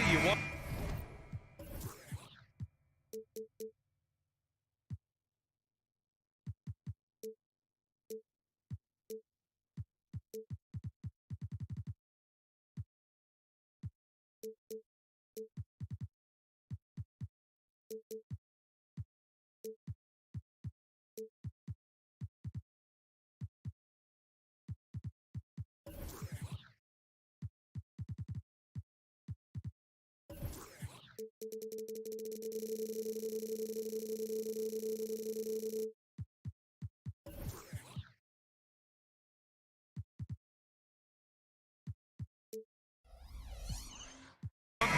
You want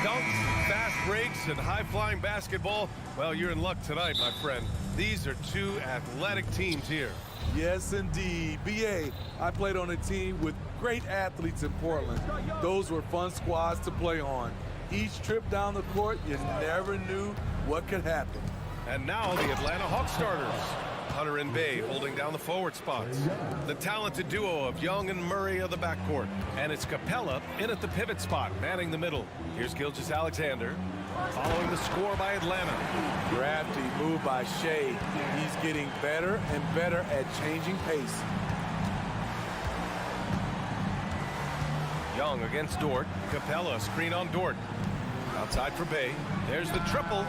dunks, fast breaks, and high-flying basketball. Well, you're in luck tonight, my friend. These are two athletic teams here. Yes, indeed. BA, I played on a team with great athletes in Portland. Those were fun squads to play on. Each trip down the court, you never knew what could happen. And now the Atlanta Hawks starters. Hunter and Bay holding down the forward spots. The talented duo of Young and Murray of the backcourt. And it's Capella in at the pivot spot, manning the middle. Here's Gilgeous-Alexander, following the score by Atlanta. Crafty move by Shea. He's getting better and better at changing pace. Young against Dort. Capella screen on Dort. Outside for Bay. There's the triple.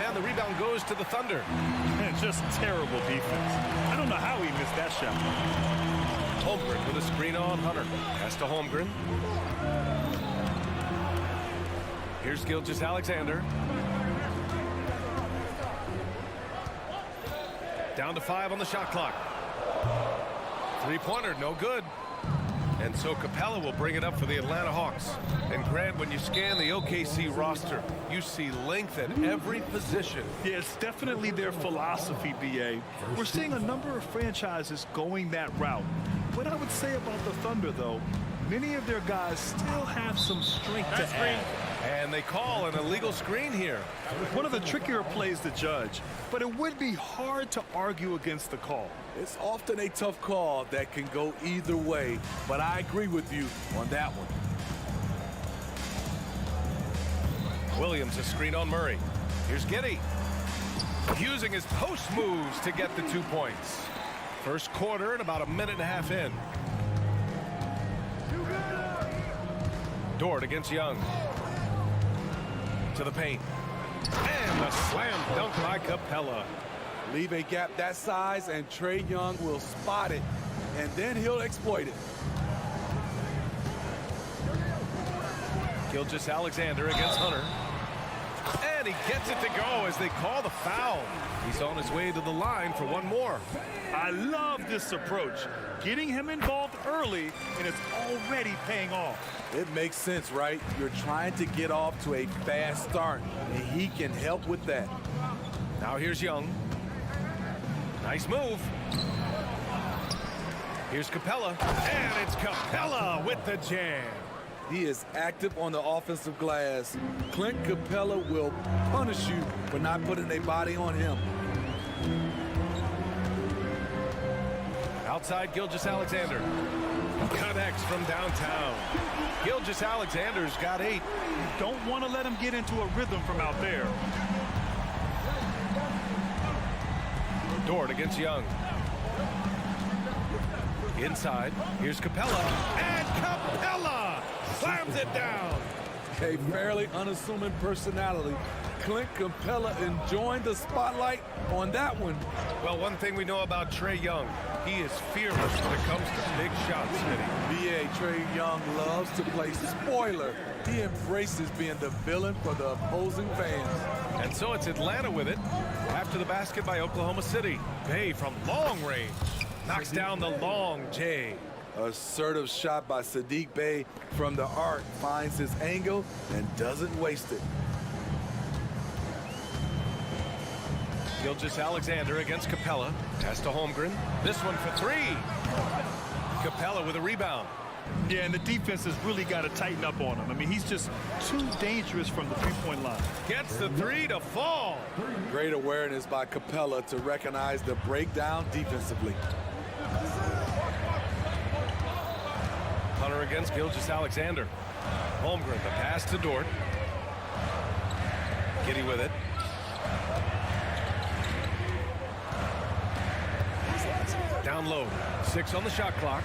And the rebound goes to the Thunder. And just terrible defense. I don't know how he missed that shot. Holmgren with a screen on Hunter. Pass to Holmgren. Here's Gilgeous-Alexander. Down to 5 on the shot clock. Three-pointer, no good. And so Capella will bring it up for the Atlanta Hawks. And Grant, when you scan the OKC roster, you see length at every position. Yeah, it's definitely their philosophy, BA. We're seeing a number of franchises going that route. What I would say about the Thunder, though, many of their guys still have some strength to add. And they call an illegal screen here. One of the trickier plays to judge, but it would be hard to argue against the call. It's often a tough call that can go either way, but I agree with you on that one. Williams a screen on Murray. Here's Giddey. Using his post moves to get the 2 points. First quarter and about a minute and a half in. Dort against Young. To the paint. And a slam dunk by Capella. Leave a gap that size and Trae Young will spot it, and then he'll exploit it. Gilgeous-Alexander against Hunter. And he gets it to go as they call the foul. He's on his way to the line for one more. I love this approach. Getting him involved early, and it's already paying off. It makes sense, right? You're trying to get off to a fast start, and he can help with that. Now here's Young. Nice move. Here's Capella. And it's Capella with the jam. He is active on the offensive glass. Clint Capella will punish you for not putting a body on him. Outside Gilgeous-Alexander. Connects from downtown. Gilgeous-Alexander's got 8. You don't want to let him get into a rhythm from out there. Dort against Young. Inside, here's Capella. And Capella slams it down. A fairly unassuming personality. Clint Capella enjoying the spotlight on that one. Well, one thing we know about Trae Young, he is fearless when it comes to big shots, Smitty. BA Trae Young loves to play spoiler. He embraces being the villain for the opposing fans. And so it's Atlanta with it. After the basket by Oklahoma City. Bay from long range. Knocks down the long J. Assertive shot by Sadiq Bey from the arc. Finds his angle and doesn't waste it. Gilgeous-Alexander against Capella. Pass to Holmgren. This one for three. Capella with a rebound. Yeah, and the defense has really got to tighten up on him. I mean, he's just too dangerous from the three-point line. Gets the three to fall. Great awareness by Capella to recognize the breakdown defensively. Hunter against Gilgeous-Alexander. Holmgren, the pass to Dort. Giddy with it. Down low. 6 on the shot clock.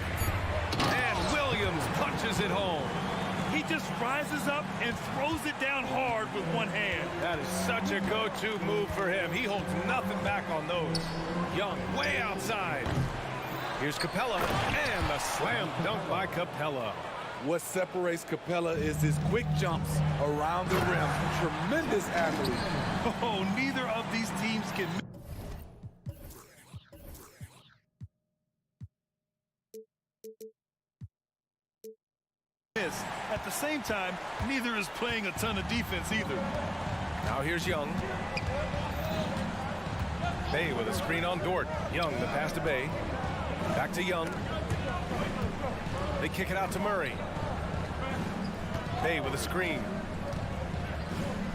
And Williams punches it home. He just rises up and throws it down hard with one hand. That is such a go-to move for him. He holds nothing back on those. Young way outside. Here's Capella, and the slam dunk by Capella. What separates Capella is his quick jumps around the rim. Tremendous athlete. Oh, neither of these teams can miss. At the same time, neither is playing a ton of defense either. Now here's Young. Bay with a screen on Dort. Young, the pass to Bay. Back to Young. They kick it out to Murray. Bay with a screen.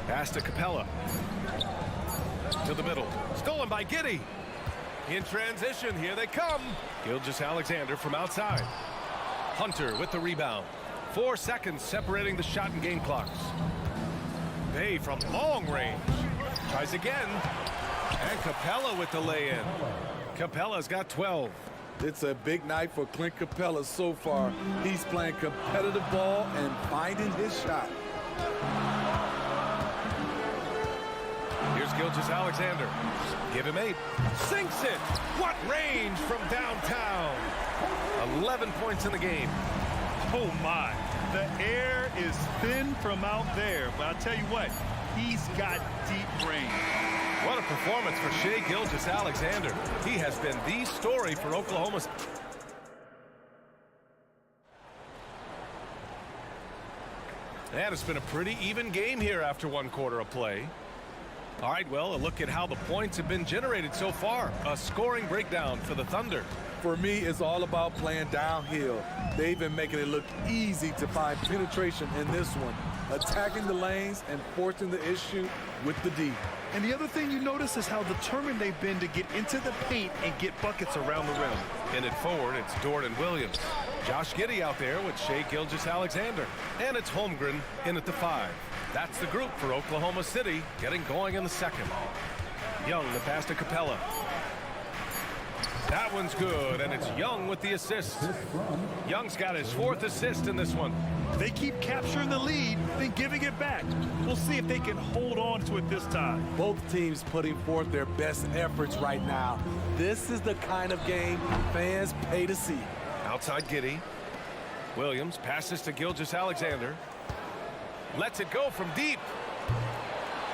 Pass to Capella. To the middle. Stolen by Giddy. In transition, here they come. Gilgeous-Alexander from outside. Hunter with the rebound. 4 seconds separating the shot and game clocks. Bay from long range. Tries again. And Capella with the lay-in. Capella's got 12. It's a big night for Clint Capella so far. He's playing competitive ball and finding his shot. Here's Gilgeous-Alexander. Give him 8. Sinks it. What range from downtown. 11 points in the game. Oh my, the air is thin from out there, but I'll tell you what, he's got deep range. What a performance for Shai Gilgeous-Alexander. He has been the story for Oklahoma. And it's been a pretty even game here after 1 quarter of play. All right, well, a look at how the points have been generated so far. A scoring breakdown for the Thunder. For me, it's all about playing downhill. They've been making it look easy to find penetration in this one, attacking the lanes and forcing the issue with the D. And the other thing you notice is how determined they've been to get into the paint and get buckets around the rim. In it forward, it's Dort and Williams. Josh Giddey out there with Shai Gilgeous-Alexander. And it's Holmgren in at the 5. That's the group for Oklahoma City getting going in the second. Young, the pass to Capella. That one's good, and it's Young with the assist. Young's got his 4th assist in this one. They keep capturing the lead, then giving it back. We'll see if they can hold on to it this time. Both teams putting forth their best efforts right now. This is the kind of game fans pay to see. Outside Giddey. Williams passes to Gilgeous-Alexander. Lets it go from deep.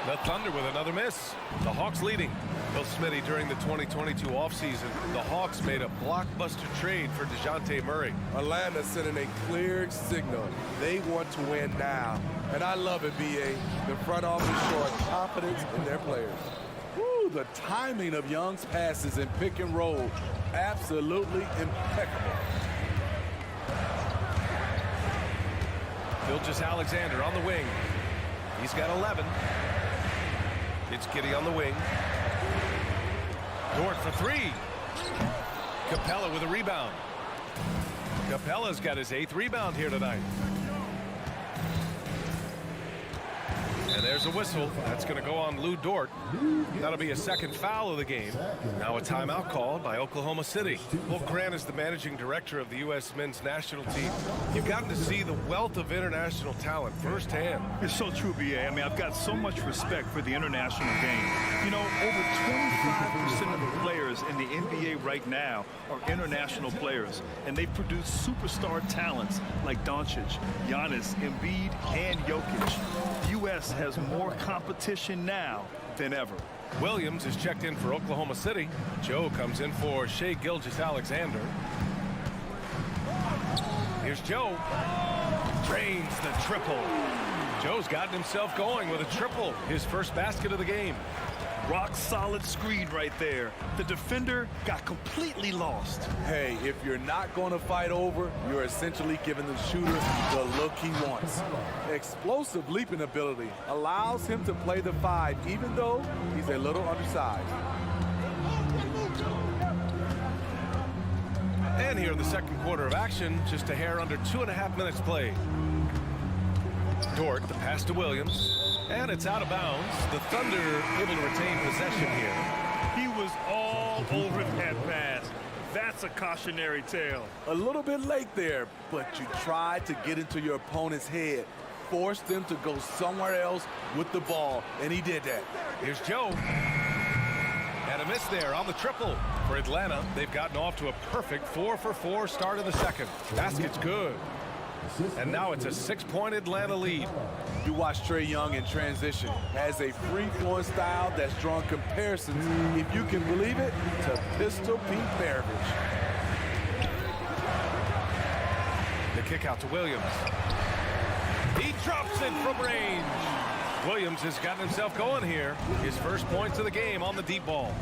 The Thunder with another miss. The Hawks leading. Bill Smitty, during the 2022 offseason, the Hawks made a blockbuster trade for DeJounte Murray. Atlanta sending a clear signal. They want to win now. And I love it, B.A. The front office showing confidence in their players. Woo, the timing of Young's passes in pick and roll, absolutely impeccable. Gilgeous-Alexander on the wing. He's got 11. It's Giddey on the wing. Dort for 3. Capella with a rebound. Capella's got his 8th rebound here tonight. And there's a whistle. That's going to go on Lou Dort. That'll be a second foul of the game. Now a timeout called by Oklahoma City. Well, Grant is the managing director of the U.S. men's national team. You've gotten to see the wealth of international talent firsthand. It's so true, B.A. I mean, I've got so much respect for the international game. You know, over 25% of the players in the NBA right now are international players, and they produce superstar talents like Doncic, Giannis, Embiid, and Jokic. U.S. has more competition now than ever. Williams is checked in for Oklahoma City. Joe comes in for Shai Gilgeous-Alexander. Here's Joe. Drains the triple. Joe's gotten himself going with a triple, his first basket of the game. Rock solid screen right there. The defender got completely lost. Hey, if you're not going to fight over, you're essentially giving the shooter the look he wants. Explosive leaping ability allows him to play the 5, even though he's a little undersized. And here in the second quarter of action, just a hair under 2.5 minutes played. Dort, the pass to Williams, and it's out of bounds. The Thunder able to retain possession here. He was all over that pass. That's a cautionary tale. A little bit late there, but you tried to get into your opponent's head, forced them to go somewhere else with the ball, and he did that. Here's Joe. And a miss there on the triple. For Atlanta, they've gotten off to a perfect 4-for-4 start in the second. Basket's good. And now it's a 6-point Atlanta lead. You watch Trae Young in transition. Has a free-flowing style that's drawn comparisons, if you can believe it, to Pistol Pete Maravich. The kick out to Williams. He drops it from range. Williams has gotten himself going here. His first points of the game on the deep ball.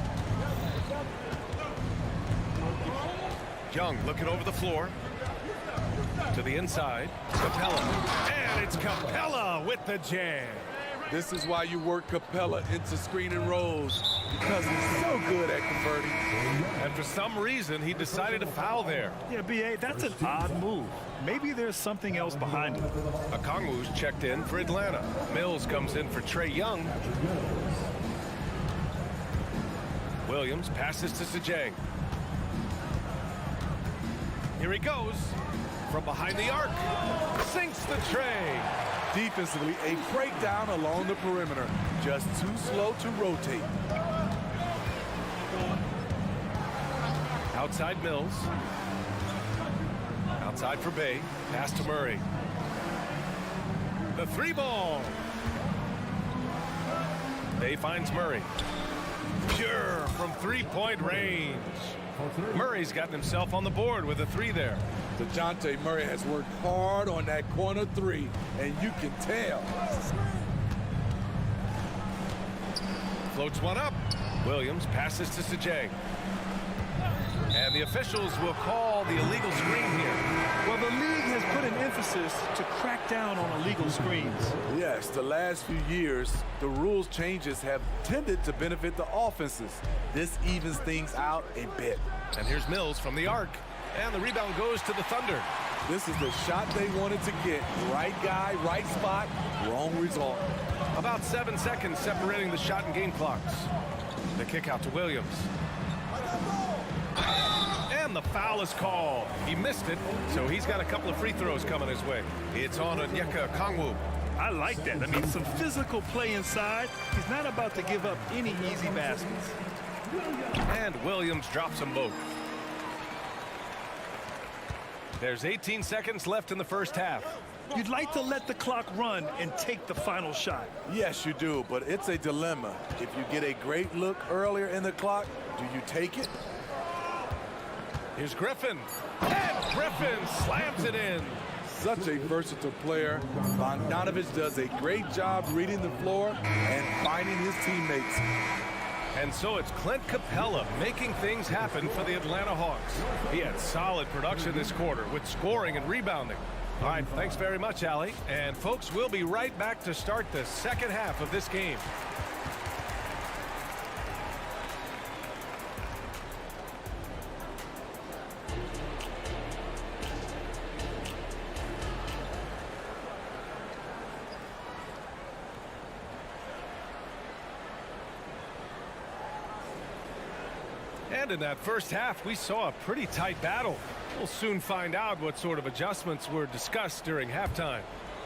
Young looking over the floor. To the inside. Capella. And it's Capella with the jam. This is why you work Capella into screen and rolls, because he's so good at converting. And for some reason, he decided to foul there. Yeah, B.A., that's an odd move. Maybe there's something else behind it. Okongwu's checked in for Atlanta. Mills comes in for Trae Young. Williams passes to Sajang. Here he goes. From behind the arc. Sinks the tray. Defensively, a breakdown along the perimeter. Just too slow to rotate. Outside Mills. Outside for Bay. Pass to Murray. The 3-ball. Bay finds Murray. Pure from 3-point range. Murray's gotten himself on the board with a 3 there. DeJounte Murray has worked hard on that corner 3, and you can tell. Floats one up. Williams passes to Sajang. And the officials will call the illegal screen here. Well, the league has put an emphasis to crack down on illegal screens. Yes, the last few years, the rules changes have tended to benefit the offenses. This evens things out a bit. And here's Mills from the arc. And the rebound goes to the Thunder. This is the shot they wanted to get. Right guy, right spot, wrong result. About 7 seconds separating the shot and game clocks. The kick out to Williams. And the foul is called. He missed it, so he's got a couple of free throws coming his way. It's on Onyeka Okongwu. I like that. I mean, some physical play inside. He's not about to give up any easy baskets. And Williams drops them both. There's 18 seconds left in the first half. You'd like to let the clock run and take the final shot. Yes, you do, but it's a dilemma. If you get a great look earlier in the clock, do you take it? Here's Griffin. And Griffin slams it in. Such a versatile player. Bogdanovich does a great job reading the floor and finding his teammates. And so it's Clint Capella making things happen for the Atlanta Hawks. He had solid production this quarter with scoring and rebounding. All right, thanks very much, Allie. And folks, we'll be right back to start the second half of this game. And in that first half, we saw a pretty tight battle. We'll soon find out what sort of adjustments were discussed during halftime.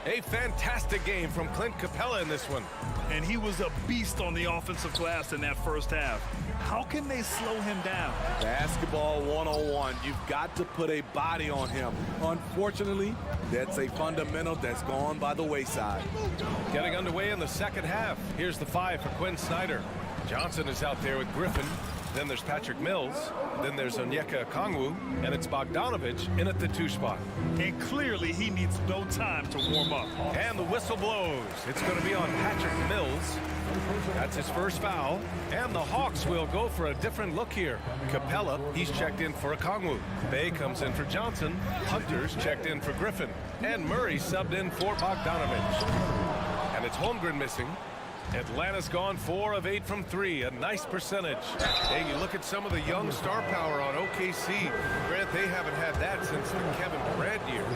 A fantastic game from Clint Capella in this one. And he was a beast on the offensive glass in that first half. How can they slow him down? Basketball 101. You've got to put a body on him. Unfortunately, that's a fundamental that's gone by the wayside. Getting underway in the second half. Here's the 5 for Quinn Snyder. Johnson is out there with Griffin. Then there's Patrick Mills. Then there's Onyeka Okongwu. And it's Bogdanovic in at the 2 spot. And clearly he needs no time to warm up. And the whistle blows. It's going to be on Patrick Mills. That's his first foul. And the Hawks will go for a different look here. Capella, he's checked in for Okongwu. Bay comes in for Johnson. Hunter's checked in for Griffin. And Murray subbed in for Bogdanovic. And it's Holmgren missing. Atlanta's gone 4 of 8 from 3, a nice percentage. Hey, you look at some of the young star power on OKC. Grant, they haven't had that since the Kevin Durant years.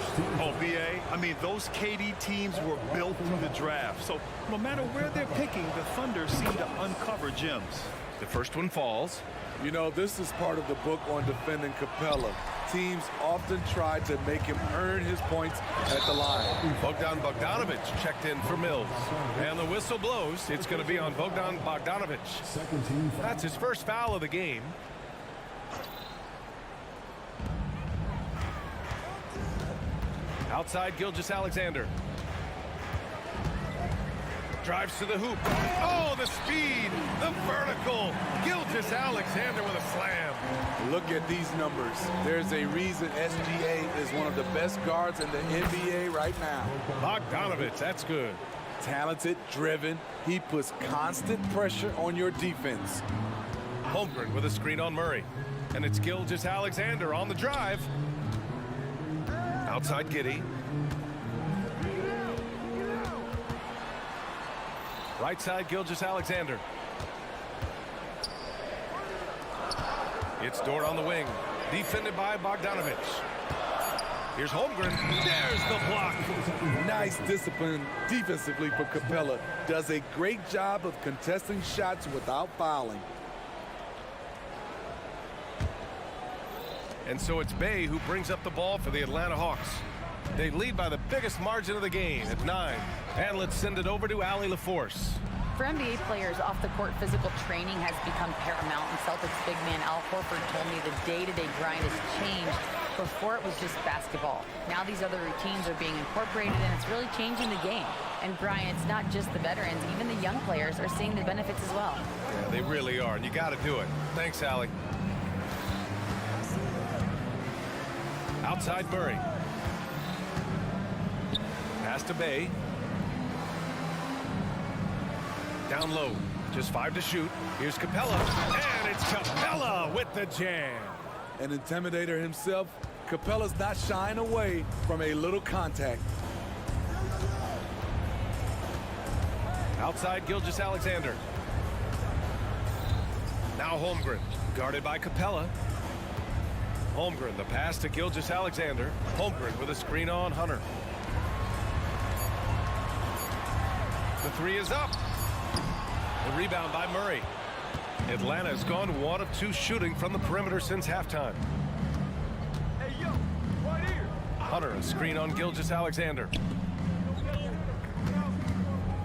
Oh, BA, I mean, those KD teams were built through the draft. So no matter where they're picking, the Thunder seem to uncover gems. The first one falls. You know, this is part of the book on defending Capella. Teams often try to make him earn his points at the line. Bogdanovic checked in for Mills. And the whistle blows. It's going to be on Bogdanovic. That's his first foul of the game. Outside Gilgeous-Alexander. Drives to the hoop. Oh, the speed, the vertical. Gilgeous-Alexander with a slam. Look at these numbers. There's a reason SGA is one of the best guards in the NBA right now. Bogdanovic, that's good. Talented, driven. He puts constant pressure on your defense. Holmgren with a screen on Murray. And it's Gilgeous-Alexander on the drive. Outside Giddey. Right side, Gilgeous-Alexander. It's Dort on the wing. Defended by Bogdanovic. Here's Holmgren. There's the block. Nice discipline defensively for Capella. Does a great job of contesting shots without fouling. And so it's Bay who brings up the ball for the Atlanta Hawks. They lead by the biggest margin of the game at 9. And let's send it over to Allie LaForce. For NBA players, off-the-court physical training has become paramount, and Celtics big man Al Horford told me the day-to-day grind has changed. Before it was just basketball. Now these other routines are being incorporated, and it's really changing the game. And Brian, it's not just the veterans, even the young players are seeing the benefits as well. Yeah, they really are, and you got to do it. Thanks, Allie. Outside Murray. Pass to Bay. Down low. Just 5 to shoot. Here's Capella. And it's Capella with the jam. An intimidator himself, Capella's not shying away from a little contact. Outside Gilgeous-Alexander. Now Holmgren. Guarded by Capella. Holmgren, the pass to Gilgeous-Alexander. Holmgren with a screen on Hunter. The 3 is up. The rebound by Murray. Atlanta has gone 1 of 2 shooting from the perimeter since halftime. Hey, yo, right here. Hunter, a screen on Gilgeous-Alexander.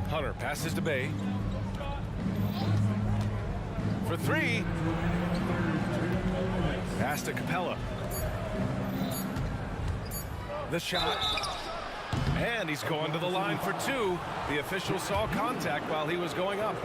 Hunter passes to Bay. For 3. Pass to Capella. The shot. And he's going to the line for 2. The official saw contact while he was going up.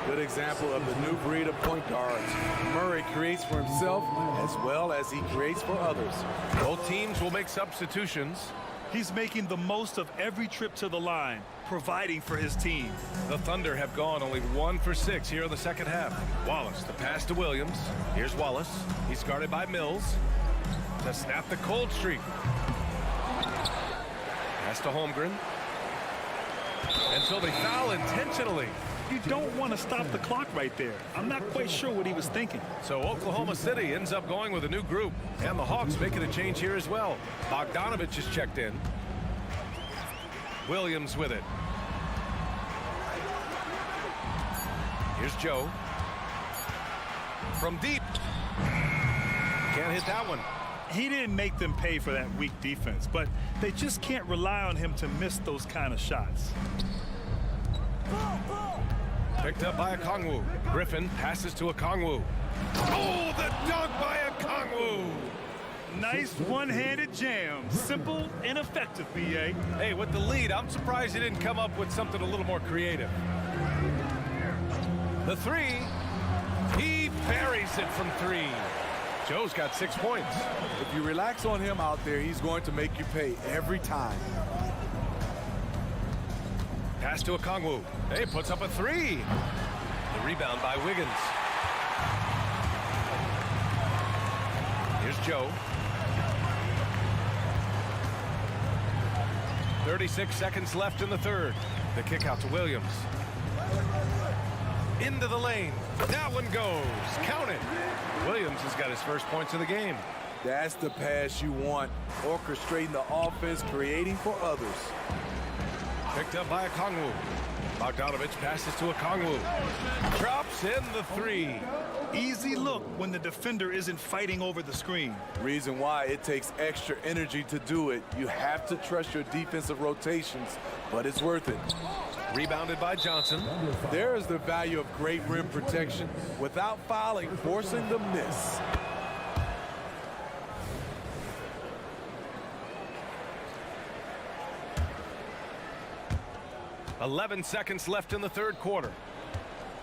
Good example of the new breed of point guards. Murray creates for himself as well as he creates for others. Both teams will make substitutions. He's making the most of every trip to the line, providing for his team. The Thunder have gone only 1 for 6 here in the second half. Wallace, the pass to Williams. Here's Wallace. He's guarded by Mills. To snap the cold streak. Pass to Holmgren. And so they foul intentionally. You don't want to stop the clock right there. I'm not quite sure what he was thinking. So Oklahoma City ends up going with a new group. And the Hawks making a change here as well. Bogdanovic is checked in. Williams with it. Here's Joe. From deep. Can't hit that one. He didn't make them pay for that weak defense, but they just can't rely on him to miss those kind of shots. Picked up by Okongwu. Griffin passes to Okongwu. Oh, the dunk by Okongwu! Nice one-handed jam. Simple and effective, BA. Hey, with the lead, I'm surprised he didn't come up with something a little more creative. The 3. He buries it from 3. Joe's got 6 points. If you relax on him out there, he's going to make you pay every time. Pass to Okongwu. Hey, puts up a 3. The rebound by Wiggins. Here's Joe. 36 seconds left in the third. The kick out to Williams. Into the lane. That one goes. Count it. Williams has got his first points of the game. That's the pass you want. Orchestrating the offense, creating for others. Picked up by Okongwu. Bogdanovich passes to Okongwu. Drops in the 3. Easy look when the defender isn't fighting over the screen. Reason why it takes extra energy to do it. You have to trust your defensive rotations, but it's worth it. Rebounded by Johnson. There is the value of great rim protection without fouling, forcing the miss. "11 seconds left in the third quarter.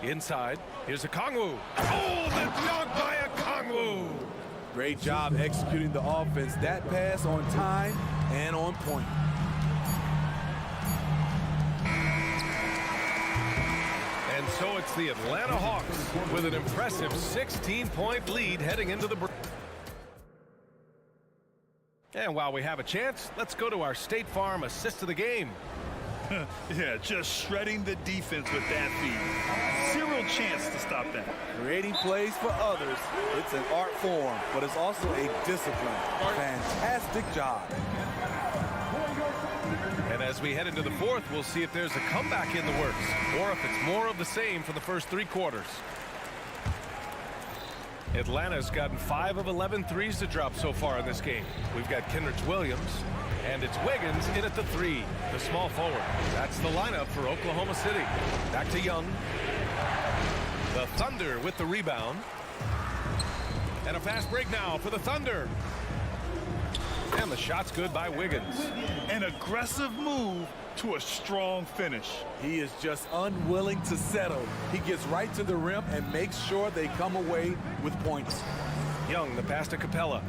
Inside, here's Okongwu. Oh, the dunk by Okongwu! Great job executing the offense. That pass on time and on point. And so it's the Atlanta Hawks with an impressive 16-point lead heading into the break. And while we have a chance, let's go to our State Farm assist of the game. Yeah, just shredding the defense with that feed. Zero chance to stop that. Creating plays for others. It's an art form, but it's also a discipline. Fantastic job. And as we head into the fourth, we'll see if there's a comeback in the works or if it's more of the same for the first 3 quarters. Atlanta's gotten 5 of 11 threes to drop so far in this game. We've got Kenrich Williams, and it's Wiggins in at the 3, the small forward. That's the lineup for Oklahoma City. Back to Young. The Thunder with the rebound. And a fast break now for the Thunder. And the shot's good by Wiggins. An aggressive move to a strong finish. He is just unwilling to settle. He gets right to the rim and makes sure they come away with points. Young, the pass to Capella.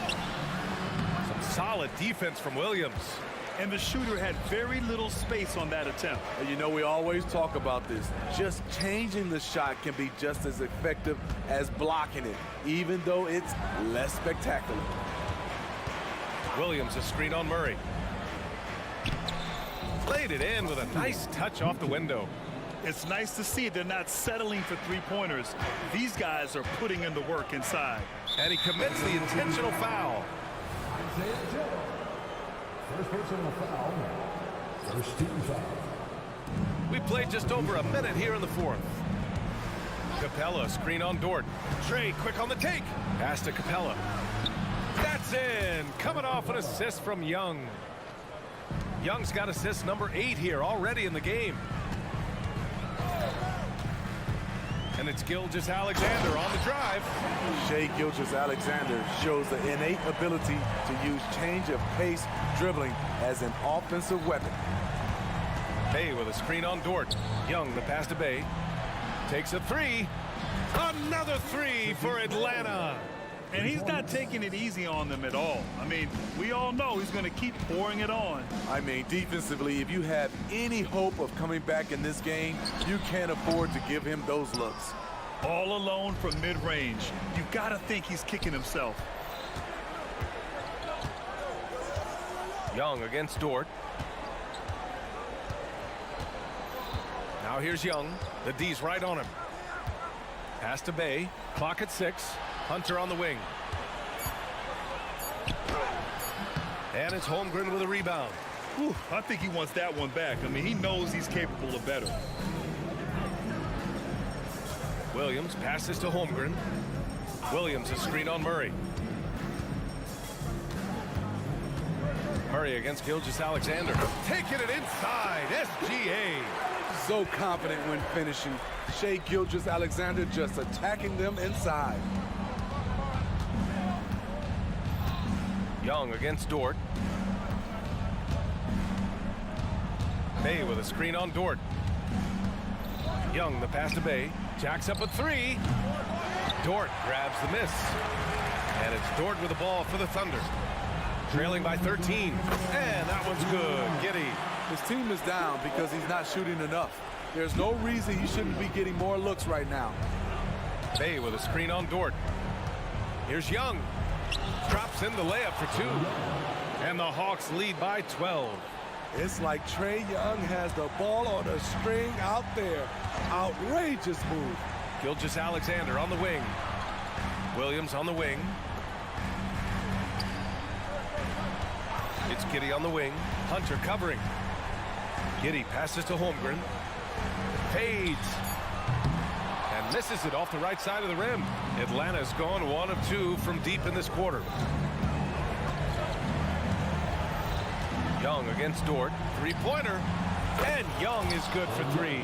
Some solid defense from Williams. And the shooter had very little space on that attempt. And you know, we always talk about this. Just changing the shot can be just as effective as blocking it, even though it's less spectacular. Williams a screen on Murray. Played it in with a nice touch off the window. It's nice to see they're not settling for 3-pointers. These guys are putting in the work inside. And he commits the intentional foul. First personal foul. First team foul. We played just over a minute here in the fourth. Capella screen on Dort. Trey quick on the take. Pass to Capella. That's in. Coming off an assist from Young. Young's got assist number 8 here already in the game. And it's Gilgeous-Alexander on the drive. Shai Gilgeous-Alexander shows the innate ability to use change of pace dribbling as an offensive weapon. Bay with a screen on Dort. Young, the pass to Bay. Takes a 3. Another 3 for Atlanta. And he's not taking it easy on them at all. I mean, we all know he's going to keep pouring it on. I mean, defensively, if you have any hope of coming back in this game, you can't afford to give him those looks. All alone from mid-range. You got to think he's kicking himself. Young against Dort. Now here's Young. The D's right on him. Pass to Bay. Clock at 6. Hunter on the wing. And it's Holmgren with a rebound. Whew, I think he wants that one back. I mean, he knows he's capable of better. Williams passes to Holmgren. Williams a screen on Murray. Murray against Gilgeous-Alexander. Taking it inside. SGA. So confident when finishing. Shai Gilgeous-Alexander just attacking them inside. Young against Dort. Bay with a screen on Dort. Young, the pass to Bay. Jacks up a three. Dort grabs the miss. And it's Dort with the ball for the Thunder. Trailing by 13. And that one's good. Giddy. His team is down because he's not shooting enough. There's no reason he shouldn't be getting more looks right now. Bay with a screen on Dort. Here's Young. Drops in the layup for two. And the Hawks lead by 12. It's like Trae Young has the ball on a string out there. Outrageous move. Gilgeous-Alexander on the wing. Williams on the wing. It's Giddey on the wing. Hunter covering. Giddey passes to Holmgren. Fades. And misses it off the right side of the rim. Atlanta's gone 1 of 2 from deep in this quarter. Young against Dort. Three-pointer. And Young is good for three.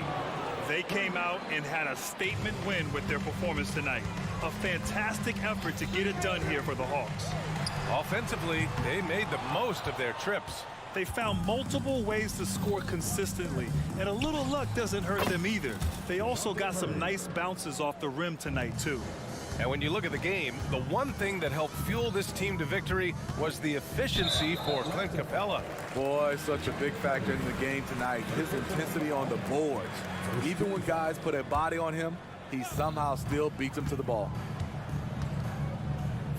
They came out and had a statement win with their performance tonight. A fantastic effort to get it done here for the Hawks. Offensively, they made the most of their trips. They found multiple ways to score consistently, and a little luck doesn't hurt them either. They also got some nice bounces off the rim tonight, too. And when you look at the game, the one thing that helped fuel this team to victory was the efficiency for Clint Capella. Boy, such a big factor in the game tonight. His intensity on the boards. Even when guys put a body on him, he somehow still beats them to the ball.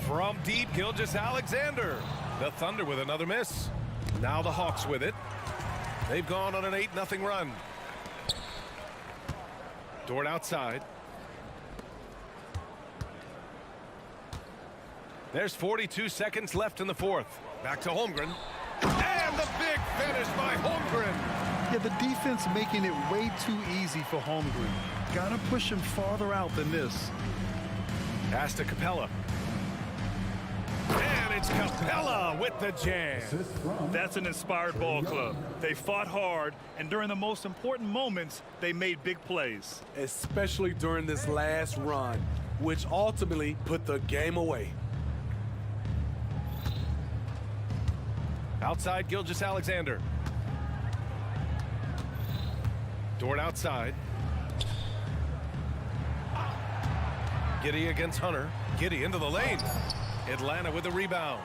From deep, Gilgeous-Alexander. The Thunder with another miss. Now the Hawks with it. They've gone on an 8-0 run. Dort outside. There's 42 seconds left in the fourth. Back to Holmgren. And the big finish by Holmgren. Yeah, the defense making it way too easy for Holmgren. Gotta push him farther out than this. Pass to Capella. And it's Capella with the jam. That's an inspired ball club. They fought hard, and during the most important moments, they made big plays. Especially during this last run, which ultimately put the game away. Outside, Gilgeous-Alexander. Dort outside. Giddey against Hunter. Giddey into the lane. Atlanta with the rebound.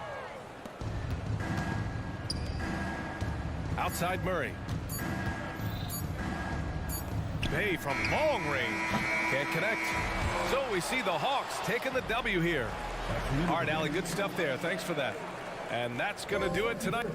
Outside Murray. Bay from long range. Can't connect. So we see the Hawks taking the W here. All right, Allie, good stuff there. Thanks for that. And that's going to do it tonight.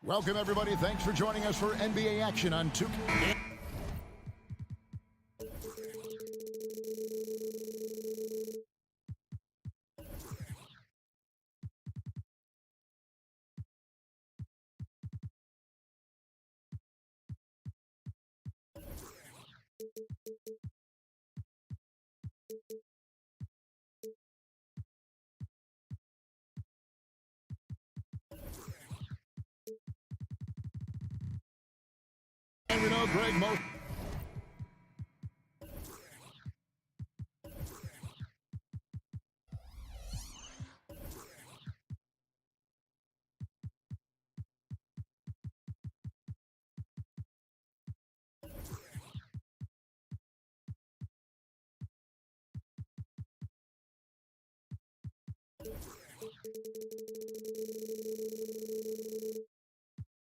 Welcome, everybody. Thanks for joining us for NBA action on 2K. We know Greg Mo.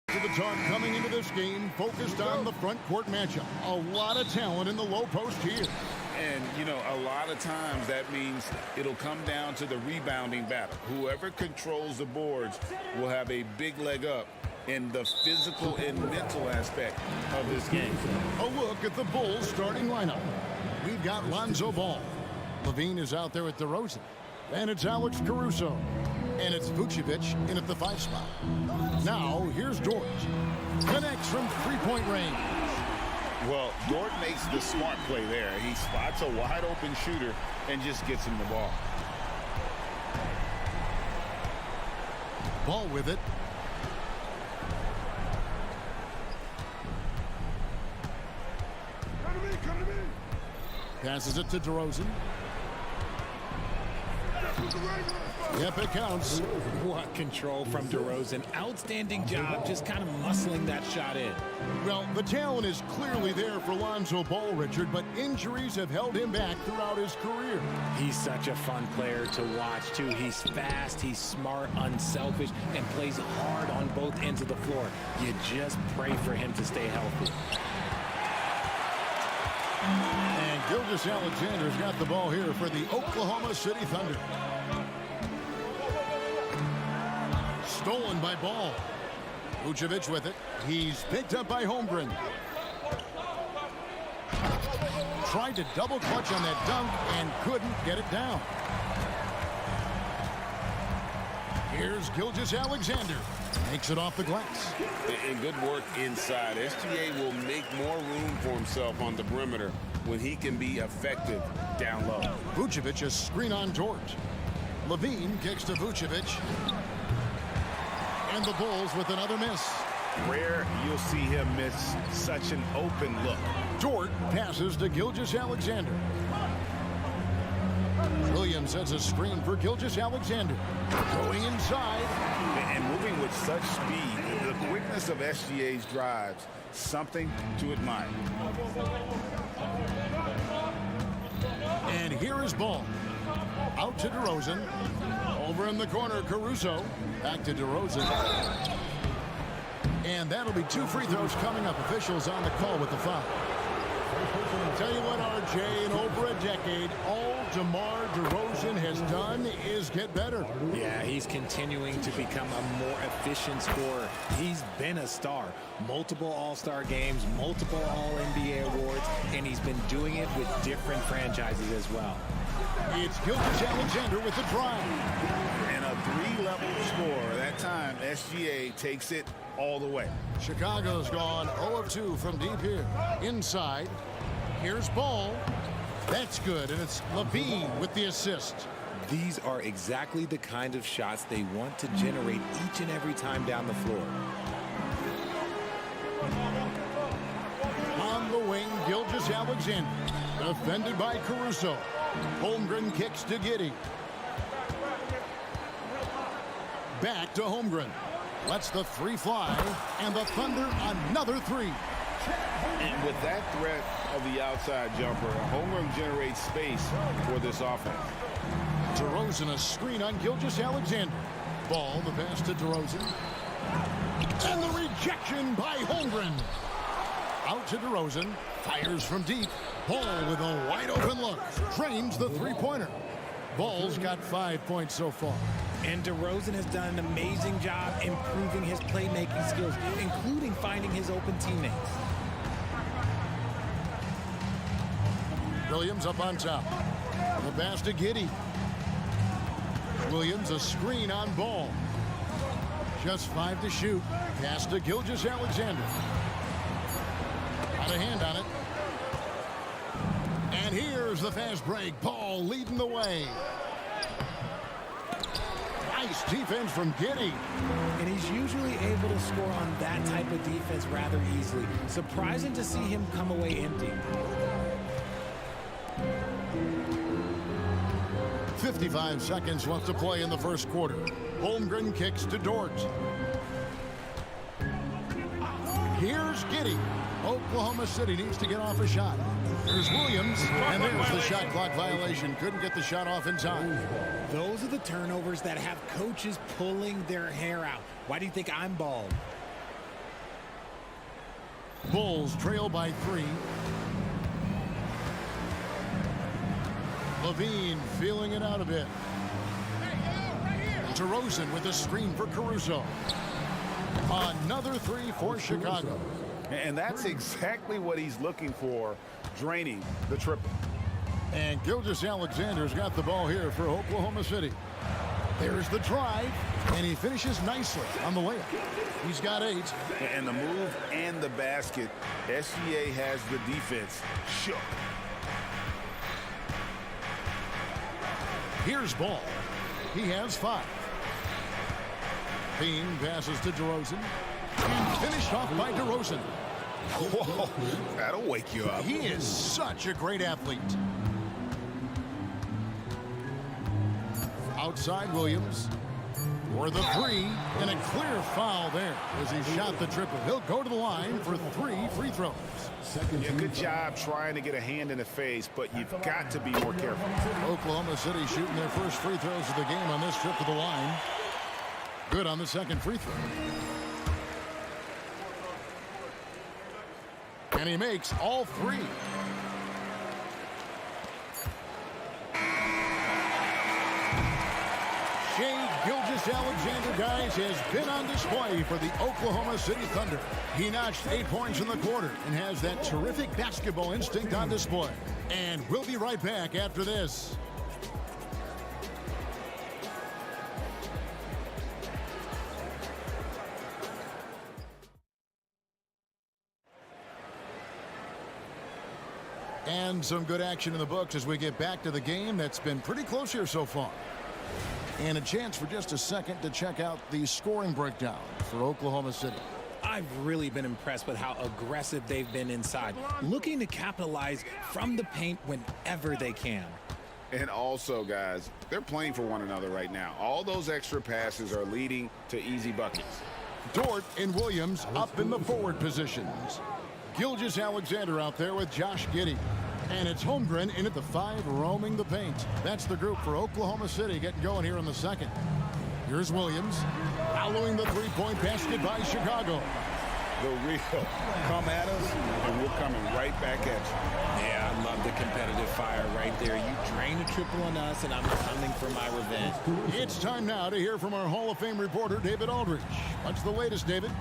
The talk coming into this game focused on the front court matchup. A lot of talent in the low post here. And, you know, a lot of times that means it'll come down to the rebounding battle. Whoever controls the boards will have a big leg up in the physical and mental aspect of this game. A look at the Bulls starting lineup. We've got Lonzo Ball. Levine is out there at DeRozan. And it's Alex Caruso. And it's Vucevic in at the 5 spot. Now, here's Dort. Connects from three-point range. Well, Dort makes the smart play there. He spots a wide-open shooter and just gets him the ball. Ball with it. Come to me. Passes it to DeRozan. Yep, it counts. What control from DeRozan. Outstanding job just kind of muscling that shot in. Well, the talent is clearly there for Lonzo Ball, Richard, but injuries have held him back throughout his career. He's such a fun player to watch, too. He's fast, he's smart, unselfish, and plays hard on both ends of the floor. You just pray for him to stay healthy. And Gilgeous-Alexander's got the ball here for the Oklahoma City Thunder. Stolen by Ball. Vucevic with it. He's picked up by Holmgren. Tried to double clutch on that dunk and couldn't get it down. Here's Gilgeous-Alexander. Makes it off the glass. And good work inside. SGA will make more room for himself on the perimeter when he can be effective down low. Vucevic, a screen on Dort. Levine kicks to Vucevic. And the Bulls with another miss. Rare you'll see him miss such an open look. Dort passes to Gilgeous-Alexander. Williams sets a screen for Gilgeous-Alexander. Going inside. And moving with such speed, the quickness of SGA's drives, something to admire. And here is Ball. Out to DeRozan. Over in the corner, Caruso. Back to DeRozan. And that'll be 2 free throws coming up. Officials on the call with the foul. Tell you what, RJ, in over a decade, all DeMar DeRozan has done is get better. Yeah, he's continuing to become a more efficient scorer. He's been a star. Multiple All-Star games, multiple All-NBA awards, and he's been doing it with different franchises as well. It's Gilgeous-Alexander with the drive. And a 3-level score. That time, SGA takes it all the way. Chicago's gone 0 of 2 from deep here. Inside. Here's Ball. That's good, and it's Levine with the assist. These are exactly the kind of shots they want to generate each and every time down the floor. On the wing, Gilgeous-Alexander. Defended by Caruso. Holmgren kicks to Giddey. Back to Holmgren. Lets the 3 fly, and the Thunder another 3. And with that threat of the outside jumper, Holmgren generates space for this offense. DeRozan a screen on Gilgeous-Alexander. Ball, the pass to DeRozan. And the rejection by Holmgren. Out to DeRozan. Fires from deep. Ball with a wide open look. Drains the 3-pointer. Ball's got 5 points so far. And DeRozan has done an amazing job improving his playmaking skills, including finding his open teammates. Williams up on top. The pass to Giddey. Williams a screen on Ball. Just 5 to shoot. Pass to Gilgeous-Alexander. Got a hand on it. And here's the fast break. Ball leading the way. Nice defense from Giddey. And he's usually able to score on that type of defense rather easily. Surprising to see him come away empty. 55 seconds left to play in the first quarter. Holmgren kicks to Dort. Here's Giddey. Oklahoma City needs to get off a shot. There's Williams, and there's the shot clock violation. Couldn't get the shot off in time. Those are the turnovers that have coaches pulling their hair out. Why do you think I'm bald? Bulls trail by 3. Levine feeling it out a bit. DeRozan with a screen for Caruso. Another 3 for Chicago. And that's exactly what he's looking for, draining the triple. And Gilgeous-Alexander's got the ball here for Oklahoma City. There's the drive, and he finishes nicely on the layup. He's got 8. And the move and the basket, SGA has the defense shook. Here's Ball. He has 5. Bean passes to DeRozan. And finished off by DeRozan. Whoa, that'll wake you up. He is such a great athlete. Outside Williams for the 3, and a clear foul there as he shot the triple. He'll go to the line for 3 free throws. Yeah, good job trying to get a hand in the face, but you've got to be more careful. Oklahoma City shooting their first free throws of the game on this trip to the line. Good on the second free throw. And he makes all 3. Shai Gilgeous-Alexander, guys, has been on display for the Oklahoma City Thunder. He notched 8 points in the quarter and has that terrific basketball instinct on display. And we'll be right back after this. And some good action in the books as we get back to the game that's been pretty close here so far. And a chance for just a second to check out the scoring breakdown for Oklahoma City. I've really been impressed with how aggressive they've been inside, looking to capitalize from the paint whenever they can. And also, guys, they're playing for one another right now. All those extra passes are leading to easy buckets. Dort and Williams up in the forward positions. Gilgeous-Alexander out there with Josh Giddey. And it's Holmgren in at the 5, roaming the paint. That's the group for Oklahoma City getting going here in the second. Here's Williams following the 3-point basket by Chicago. The real come at us, and we're coming right back at you. Yeah, I love the competitive fire right there. You drain a triple on us, and I'm coming for my revenge. It's time now to hear from our Hall of Fame reporter, David Aldridge. What's the latest, David?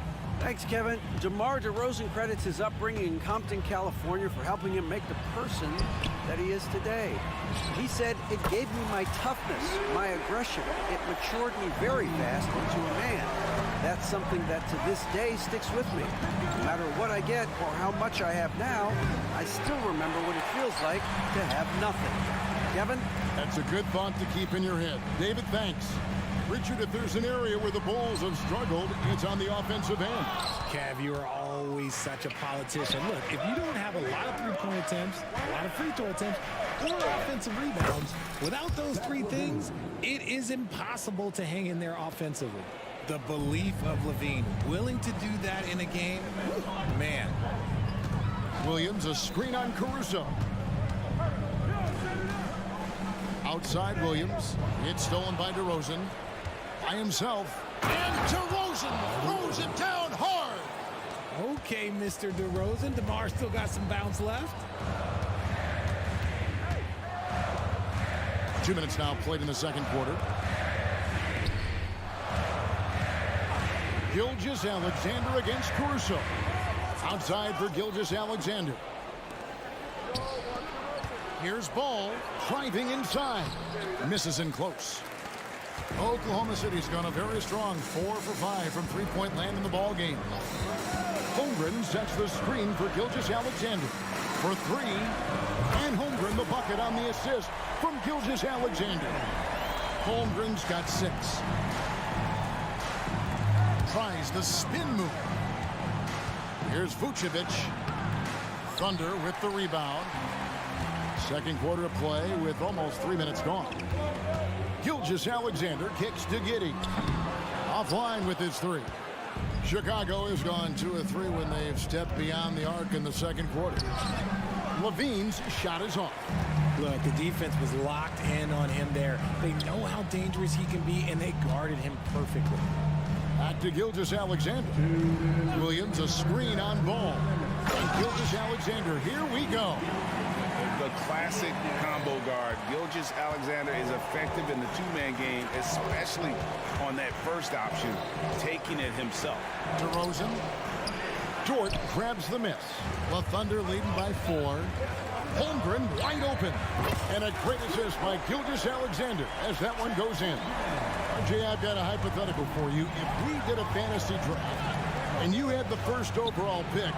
Thanks, Kevin. DeMar DeRozan credits his upbringing in Compton, California for helping him make the person that he is today. He said, "It gave me my toughness, my aggression. It matured me very fast into a man. That's something that to this day sticks with me. No matter what I get or how much I have now, I still remember what it feels like to have nothing." Kevin? That's a good thought to keep in your head. David, thanks. Richard, if there's an area where the Bulls have struggled, it's on the offensive end. Kev, you are always such a politician. Look, if you don't have a lot of three-point attempts, a lot of free throw attempts, or offensive rebounds, without those 3 things, it is impossible to hang in there offensively. The belief of Levine, willing to do that in a game, man. Williams, a screen on Caruso. Outside Williams. It's stolen by DeRozan. By himself. And DeRozan throws it down hard. Okay, Mr. DeRozan. DeMar still got some bounce left. 2 minutes now played in the second quarter. Gilgeous-Alexander against Caruso. Outside for Gilgeous-Alexander. Here's Ball driving inside. Misses in close. Oklahoma City's gone a very strong 4 for 5 from three-point land in the ball game. Holmgren sets the screen for Gilgeous-Alexander for 3. And Holmgren the bucket on the assist from Gilgeous-Alexander. Holmgren's got 6. Tries the spin move. Here's Vucevic. Thunder with the rebound. Second quarter of play with almost 3 minutes gone. Gilgeous-Alexander kicks to Giddey. Offline with his 3. Chicago has gone 2 of 3 when they've stepped beyond the arc in the second quarter. Levine's shot is off. Look, the defense was locked in on him there. They know how dangerous he can be, and they guarded him perfectly. Back to Gilgeous-Alexander. Williams a screen on Ball. And Gilgeous-Alexander, here we go. The classic combo guard. Gilgeous-Alexander is effective in the two-man game, especially on that first option, taking it himself. DeRozan. Dort grabs the miss. The Thunder leading by 4. Holmgren wide open. And a great assist by Gilgeous-Alexander as that one goes in. RJ, I've got a hypothetical for you. If we did a fantasy draft and you had the first overall pick,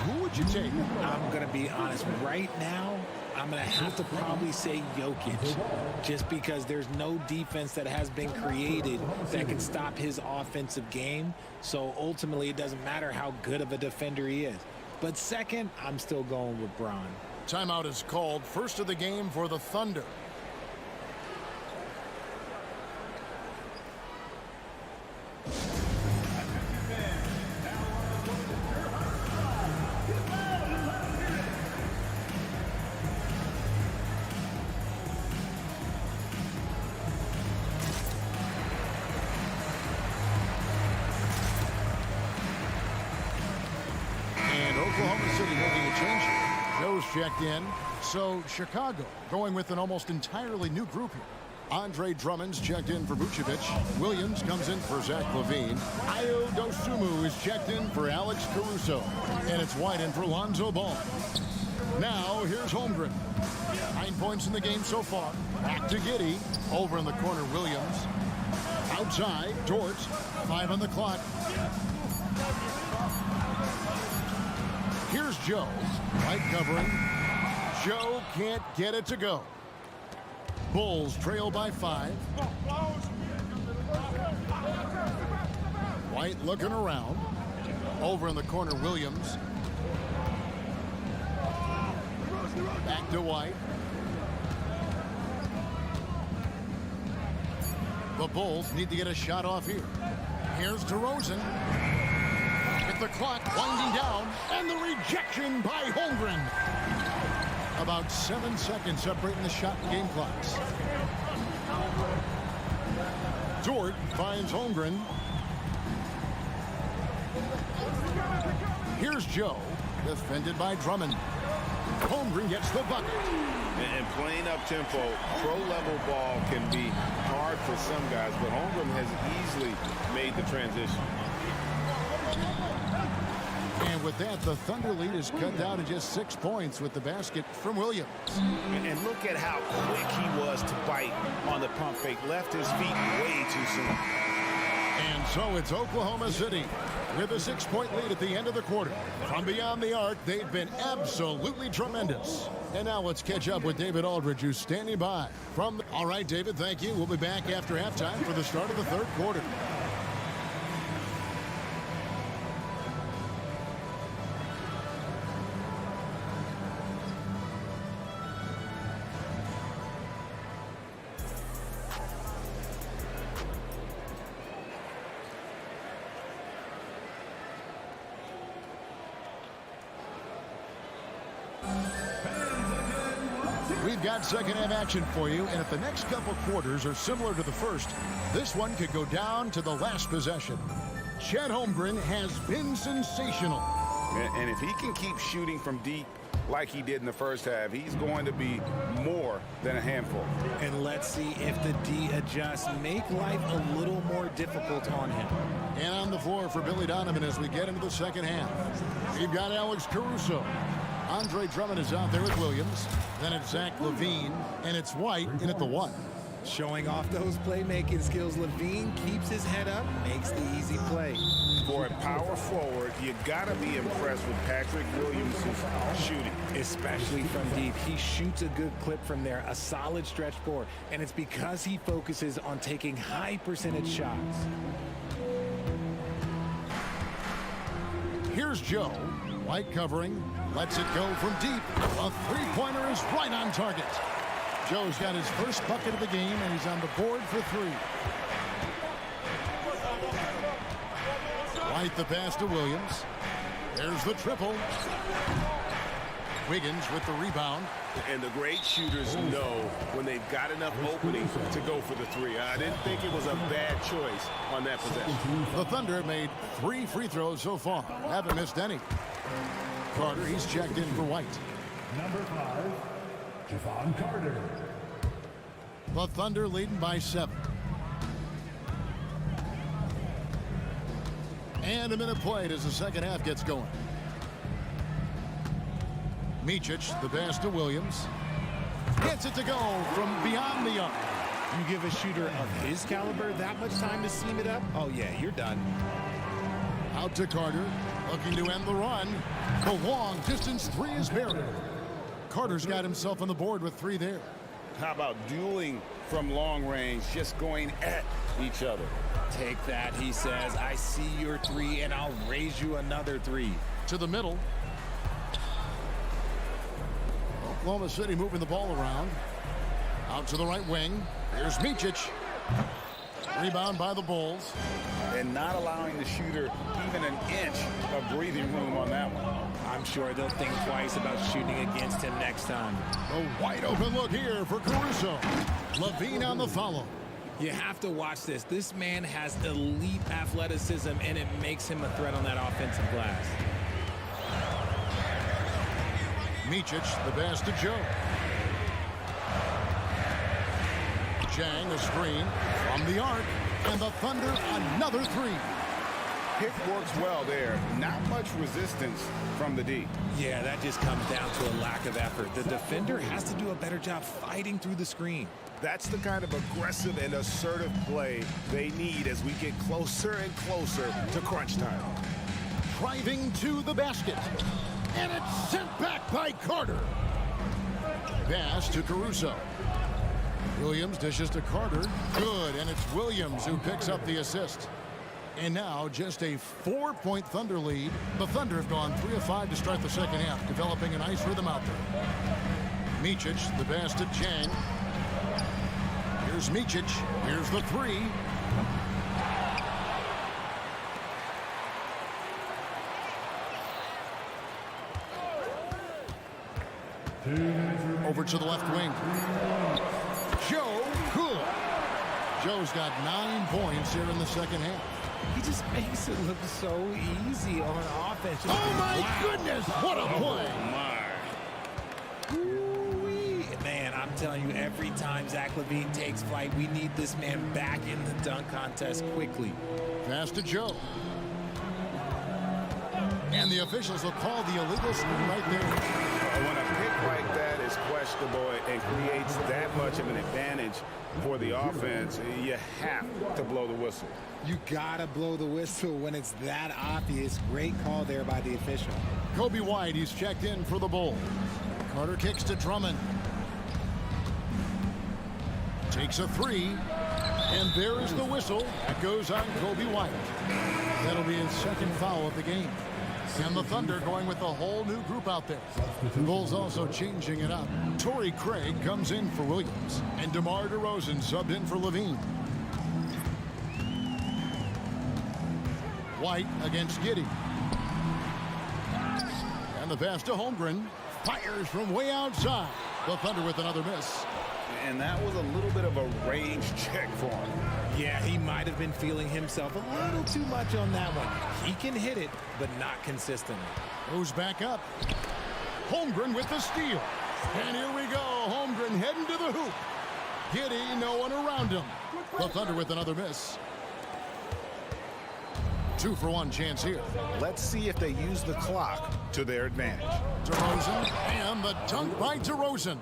who would you take? I'm going to be honest. Right now, I'm going to have to probably say Jokic, just because there's no defense that has been created that can stop his offensive game. So ultimately, it doesn't matter how good of a defender he is. But second, I'm still going with Bron. Timeout is called. First of the game for the Thunder. Checked in. So Chicago going with an almost entirely new group here. Andre Drummond's checked in for Vucevic. Williams comes in for Zach LaVine. Ayo Dosunmu is checked in for Alex Caruso. And it's White in for Lonzo Ball. Now here's Holmgren. 9 points in the game so far. Back to Giddey. Over in the corner, Williams. Outside, Dort. 5 on the clock. Here's Joe. White covering. Joe can't get it to go. Bulls trail by 5. White looking around. Over in the corner, Williams. Back to White. The Bulls need to get a shot off here. Here's DeRozan. The clock winding down, and the rejection by Holmgren. About 7 seconds separating the shot and game clocks. Dort finds Holmgren. Here's Joe, defended by Drummond. Holmgren gets the bucket. And playing up tempo, pro-level ball can be hard for some guys, but Holmgren has easily made the transition. And with that, the Thunder lead is cut down to just 6 points with the basket from Williams. And look at how quick he was to bite on the pump fake. Left his feet way too soon. And so it's Oklahoma City with a 6-point lead at the end of the quarter. From beyond the arc, they've been absolutely tremendous. And now let's catch up with David Aldridge, who's standing by. All right, David, thank you. We'll be back after halftime for the start of the third quarter. We've got second half action for you, and if the next couple quarters are similar to the first, this one could go down to the last possession. Chet Holmgren has been sensational. And if he can keep shooting from deep like he did in the first half, he's going to be more than a handful. And let's see if the D adjusts, make life a little more difficult on him. And on the floor for Billy Donovan as we get into the second half. We've got Alex Caruso. Andre Drummond is out there with Williams. Then it's Zach LaVine, and it's White in at the 1. Showing off those playmaking skills, LaVine keeps his head up, makes the easy play. For a power forward, you got to be impressed with Patrick Williams' shooting. Especially from deep. He shoots a good clip from there, a solid stretch four, and it's because he focuses on taking high percentage shots. Here's Joe. White covering, lets it go from deep. A three-pointer is right on target. Joe's got his first bucket of the game, and he's on the board for 3. White the pass to Williams. There's the triple. Wiggins with the rebound. And the great shooters know when they've got enough opening to go for the 3. I didn't think it was a bad choice on that possession. The Thunder made 3 free throws so far. Haven't missed any. Carter, he's checked in for White. Number 5, Javon Carter. The Thunder leading by 7. And a minute played as the second half gets going. Micic, the pass to Williams. Gets it to go from beyond the arc. You give a shooter of his caliber that much time to seam it up? Oh, yeah, you're done. Out to Carter, looking to end the run. The long distance 3 is buried. Carter's got himself on the board with 3 there. How about dueling from long range, just going at each other? Take that, he says. I see your 3, and I'll raise you another 3. To the middle. Oklahoma City moving the ball around. Out to the right wing. There's Micic. Rebound by the Bulls. And not allowing the shooter even an inch of breathing room on that one. I'm sure they'll think twice about shooting against him next time. A wide open look here for Caruso. LaVine on the follow. You have to watch this. This man has elite athleticism, and it makes him a threat on that offensive glass. Micic, the pass to Joe. Jang, a screen from the arc, and the Thunder another 3. Pick works well there. Not much resistance from the D. Yeah, that just comes down to a lack of effort. The defender has to do a better job fighting through the screen. That's the kind of aggressive and assertive play they need as we get closer and closer to crunch time. Driving to the basket. And it's sent back by Carter. Pass to Caruso. Williams dishes to Carter. Good, and it's Williams who picks up the assist. And now just a 4-point Thunder lead. The Thunder have gone 3 of 5 to start the second half, developing a nice rhythm out there. Micic, the pass to Jang. Here's Micic. Here's the 3. Over to the left wing. Joe, good. Joe's got 9 points here in the second half. He just makes it look so easy on offense. Oh, my goodness. What a play. Man, I'm telling you, every time Zach LaVine takes flight, we need this man back in the dunk contest quickly. Pass to Joe. And the officials will call the illegal screen right there. When a pick like that is questionable and creates that much of an advantage for the offense, you have to blow the whistle. You gotta blow the whistle when it's that obvious. Great call there by the official. Kobe White, he's checked in for the Bulls. Carter kicks to Drummond. Takes a 3. And there is the whistle. That goes on Kobe White. That'll be his second foul of the game. And the Thunder going with a whole new group out there. The Bulls also changing it up. Torrey Craig comes in for Williams. And DeMar DeRozan subbed in for LaVine. White against Giddey. And the pass to Holmgren. Fires from way outside. The Thunder with another miss. And that was a little bit of a range check for him. Yeah, he might have been feeling himself a little too much on that one. He can hit it, but not consistently. Goes back up. Holmgren with the steal. And here we go. Holmgren heading to the hoop. Giddy, no one around him. The Thunder with another miss. 2-for-1 chance here. Let's see if they use the clock to their advantage. DeRozan, and the dunk by DeRozan.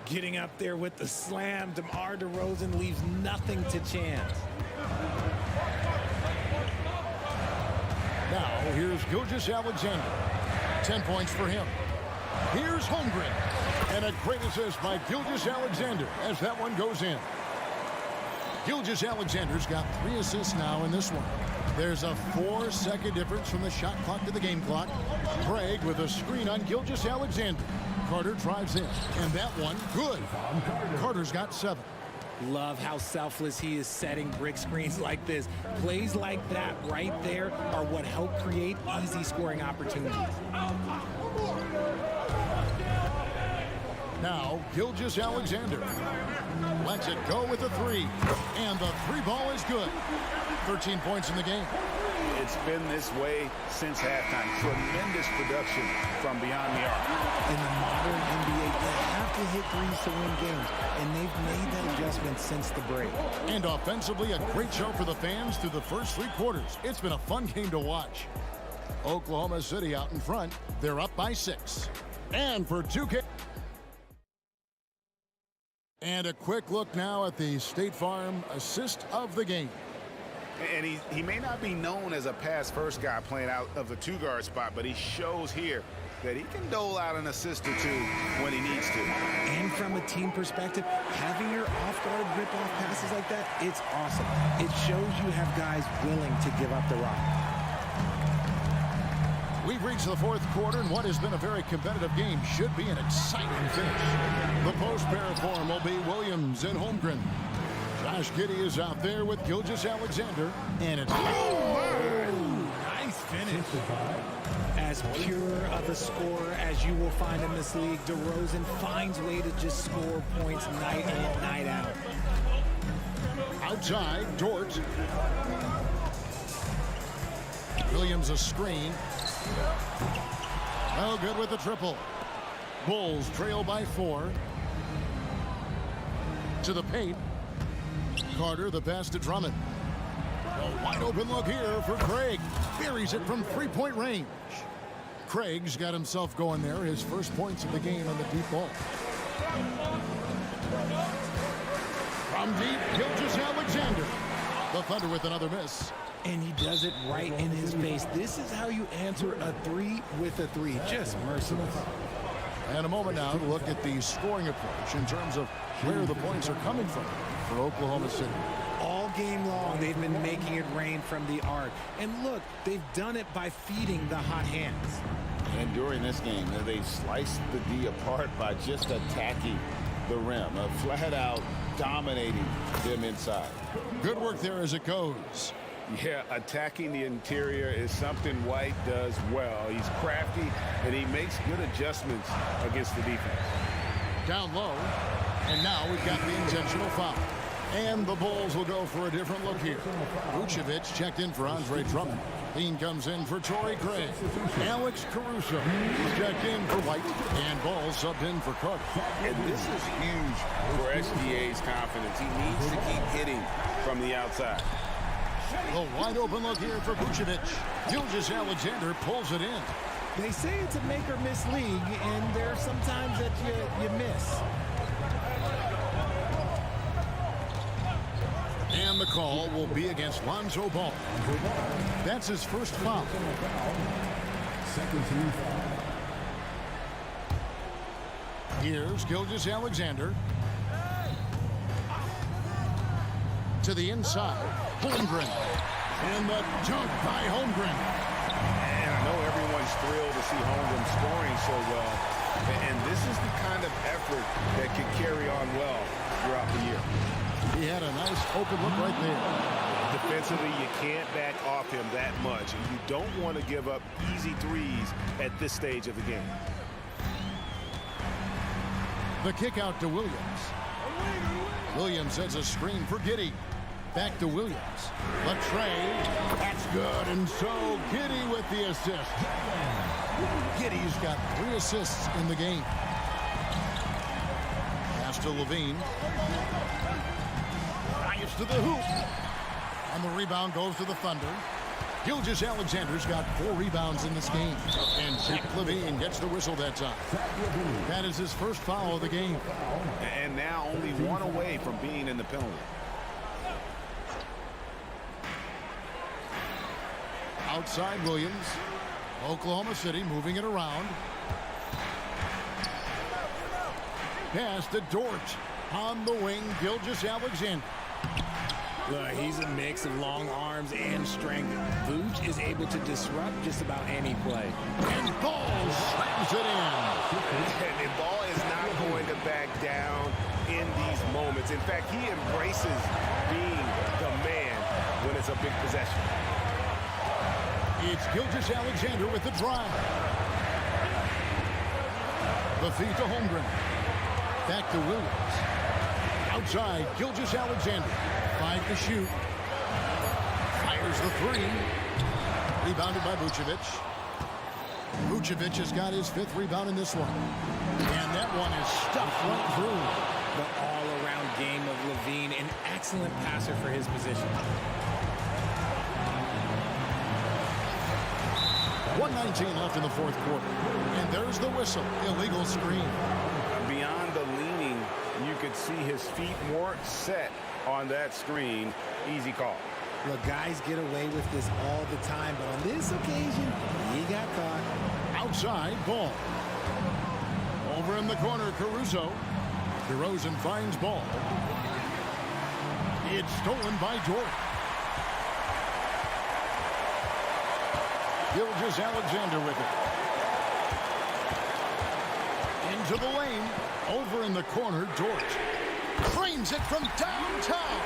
Getting up there with the slam, DeMar DeRozan leaves nothing to chance. Now, here's Gilgeous-Alexander. 10 points for him. Here's Holmgren. And a great assist by Gilgeous-Alexander as that one goes in. Gilgeous-Alexander's got 3 assists now in this one. There's a 4-second difference from the shot clock to the game clock. Craig with a screen on Gilgeous-Alexander. Carter drives in, and that one, good. Carter's got 7. Love how selfless he is setting brick screens like this. Plays like that right there are what help create easy scoring opportunities. Now, Gilgeous-Alexander lets it go with the 3. And the 3 ball is good. 13 points in the game. It's been this way since halftime. Tremendous production from beyond the arc. In the modern NBA, you have to hit threes to win games, and they've made that adjustment since the break. And offensively, a great show for the fans through the first 3 quarters. It's been a fun game to watch. Oklahoma City out in front. They're up by 6. And for 2K. And a quick look now at the State Farm assist of the game. And he may not be known as a pass-first guy playing out of the 2-guard spot, but he shows here that he can dole out an assist or 2 when he needs to. And from a team perspective, having your off-guard rip-off passes like that, it's awesome. It shows you have guys willing to give up the rock. We've reached the 4th quarter, and what has been a very competitive game should be an exciting finish. The post pair form will be Williams and Holmgren. Josh Giddey is out there with Gilgeous-Alexander, and it's nice finish. As pure of a scorer as you will find in this league, DeRozan finds a way to just score points night in, night out. Outside, Dort. Williams a screen. Oh, good with the triple. Bulls trail by 4. To the paint. Carter, the pass to Drummond. A wide open look here for Craig. Buries it from 3-point range. Craig's got himself going there. His first points of the game on the deep ball. From deep, Gilgeous-Alexander. The Thunder with another miss. And he does it right in his face. This is how you answer a 3 with a 3. Just merciless. And a moment now to look at the scoring approach in terms of where the points are coming from for Oklahoma City. All game long, they've been making it rain from the arc. And look, they've done it by feeding the hot hands. And during this game, they've sliced the D apart by just attacking the rim, flat out dominating them inside. Good work there as it goes. Yeah, attacking the interior is something White does well. He's crafty, and he makes good adjustments against the defense. Down low, and now we've got the intentional foul. And the Bulls will go for a different look here. Vucevic checked in for Andre Drummond. Dean comes in for Torrey Craig. Alex Caruso is checked in for White. And Ball subbed in for Carter. And this is huge for SGA's confidence. He needs to keep hitting from the outside. A wide open look here for Vucevic. Gilgeous-Alexander pulls it in. They say it's a make or miss league, and there are some times that you miss. And the call will be against Lonzo Ball. That's his first foul. Second team foul. Here's Gilgeous-Alexander. To the inside, Holmgren. And the dunk by Holmgren. And I know everyone's thrilled to see Holmgren scoring so well. And this is the kind of effort that can carry on well throughout the year. He had a nice open look right there. Defensively, you can't back off him that much. And you don't want to give up easy threes at this stage of the game. The kick out to Williams. Williams sets a screen for Giddey. Back to Williams. Latrey. That's good. And so Giddey with the assist. Giddey's got 3 assists in the game. Pass to Levine. Drives to the hoop. And the rebound goes to the Thunder. Gilgeous-Alexander's got 4 rebounds in this game. And Zach Levine gets the whistle that time. That is his first foul of the game. And now only 1 away from being in the penalty. Outside Williams. Oklahoma City moving it around. Pass to Dort. On the wing, Gilgeous-Alexander. Look, he's a mix of long arms and strength. Vooch is able to disrupt just about any play. And Ball slams it in. And Ball is not going to back down in these moments. In fact, he embraces being the man when it's a big possession. It's Gilgeous-Alexander with the drive. The feed to Holmgren. Back to Williams. Outside, Gilgeous-Alexander. 5 to shoot. Fires the 3. Rebounded by Vucevic. Vucevic has got his 5th rebound in this one. And that one is stuffed right through. The all-around game of Levine, an excellent passer for his position. 1:19 left in the 4th quarter. And there's the whistle. Illegal screen. Beyond the leaning, you could see his feet weren't set on that screen. Easy call. Look, guys get away with this all the time, but on this occasion, he got caught. Outside, Ball. Over in the corner, Caruso. DeRozan finds Ball. It's stolen by Dort. Gilgeous-Alexander with it. Into the lane. Over in the corner, Dort. Frames it from downtown.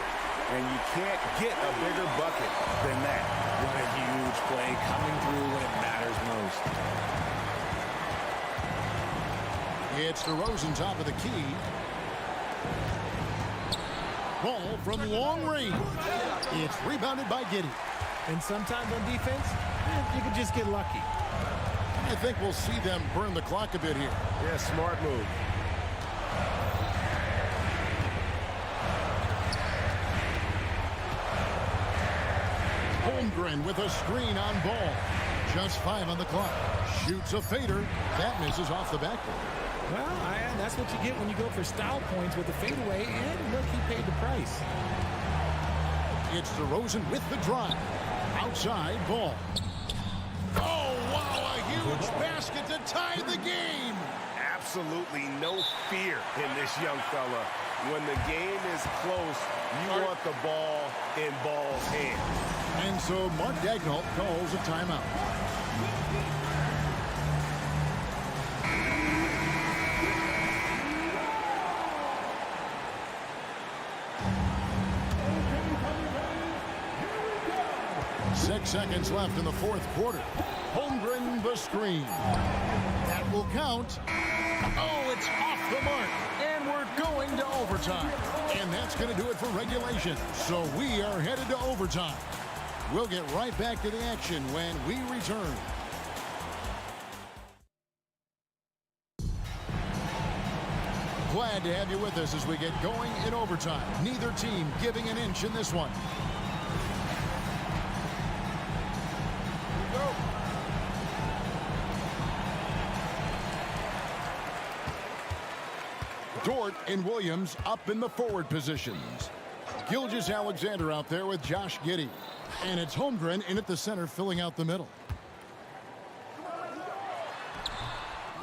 And you can't get a bigger bucket than that. What a huge play coming through when it matters most. It's DeRozan top of the key. Ball from long range. It's rebounded by Giddey. And sometimes on defense, you can just get lucky. I think we'll see them burn the clock a bit here. Yeah, smart move. Holmgren with a screen on Ball. Just 5 on the clock. Shoots a fader. That misses off the backboard. Well, that's what you get when you go for style points with the fadeaway, and look, he paid the price. It's DeRozan with the drive. Outside, Ball. Oh, wow, a huge basket to tie the game. Absolutely no fear in this young fella. When the game is close, you want the ball in Ball's hands. And so Mark Daigneault calls a timeout. Six seconds left in the 4th quarter. Holmgren the screen. That will count. Oh, it's off the mark. And we're going to overtime. And that's going to do it for regulation. So we are headed to overtime. We'll get right back to the action when we return. Glad to have you with us as we get going in overtime. Neither team giving an inch in this one. Dort and Williams up in the forward positions. Gilgeous-Alexander out there with Josh Giddey. And it's Holmgren in at the center, filling out the middle.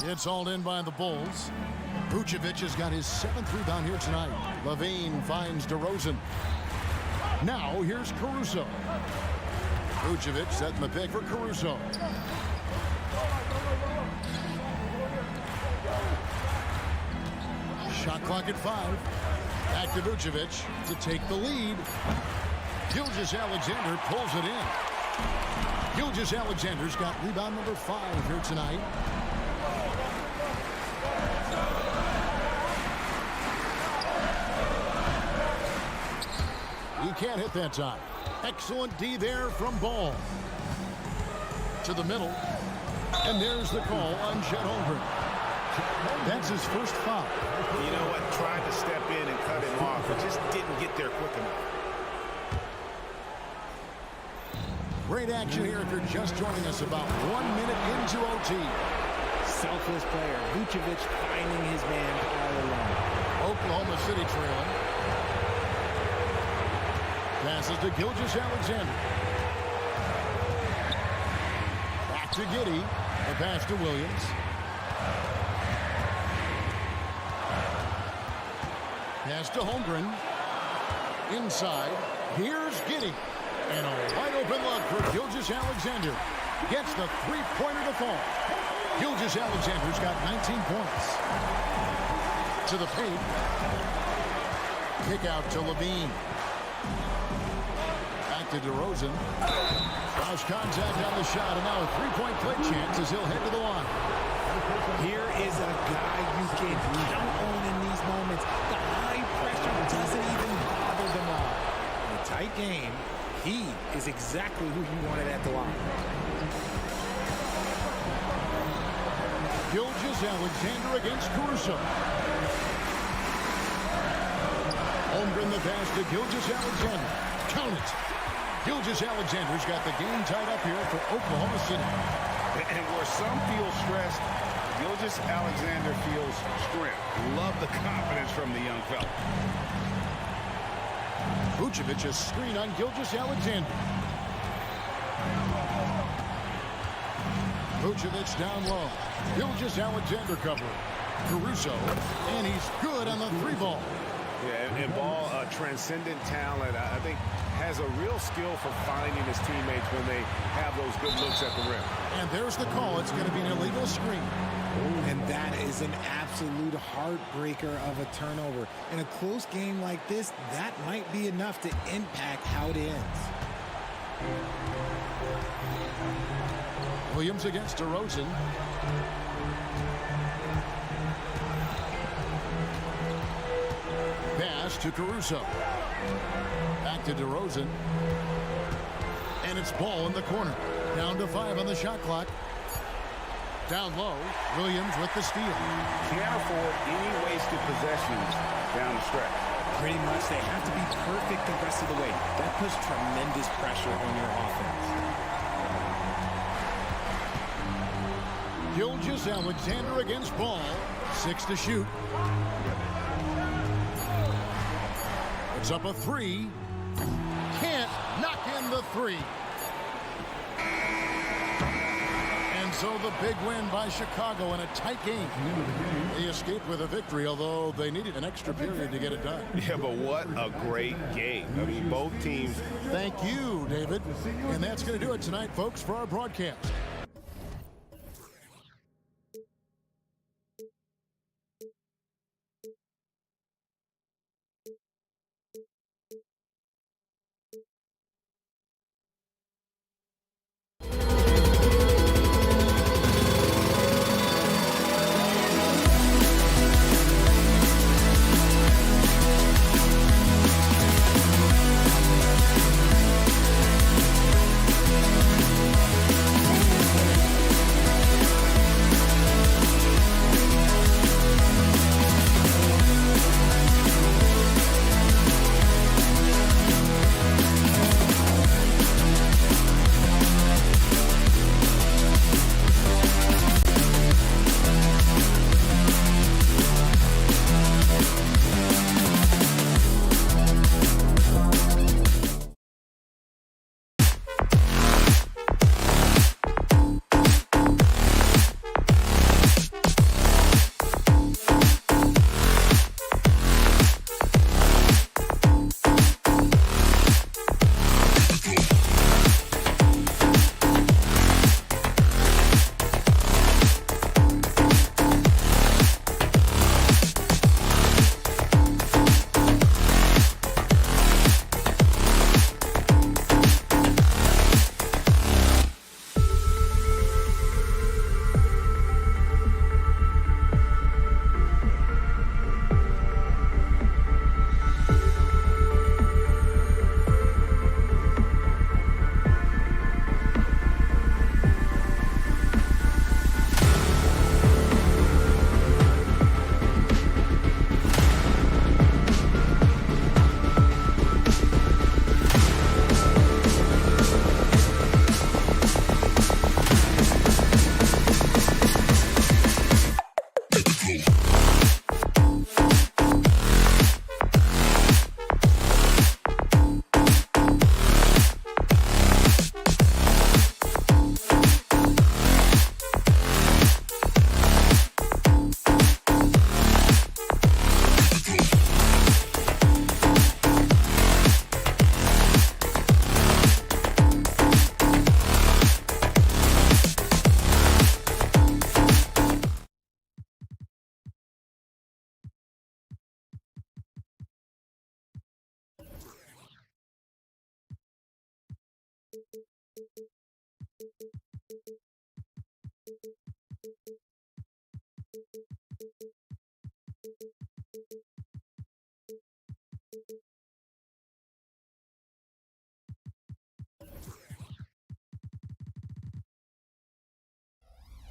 It's hauled in by the Bulls. Vucevic has got his 7th rebound here tonight. Levine finds DeRozan. Now here's Caruso. Vucevic setting the pick for Caruso. Shot clock at 5. Back to Vucevic to take the lead. Gilgeous-Alexander pulls it in. Gilgeous-Alexander's got rebound number 5 here tonight. He can't hit that time. Excellent D there from Ball. To the middle. And there's the call on Chet Holmgren. That's his first foul. You know what? Tried to step in and cut him off, but just didn't get there quick enough. Great action here if you're just joining us, about 1 minute into OT. Selfless player. Vucevic finding his man all alone. Oklahoma City trailing. Passes to Gilgeous-Alexander. Back to Giddey. The pass to Williams. Pass to Holmgren. Inside. Here's Giddey. And a wide open look for Gilgeous-Alexander. Gets the three-pointer to fall. Gilgeous-Alexander's got 19 points. To the paint. Kick out to Levine. Back to DeRozan. Cross contact on the shot, and now a three-point play chance as he'll head to the line. Here is a guy you can count on in these moments. The high pressure doesn't even bother them all. In a tight game, he is exactly who you wanted at the line. Gilgeous-Alexander against Caruso. Holmgren the pass to Gilgeous-Alexander. Count it. Gilgeous-Alexander's got the game tied up here for Oklahoma City. And where some feel stressed, Gilgeous-Alexander feels strength. Love the confidence from the young fella. Vucevic a screen on Gilgeous-Alexander. Vucevic down low. Gilgeous-Alexander cover. Caruso, and he's good on the three ball. Yeah, and Ball, transcendent talent, I think, has a real skill for finding his teammates when they have those good looks at the rim. And there's the call. It's going to be an illegal screen. And that is an absolute heartbreaker of a turnover. In a close game like this, that might be enough to impact how it ends. Williams against DeRozan. Pass to Caruso. Back to DeRozan. And it's Ball in the corner. Down to 5 on the shot clock. Down low, Williams with the steal. Can't afford any wasted possessions down the stretch. Pretty much, they have to be perfect the rest of the way. That puts tremendous pressure on your offense. Gilgeous-Alexander against Ball. 6 to shoot. It's up a 3. Can't knock in the 3. And so the big win by Chicago in a tight game. They escaped with a victory, although they needed an extra period to get it done. Yeah, but what a great game. I mean, both teams. Thank you, David. And that's going to do it tonight, folks, for our broadcast.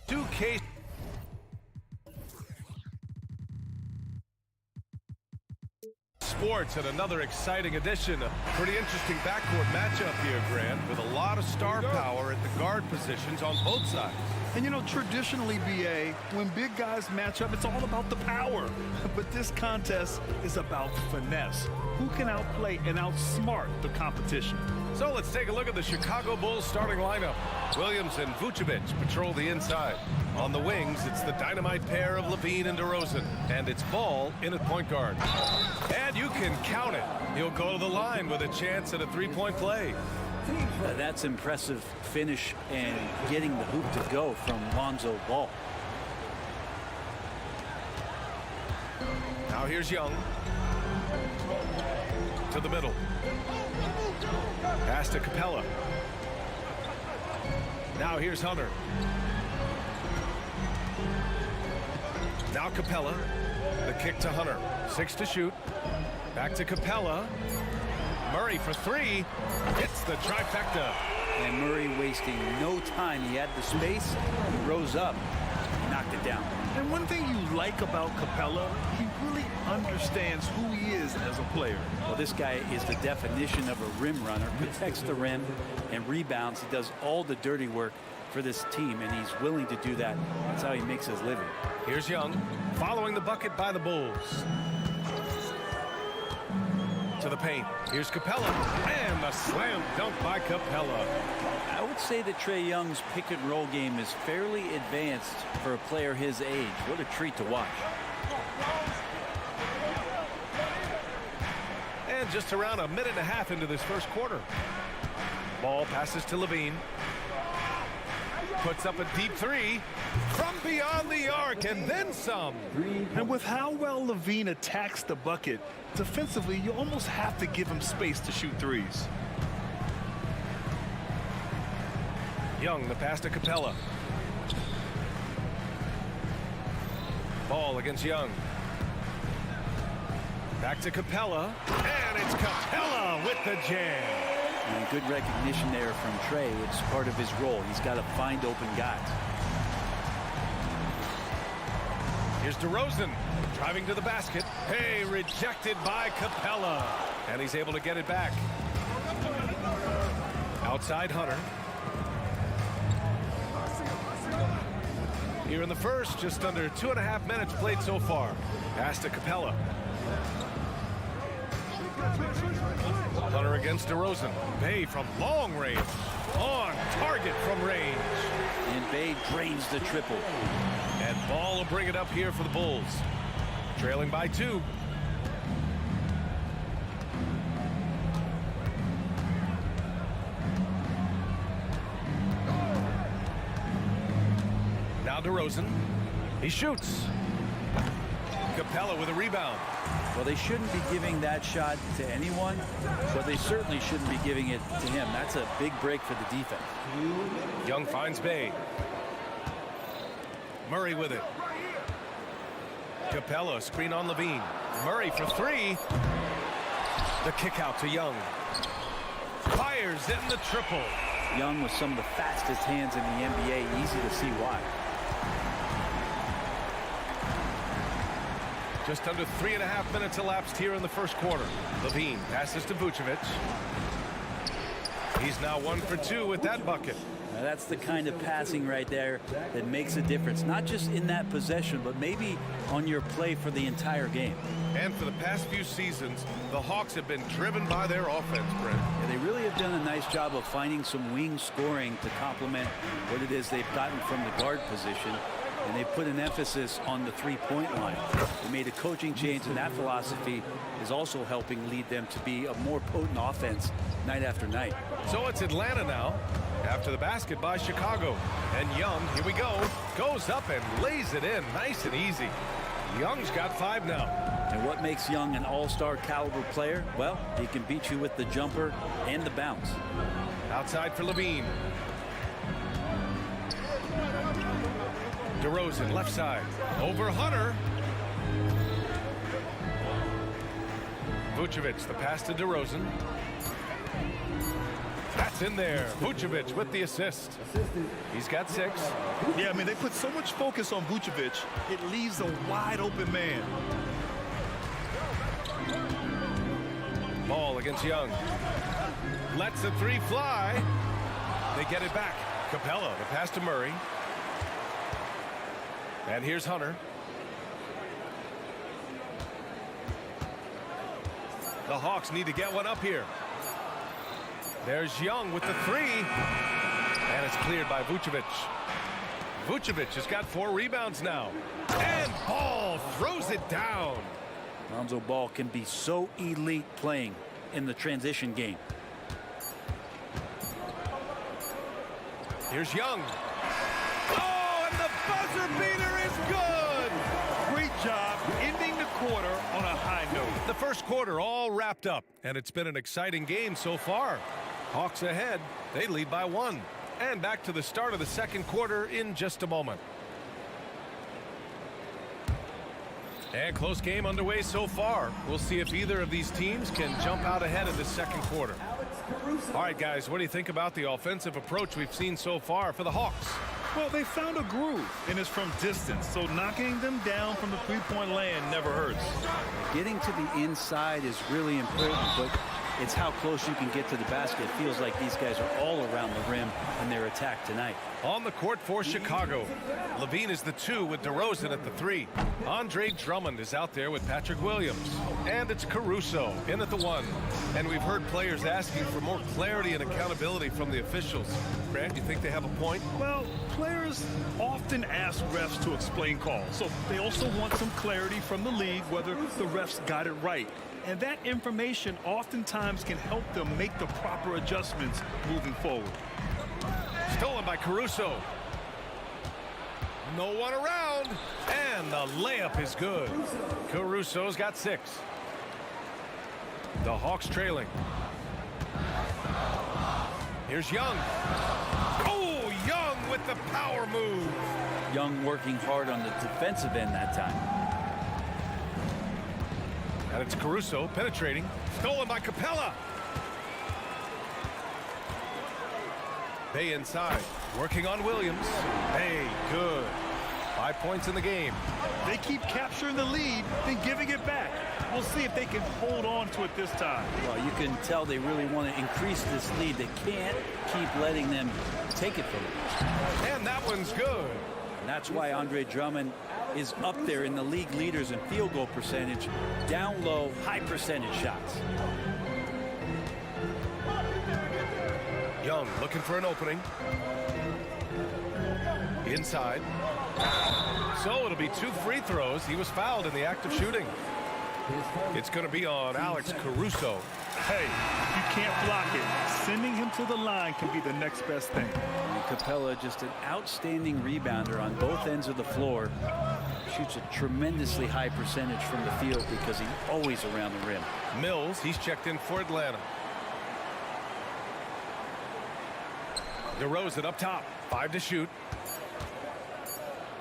2K Sports and another exciting edition. A pretty interesting backcourt matchup here, Grant, with a lot of star power at the guard positions on both sides. And you know, traditionally, BA, when big guys match up, it's all about the power. But this contest is about finesse. Who can outplay and outsmart the competition? So let's take a look at the Chicago Bulls starting lineup. Williams and Vucevic patrol the inside. On the wings, it's the dynamite pair of Levine and DeRozan. And it's Ball in at point guard. And you can count it. He'll go to the line with a chance at a three-point play. That's impressive finish and getting the hoop to go from Lonzo Ball. Now here's Young. To the middle. Pass to Capella. Now here's Hunter. Now Capella. The kick to Hunter. 6 to shoot. Back to Capella. Murray for 3. Hits the trifecta. And Murray wasting no time. He had the space. He rose up. Knocked it down. And one thing you like about Capella, he really understands who he is as a player. Well, this guy is the definition of a rim runner. Protects the rim and rebounds. He does all the dirty work for this team, and he's willing to do that. That's how he makes his living. Here's Young, following the bucket by the Bulls. To the paint. Here's Capella, and the slam dunk by Capella. I would say that Trae Young's pick and roll game is fairly advanced for a player his age. What a treat to watch. And just around a minute and a half into this first quarter. Ball passes to Levine. Puts up a deep 3 from beyond the arc and then some. And with how well Levine attacks the bucket, defensively, you almost have to give him space to shoot threes. Young, the pass to Capella. Ball against Young. Back to Capella, and it's Capella with the jam. And good recognition there from Trae. It's part of his role. He's got to find open guys. Here's DeRozan driving to the basket. Hey, rejected by Capella. And he's able to get it back. Outside Hunter. Here in the first, just under 2.5 minutes played so far. Pass to Capella. Hunter against DeRozan. Bay from long range. On target from range. And Bay drains the triple. And Ball will bring it up here for the Bulls. Trailing by 2. Now DeRozan. He shoots. Capella with a rebound. Well, they shouldn't be giving that shot to anyone, but they certainly shouldn't be giving it to him. That's a big break for the defense. Young finds Bay. Murray with it. Capella, screen on Levine. Murray for 3. The kick out to Young. Fires in the triple. Young with some of the fastest hands in the NBA. Easy to see why. Just under 3.5 minutes elapsed here in the first quarter. Levine passes to Vucevic. He's now 1 for 2 with that bucket. Now that's the kind of passing right there that makes a difference, not just in that possession, but maybe on your play for the entire game. And for the past few seasons, the Hawks have been driven by their offense, Brent. Yeah, they really have done a nice job of finding some wing scoring to complement what it is they've gotten from the guard position. And they put an emphasis on the three-point line. They made a coaching change, and that philosophy is also helping lead them to be a more potent offense night after night. So it's Atlanta now, after the basket by Chicago. And Young, here we go, goes up and lays it in nice and easy. Young's got 5 now. And what makes Young an all-star caliber player? Well, he can beat you with the jumper and the bounce. Outside for Levine. DeRozan, left side. Over Hunter. Vucevic, the pass to DeRozan. That's in there. Vucevic with the assist. He's got 6. Yeah, I mean, they put so much focus on Vucevic, it leaves a wide open man. Ball against Young. Lets the 3 fly. They get it back. Capella, the pass to Murray. And here's Hunter. The Hawks need to get one up here. There's Young with the 3. And it's cleared by Vucevic. Vucevic has got 4 rebounds now. And Ball throws it down. Lonzo Ball can be so elite playing in the transition game. Here's Young. Oh, and the buzzer beater is good. Great job ending the quarter on a high note. The first quarter all wrapped up, and it's been an exciting game so far. Hawks ahead. They lead by 1. And back to the start of the second quarter in just a moment. And close game underway so far. We'll see if either of these teams can jump out ahead of the second quarter. All right, guys, what do you think about the offensive approach we've seen so far for the Hawks? Well, they found a groove, and it's from distance, so knocking them down from the three-point land never hurts. Getting to the inside is really important, but it's how close you can get to the basket. It feels like these guys are all around the rim in their attack tonight. On the court for Chicago, Levine is the 2 with DeRozan at the 3. Andre Drummond is out there with Patrick Williams. And it's Caruso in at the 1. And we've heard players asking for more clarity and accountability from the officials. Grant, you think they have a point? Well, players often ask refs to explain calls, so they also want some clarity from the league whether the refs got it right. And that information oftentimes can help them make the proper adjustments moving forward. Stolen by Caruso. No one around. And the layup is good. Caruso's got 6. The Hawks trailing. Here's Young. Oh, Young with the power move. Young working hard on the defensive end that time. And it's Caruso penetrating. Stolen by Capella. Bay inside. Working on Williams. Bay, good. 5 points in the game. They keep capturing the lead, then giving it back. We'll see if they can hold on to it this time. Well, you can tell they really want to increase this lead. They can't keep letting them take it from them. And that one's good. And that's why Andre Drummond is up there in the league leaders in field goal percentage. Down low, high percentage shots. Young looking for an opening. Inside. So it'll be 2 free throws. He was fouled in the act of shooting. It's going to be on Alex Caruso. Hey, you can't block it. Sending him to the line can be the next best thing. And Capella, just an outstanding rebounder on both ends of the floor. Shoots a tremendously high percentage from the field because he's always around the rim. Mills, he's checked in for Atlanta. DeRozan up top. 5 to shoot.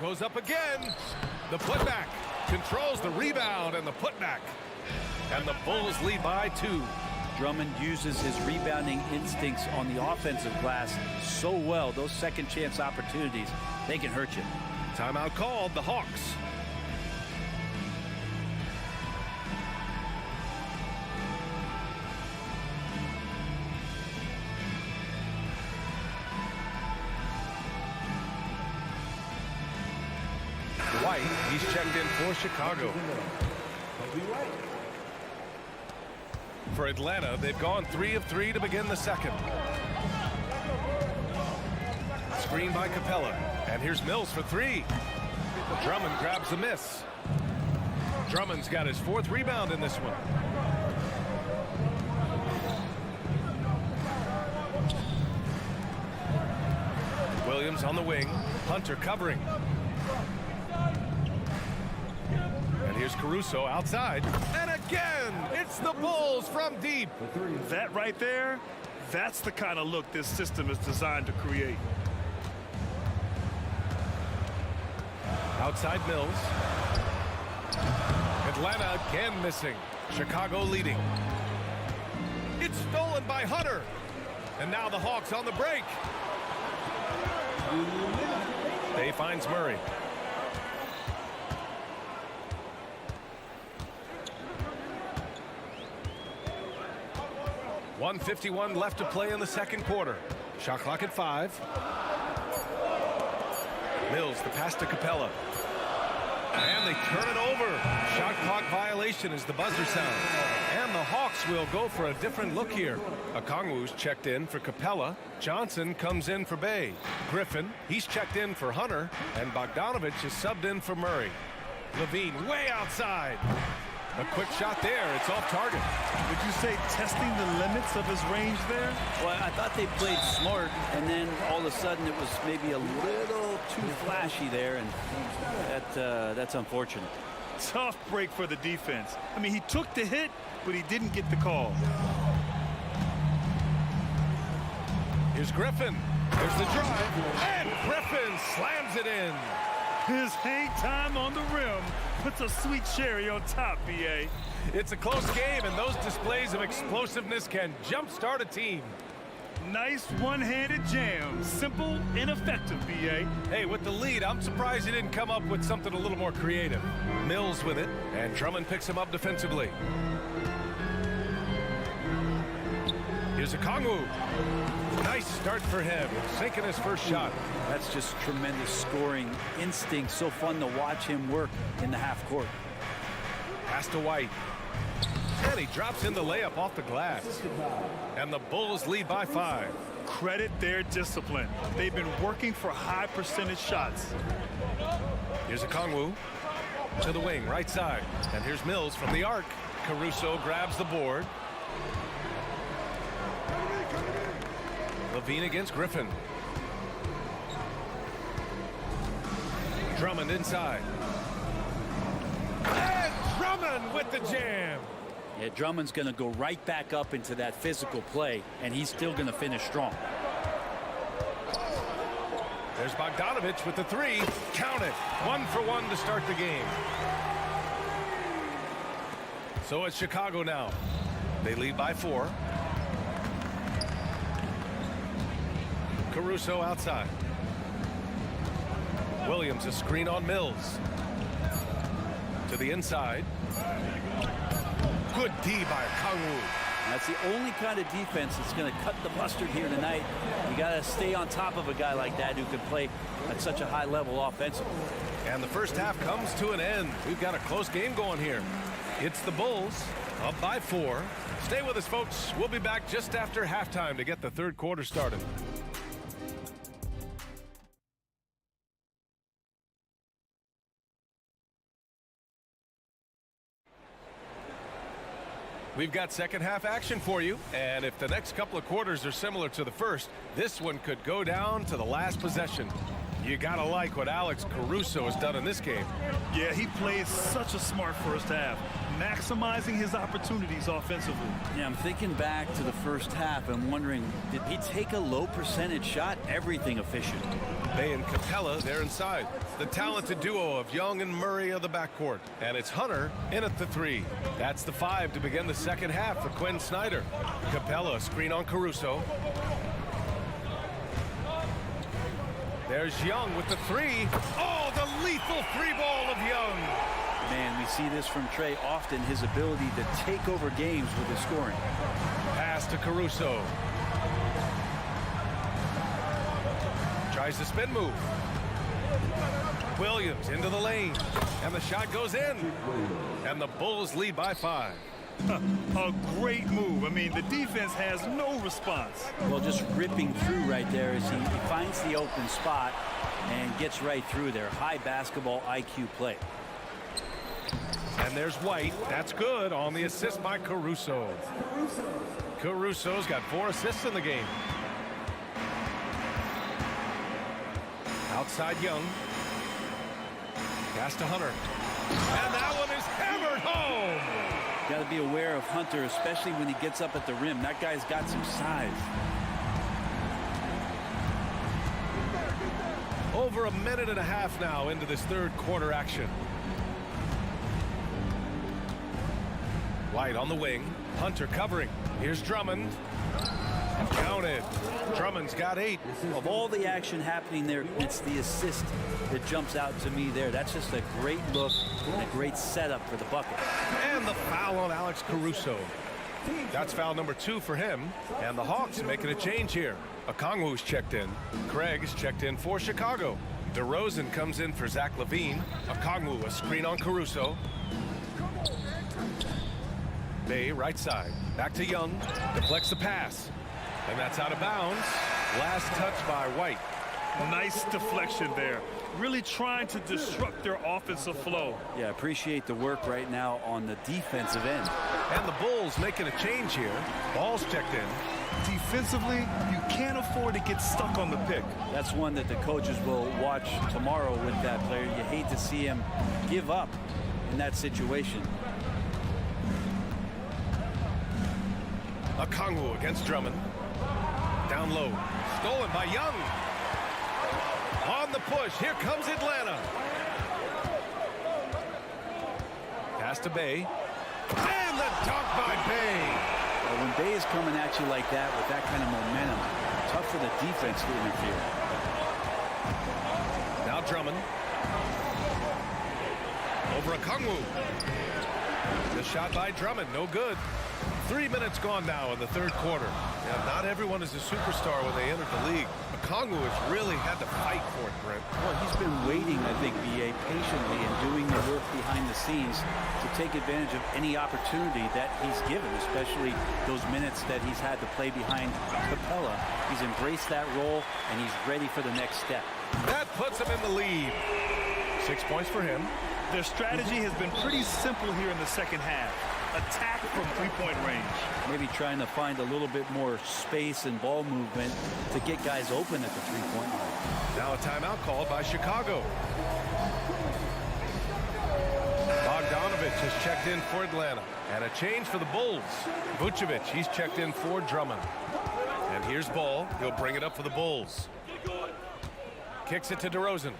Goes up again. The putback. Controls the rebound and the putback. And the Bulls lead by 2. Drummond uses his rebounding instincts on the offensive glass so well. Those second chance opportunities, they can hurt you. Timeout called, the Hawks. White, he's checked in for Chicago. For Atlanta, they've gone 3 of 3 to begin the second. Screen by Capella. And here's Mills for 3. Drummond grabs the miss. Drummond's got his 4th rebound in this one. Williams on the wing. Hunter covering. Here's Caruso outside. And again, it's the Bulls from deep. That right there, that's the kind of look this system is designed to create. Outside Mills. Atlanta again missing. Chicago leading. It's stolen by Hunter. And now the Hawks on the break. Day finds Murray. .151 left to play in the second quarter. Shot clock at 5. Mills, the pass to Capella. And they turn it over. Shot clock violation as the buzzer sounds. And the Hawks will go for a different look here. Okongwu's checked in for Capella. Johnson comes in for Bay. Griffin, he's checked in for Hunter. And Bogdanovich is subbed in for Murray. Levine way outside. A quick shot there. It's off target. Would you say testing the limits of his range there? Well, I thought they played smart, and then all of a sudden it was maybe a little too flashy there, and that's unfortunate. Tough break for the defense. I mean, he took the hit, but he didn't get the call. Here's Griffin. There's the drive. And Griffin slams it in. His hang time on the rim puts a sweet cherry on top, B.A. It's a close game, and those displays of explosiveness can jumpstart a team. Nice one-handed jam. Simple and effective, B.A. Hey, with the lead, I'm surprised he didn't come up with something a little more creative. Mills with it, and Drummond picks him up defensively. Here's Okongwu. Nice start for him, sinking his first shot. That's just tremendous scoring instinct. So fun to watch him work in the half court. Pass to White. And he drops in the layup off the glass. And the Bulls lead by 5. Credit their discipline. They've been working for high percentage shots. Here's Okongwu to the wing, right side. And here's Mills from the arc. Caruso grabs the board. Levine against Griffin. Drummond inside. And Drummond with the jam. Yeah, Drummond's going to go right back up into that physical play, and he's still going to finish strong. There's Bogdanovich with the 3. Count it. 1 for 1 to start the game. So it's Chicago now. They lead by 4. Caruso outside. Williams a screen on Mills. To the inside. Good D by Okongwu. That's the only kind of defense that's going to cut the mustard here tonight. You got to stay on top of a guy like that who can play at such a high level offensively. And the first half comes to an end. We've got a close game going here. It's the Bulls up by 4. Stay with us, folks. We'll be back just after halftime to get the third quarter started. We've got second half action for you, and if the next couple of quarters are similar to the first, this one could go down to the last possession. You gotta like what Alex Caruso has done in this game. Yeah, he played such a smart first half, maximizing his opportunities offensively. Yeah, I'm thinking back to the first half and wondering, did he take a low percentage shot? Everything efficient. Bay and Capella, they're inside. The talented duo of Young and Murray of the backcourt. And it's Hunter in at the 3. That's the 5 to begin the second half for Quinn Snyder. Capella, screen on Caruso. There's Young with the 3. Oh, the lethal 3-ball of Young. Man, we see this from Trey often, his ability to take over games with his scoring. Pass to Caruso. Tries the spin move. Williams into the lane. And the shot goes in. And the Bulls lead by 5. A great move. I mean, the defense has no response. Well, just ripping through right there as he finds the open spot and gets right through there. High basketball IQ play. And there's White. That's good on the assist by Caruso. Caruso's got 4 assists in the game. Outside Young. Pass to Hunter. And that one is to be aware of Hunter, especially when he gets up at the rim. That guy's got some size. Over a minute and a half now into this third quarter action. White on the wing. Hunter covering. Here's Drummond. Counted. Drummond's got 8. Of all the action happening there, it's the assist that jumps out to me there. That's just a great look and a great setup for the bucket. And the foul on Alex Caruso. That's foul number 2 for him. And the Hawks making a change here. Okongwu's checked in. Craig's checked in for Chicago. DeRozan comes in for Zach LaVine. Okongwu, a screen on Caruso. Bay, right side. Back to Young. Deflects the pass. And that's out of bounds. Last touch by White. Nice deflection there. Really trying to disrupt their offensive flow. Yeah, appreciate the work right now on the defensive end. And the Bulls making a change here. Ball's checked in. Defensively, you can't afford to get stuck on the pick. That's one that the coaches will watch tomorrow with that player. You hate to see him give up in that situation. Okongwu against Drummond. Down low. Stolen by Young. On the push. Here comes Atlanta. Pass to Bay. And the dunk by Bay. Well, when Bay is coming at you like that with that kind of momentum, tough for the defense to interfere. Now Drummond. Over Okongwu. The shot by Drummond. No good. 3 minutes gone now in the third quarter. Yeah, not everyone is a superstar when they enter the league. Okongwu has really had to fight for it, Brent. Well, he's been waiting, I think, B.A., patiently and doing the work behind the scenes to take advantage of any opportunity that he's given, especially those minutes that he's had to play behind Capella. He's embraced that role, and he's ready for the next step. That puts him in the lead. 6 points for him. Their strategy has been pretty simple here in the second half. Attack from three-point range. Maybe trying to find a little bit more space and ball movement to get guys open at the three-point line. Now a timeout called by Chicago. Bogdanovich has checked in for Atlanta. And a change for the Bulls. Vucevic, he's checked in for Drummond. And here's Ball. He'll bring it up for the Bulls. Kicks it to DeRozan.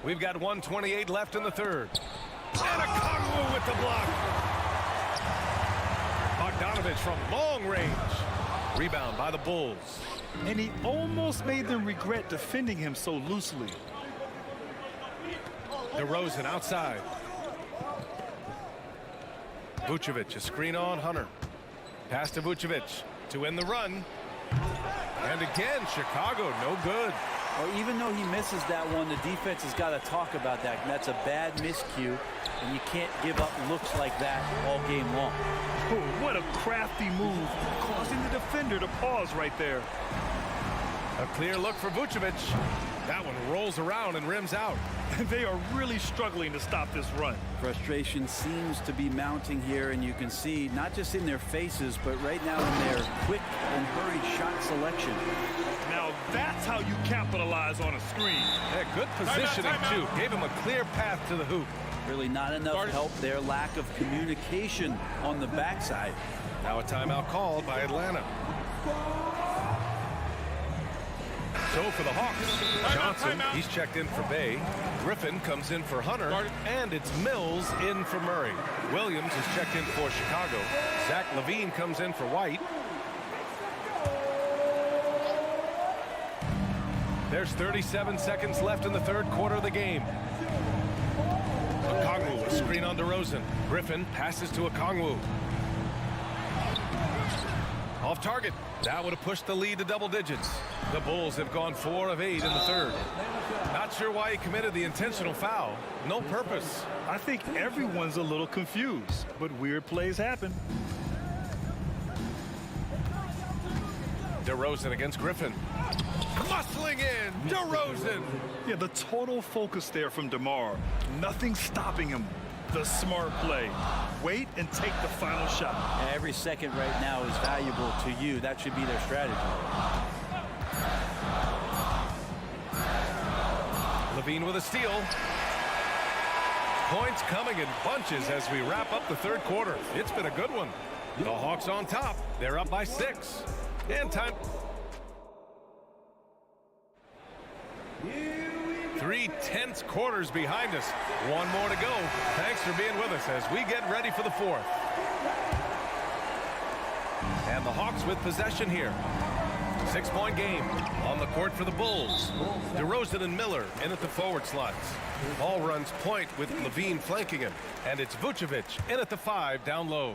We've got 1:28 left in the third. And Okongwu with the block. Bogdanovich from long range. Rebound by the Bulls. And he almost made them regret defending him so loosely. DeRozan outside. Vucevic, a screen on Hunter. Pass to Vucevic to end the run. And again, Chicago, no good. Well, even though he misses that one, the defense has got to talk about that. And that's a bad miscue, and you can't give up looks like that all game long. Oh, what a crafty move, causing the defender to pause right there. A clear look for Vucevic. That one rolls around and rims out. They are really struggling to stop this run. Frustration seems to be mounting here, and you can see not just in their faces, but right now in their quick and hurried shot selection. Now that's how you capitalize on a screen. Yeah, good positioning, too. Gave him a clear path to the hoop. Really not enough help there. Lack of communication on the backside. Now a timeout called by Atlanta. So for the Hawks, Johnson, he's checked in for Bay. Griffin comes in for Hunter, and it's Mills in for Murray. Williams is checked in for Chicago. Zach LaVine comes in for White. There's 37 seconds left in the third quarter of the game. Okongwu, a screen on DeRozan. Griffin passes to Okongwu. Off target. That would have pushed the lead to double digits. The Bulls have gone 4 of 8 in the third. Not sure why he committed the intentional foul. No purpose. I think everyone's a little confused, but weird plays happen. DeRozan against Griffin. Muscling in, DeRozan. Yeah, the total focus there from DeMar. Nothing stopping him. The smart play. Wait and take the final shot. Every second right now is valuable to you. That should be their strategy. Levine with a steal. Points coming in bunches as we wrap up the third quarter. It's been a good one. The Hawks on top. They're up by 6. And time. 3 tense quarters behind us. One more to go. Thanks for being with us as we get ready for the fourth. And the Hawks with possession here. 6-point game on the court for the Bulls. DeRozan and Miller in at the forward slots. Ball runs point with Levine flanking him. And it's Vucevic in at the 5 down low.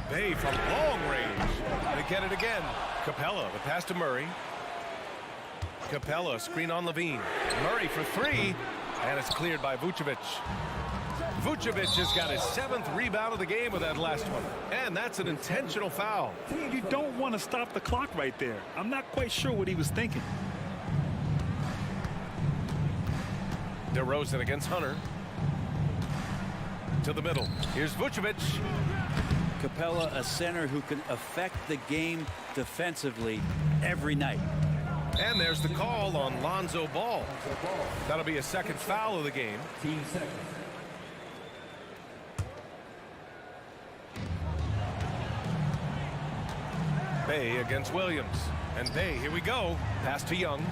Bay from long range. They get it again. Capella, the pass to Murray. Capella, screen on Levine. Murray for 3, and it's cleared by Vucevic. Vucevic has got his 7th rebound of the game with that last one, and that's an intentional foul. You don't want to stop the clock right there. I'm not quite sure what he was thinking. DeRozan against Hunter. To the middle. Here's Vucevic. Capella, a center who can affect the game defensively every night. And there's the call on Lonzo Ball. That'll be a second foul of the game. Bay against Williams. And Bay, here we go. Pass to Young.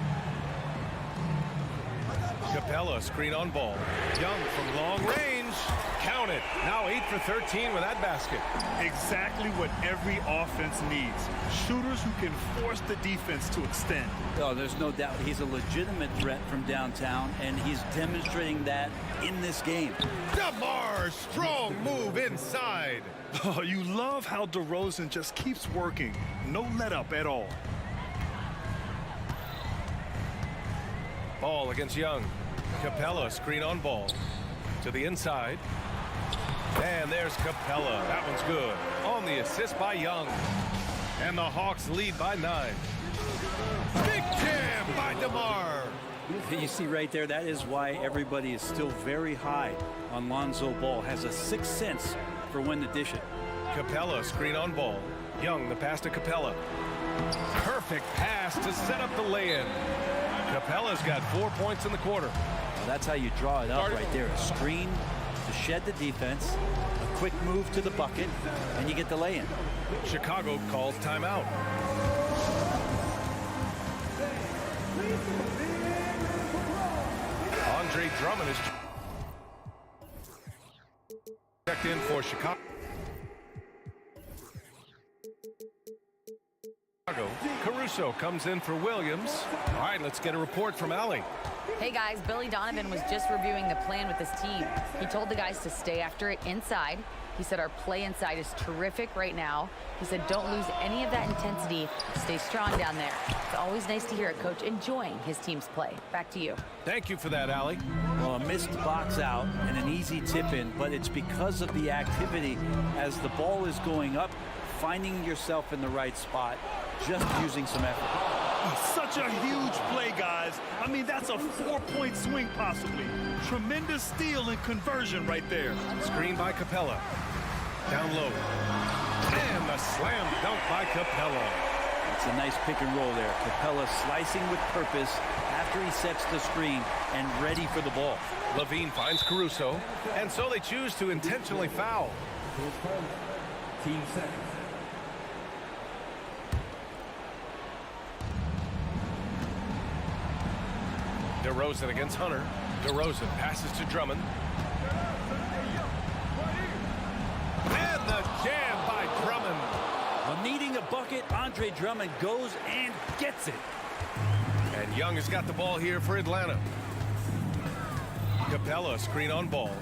Capella, screen on Ball. Young from long range. Count it. Now 8 for 13 with that basket. Exactly what every offense needs. Shooters who can force the defense to extend. Oh, there's no doubt he's a legitimate threat from downtown, and he's demonstrating that in this game. DeMar, strong move inside. Oh, you love how DeRozan just keeps working. No let up at all. Ball against Young. Capella, screen on Ball. To the inside. And there's Capella. That one's good. On the assist by Young. And the Hawks lead by 9. Big jam by DeMar. You see right there, that is why everybody is still very high on Lonzo Ball. Has a sixth sense for when to dish it. Capella, screen on Ball. Young, the pass to Capella. Perfect pass to set up the lay-in. Capella's got 4 points in the quarter. Well, that's how you draw it up right there. A screen to shed the defense, a quick move to the bucket, and you get the lay-in. Chicago calls timeout. Andre Drummond is checked in for Chicago. Caruso comes in for Williams. All right, let's get a report from Allie. Hey guys, Billy Donovan was just reviewing the plan with his team. He told the guys to stay after it inside. He said our play inside is terrific right now. He said don't lose any of that intensity. Stay strong down there. It's always nice to hear a coach enjoying his team's play. Back to you. Thank you for that, Allie. Well, a missed box out and an easy tip in, but it's because of the activity as the ball is going up, finding yourself in the right spot, just using some effort. Such a huge play, guys. I mean, that's a 4-point swing possibly. Tremendous steal and conversion right there. Screen by Capella. Down low. And the slam dunk by Capella. It's a nice pick and roll there. Capella slicing with purpose after he sets the screen and ready for the ball. Levine finds Caruso, and so they choose to intentionally foul. Team seconds. DeRozan against Hunter. DeRozan passes to Drummond. And the jam by Drummond. Well, needing a bucket, Andre Drummond goes and gets it. And Young has got the ball here for Atlanta. Capella, screen on Ball.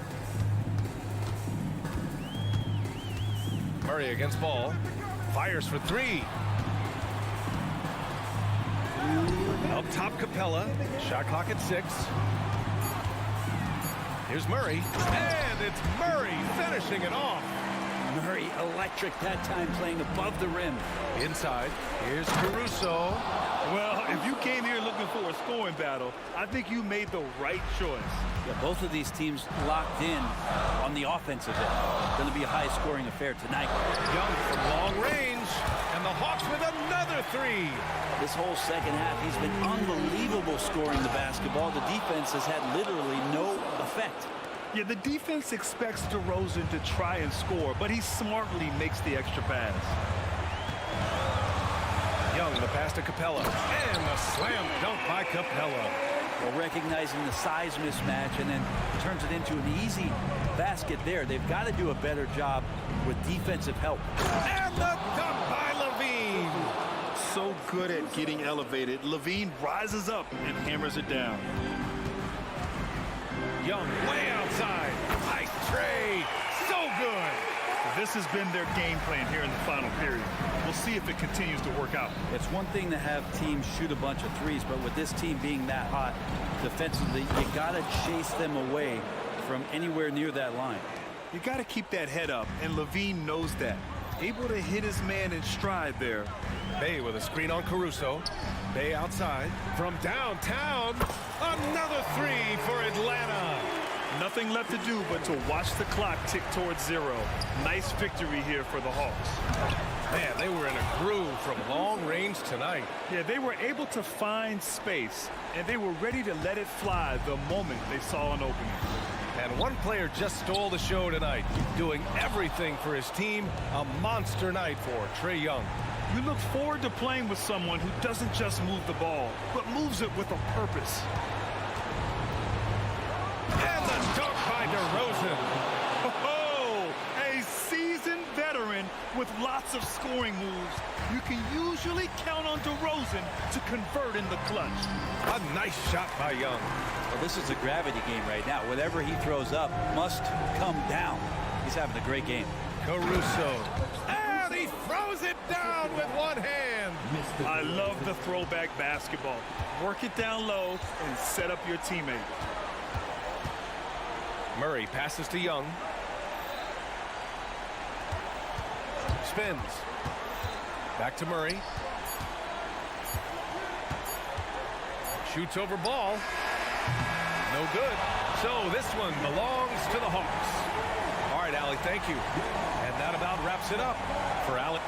Murray against Ball. Fires for 3. Up top, Capella. Shot clock at 6. Here's Murray. And it's Murray finishing it off. Murray electric that time, playing above the rim. Inside. Here's Caruso. Well, if you came here looking for a scoring battle, I think you made the right choice. Yeah, both of these teams locked in on the offensive end. Going to be a high-scoring affair tonight. Young from long range. And the Hawks with another three. This whole second half, he's been unbelievable scoring the basketball. The defense has had literally no effect. Yeah, the defense expects DeRozan to try and score, but he smartly makes the extra pass. Young, the pass to Capella. And the slam dunk by Capella. Well, recognizing the size mismatch and then turns it into an easy basket there. They've got to do a better job with defensive help. And the dunk by Levine. So good at getting elevated. Levine rises up and hammers it down. Young way outside. Nice tray. So good. This has been their game plan here in the final period. We'll see if it continues to work out. It's one thing to have teams shoot a bunch of threes, but with this team being that hot defensively, you got to chase them away from anywhere near that line. You got to keep that head up, and Levine knows that. Able to hit his man in stride there. Bay with a screen on Caruso. Bay outside. From downtown, another three for Atlanta. Nothing left to do but to watch the clock tick towards zero. Nice victory here for the Hawks. Man, they were in a groove from long range tonight. Yeah, they were able to find space, and they were ready to let it fly the moment they saw an opening. And one player just stole the show tonight, doing everything for his team. A monster night for Trae Young. We look forward to playing with someone who doesn't just move the ball, but moves it with a purpose. And the dunk by DeRozan. Oh, a seasoned veteran with lots of scoring moves. You can usually count on DeRozan to convert in the clutch. A nice shot by Young. Well, this is a gravity game right now. Whatever he throws up must come down. He's having a great game. Caruso. And he throws it down with one hand. I love the throwback basketball. Work it down low and set up your teammate. Murray passes to Young. Spins. Back to Murray. Shoots over ball. No good. So this one belongs to the Hawks. All right, Allie, thank you. And that about wraps it up for Allie.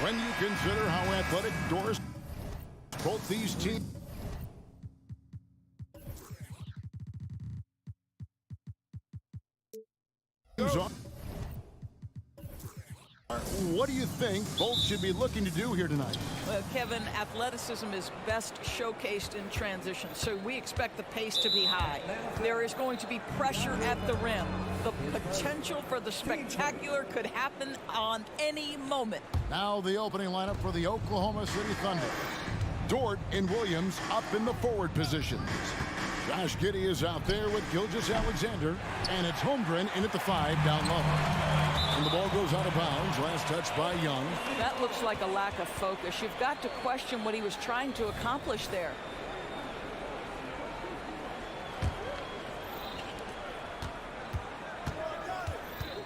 When you consider how athletic Doris both these teams are. What do you think both should be looking to do here tonight? Well, Kevin, athleticism is best showcased in transition, so we expect the pace to be high. There is going to be pressure at the rim. The potential for the spectacular could happen on any moment. Now the opening lineup for the Oklahoma City Thunder. Dort and Williams up in the forward positions. Josh Giddey is out there with Gilgeous-Alexander, and it's Holmgren in at the 5 down low. And the ball goes out of bounds. Last touch by Young. That looks like a lack of focus. You've got to question what he was trying to accomplish there.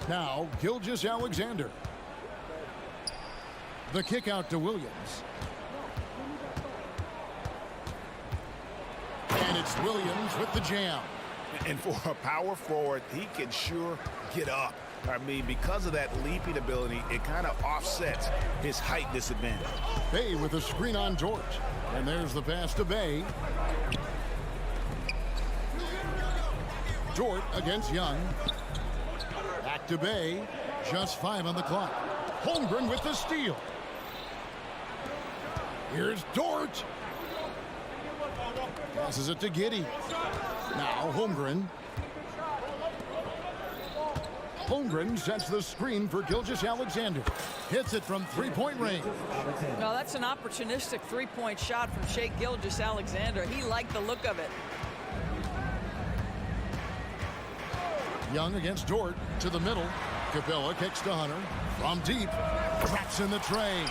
Now Gilgeous-Alexander. The kick out to Williams. And it's Williams with the jam. And for a power forward, he can sure get up. I mean, because of that leaping ability, it kind of offsets his height disadvantage. Bay with a screen on George. And there's the pass to Bay. Dort against Young. Back to Bay. Just 5 on the clock. Holmgren with the steal. Here's Dort. Passes it to Giddey. Now Holmgren. Holmgren sets the screen for Gilgeous-Alexander. Hits it from three-point range. No, that's an opportunistic three-point shot from Shai Gilgeous-Alexander. He liked the look of it. Young against Dort to the middle. Capella kicks to Hunter. From deep. Drops in the tray.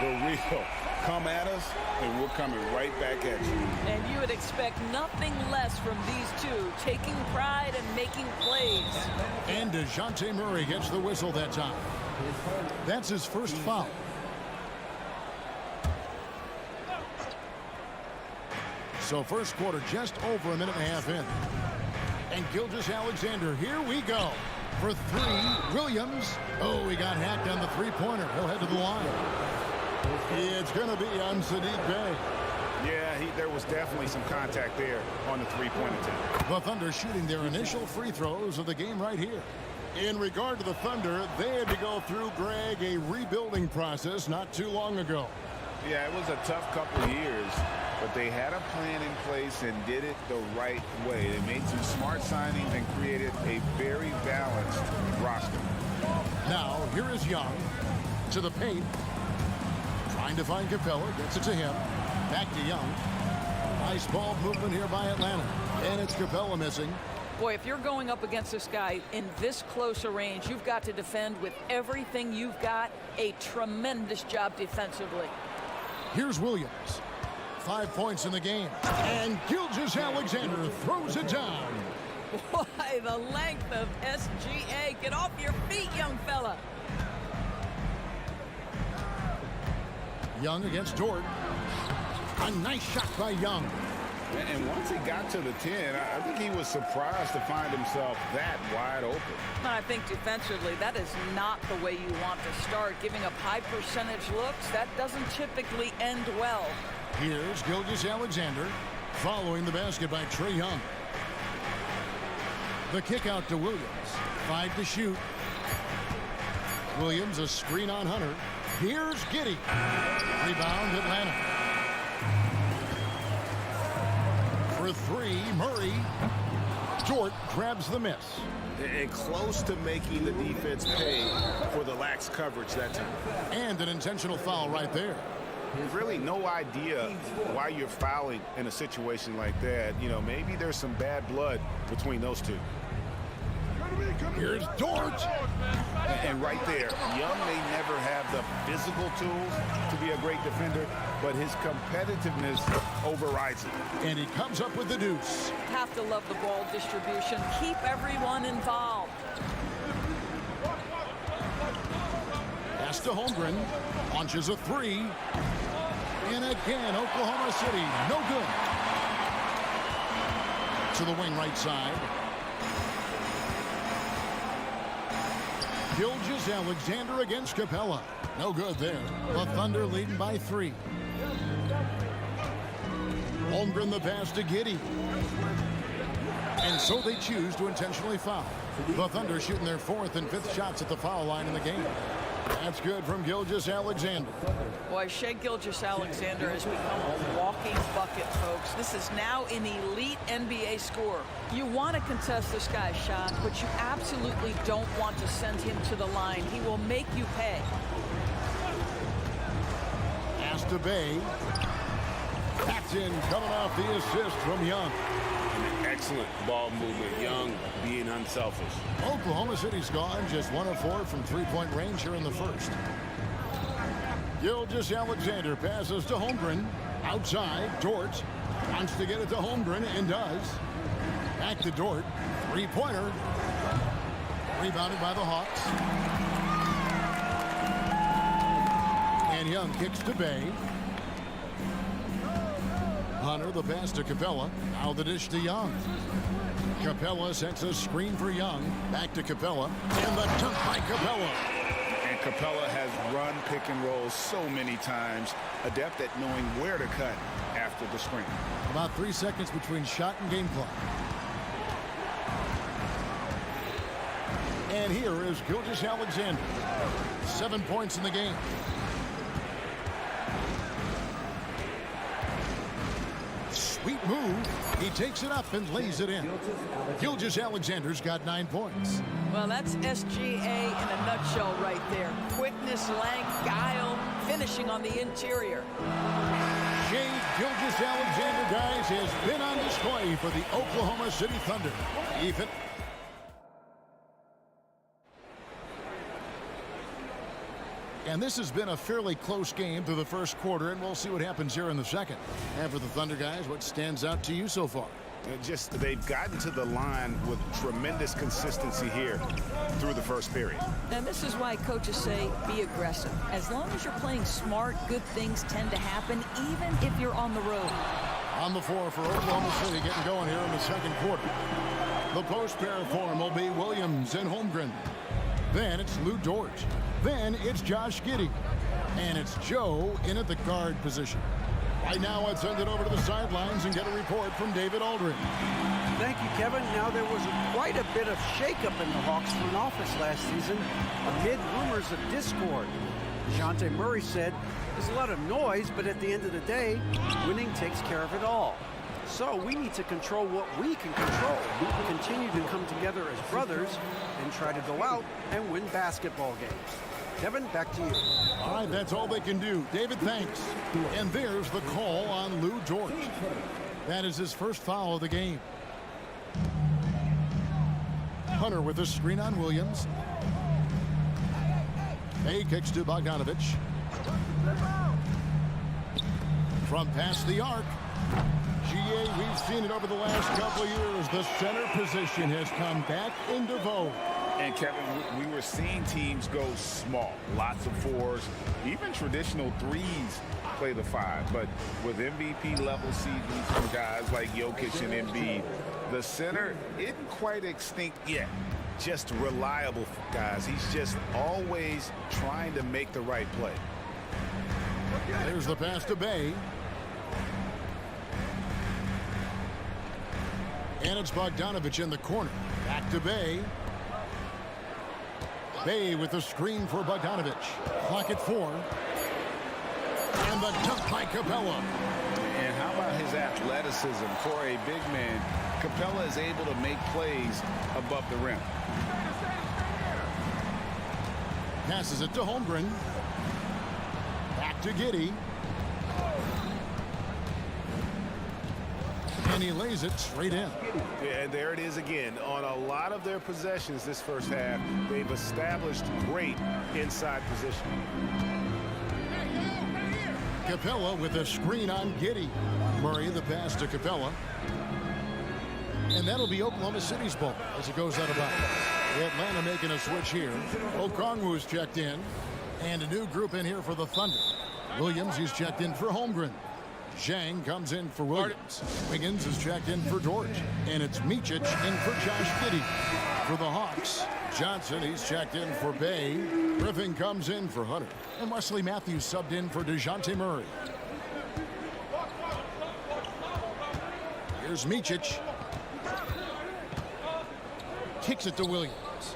The real. Come at us, and we're coming right back at you. And you would expect nothing less from these two, taking pride and making plays. And DeJounte Murray gets the whistle that time. That's his first foul. So first quarter just over a minute and a half in. And Gilgeous-Alexander, here we go. For 3, Williams. Oh, he got hacked on the three-pointer. He'll head to the line. It's going to be on Sadiq Bey. Yeah, there was definitely some contact there on the three-point attempt. The Thunder shooting their initial free throws of the game right here. In regard to the Thunder, they had to go through, Greg, a rebuilding process not too long ago. Yeah, it was a tough couple of years, but they had a plan in place and did it the right way. They made some smart signings and created a very balanced roster. Now, here is Young to the paint. Trying to find Capella, gets it to him. Back to Young. Nice ball movement here by Atlanta. And it's Capella missing. Boy, if you're going up against this guy in this close a range, you've got to defend with everything you've got. A tremendous job defensively. Here's Williams. 5 points in the game. And Gilgeous-Alexander throws it down. Boy, the length of SGA. Get off your feet, young fella. Young against Dort. A nice shot by Young. And once he got to the 10, I think he was surprised to find himself that wide open. I think defensively, that is not the way you want to start. Giving up high percentage looks, that doesn't typically end well. Here's Gilgeous-Alexander following the basket by Trae Young. The kick out to Williams. 5 to shoot. Williams a screen on Hunter. Here's Giddey. Rebound Atlanta. For 3, Murray. Dort grabs the miss. And close to making the defense pay for the lax coverage that time. And an intentional foul right there. Really no idea why you're fouling in a situation like that. You know, maybe there's some bad blood between those two. Here's Dort. And right there, Young may never have the physical tools to be a great defender, but his competitiveness overrides it. And he comes up with the deuce. Have to love the ball distribution. Keep everyone involved. Pass to Holmgren. Launches a 3. And again, Oklahoma City, no good. To the wing right side. Gilgeous-Alexander against Capella. No good there. The Thunder leading by 3. Holmgren the pass to Giddey. And so they choose to intentionally foul. The Thunder shooting their 4th and 5th shots at the foul line in the game. That's good from Gilgeous-Alexander. Boy, Shai Gilgeous-Alexander has become a walking bucket, folks. This is now an elite NBA scorer. You want to contest this guy's shot, but you absolutely don't want to send him to the line. He will make you pay. Pass to Bay. That's in, coming off the assist from Young. Excellent ball movement. Young being unselfish. Oklahoma City's gone just 1 of 4 from 3-point range here in the first. Gilgeous-Alexander passes to Holmgren. Outside, Dort wants to get it to Holmgren and does. Back to Dort. 3-pointer. Rebounded by the Hawks. And Young kicks to Bay. Hunter the pass to Capella. Now the dish to Young. Capella sets a screen for Young. Back to Capella. And the dunk by Capella. And Capella has run pick and roll so many times. Adept at knowing where to cut after the screen. About 3 seconds between shot and game clock. And here is Gilgeous-Alexander. 7 points in the game. Sweet move. He takes it up and lays it in. Gilgeous-Alexander's got 9 points. Well, that's SGA in a nutshell right there. Quickness, length, guile, finishing on the interior. Shai Gilgeous-Alexander, guys, has been on display for the Oklahoma City Thunder. Ethan. And this has been a fairly close game through the first quarter, and we'll see what happens here in the second. And for the Thunder guys, what stands out to you so far? Just they've gotten to the line with tremendous consistency here through the first period. And this is why coaches say be aggressive. As long as you're playing smart, good things tend to happen, even if you're on the road. On the floor for Oklahoma City, getting going here in the second quarter. The post pair form will be Williams and Holmgren. Then it's Lou Dort. Then it's Josh Giddey. And it's Joe in at the guard position. Right now, I'd send it over to the sidelines and get a report from David Aldridge. Thank you, Kevin. Now, there was quite a bit of shakeup in the Hawks front office last season amid rumors of discord. DeJounte Murray said, there's a lot of noise, but at the end of the day, winning takes care of it all. So we need to control what we can control. We can continue to come together as brothers and try to go out and win basketball games. Kevin, back to you. All right, that's all they can do. David, thanks. And there's the call on Lou Dort. That is his first foul of the game. Hunter with a screen on Williams. Bay kicks to Bogdanovich. From past the arc. GA, we've seen it over the last couple of years. The center position has come back into vogue. And Kevin, we were seeing teams go small, lots of 4s, even traditional 3s play the 5. But with MVP level seasons from guys like Jokic and Embiid, the center isn't quite extinct yet. Just reliable, guys. He's just always trying to make the right play. There's the pass to Bay. And it's Bogdanovich in the corner. Back to Bay. Bay with the screen for Bogdanovich. Clock at 4. And the dunk by Capella. And how about his athleticism for a big man? Capella is able to make plays above the rim. Passes it to Holmgren. Back to Giddey. And he lays it straight in. Yeah, and there it is again. On a lot of their possessions this first half, they've established great inside position. Capella with a screen on Giddey. Murray the pass to Capella. And that'll be Oklahoma City's ball as it goes out of bounds. Atlanta making a switch here. Okongwu's checked in. And a new group in here for the Thunder. Williams, he's checked in for Holmgren. Zhang comes in for Williams. Wiggins is checked in for George. And it's Micic in for Josh Giddey. For the Hawks, Johnson, he's checked in for Bay. Griffin comes in for Hunter. And Wesley Matthews subbed in for DeJounte Murray. Here's Micic. Kicks it to Williams.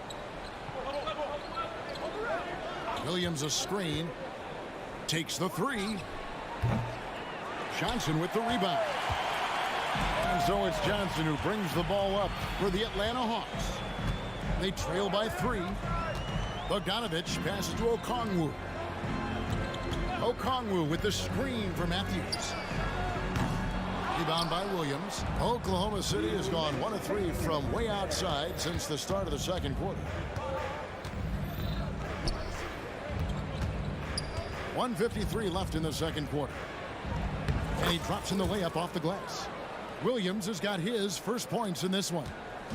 Williams a screen. Takes the three. Johnson with the rebound. And so it's Johnson who brings the ball up for the Atlanta Hawks. They trail by 3. Bogdanovich passes to Okongwu. Okongwu with the screen for Matthews. Rebound by Williams. Oklahoma City has gone 1 of 3 from way outside since the start of the second quarter. 1:53 left in the second quarter. And he drops in the layup off the glass. Williams has got his first points in this one.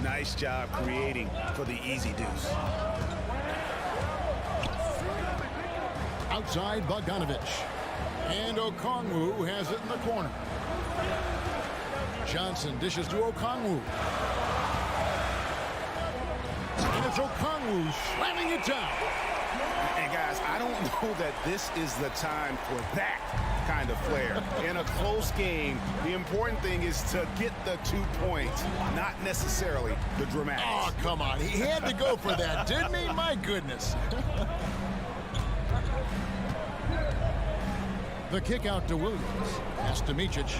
Nice job creating for the easy deuce. Outside Bogdanovich. And Okongwu has it in the corner. Johnson dishes to Okongwu. And it's Okongwu slamming it down. And guys, I don't know that this is the time for that kind of flair. In a close game, the important thing is to get the 2 points, not necessarily the dramatics. Oh, come on. He had to go for that, didn't he? My goodness. The kick out to Williams. Pass to Micic.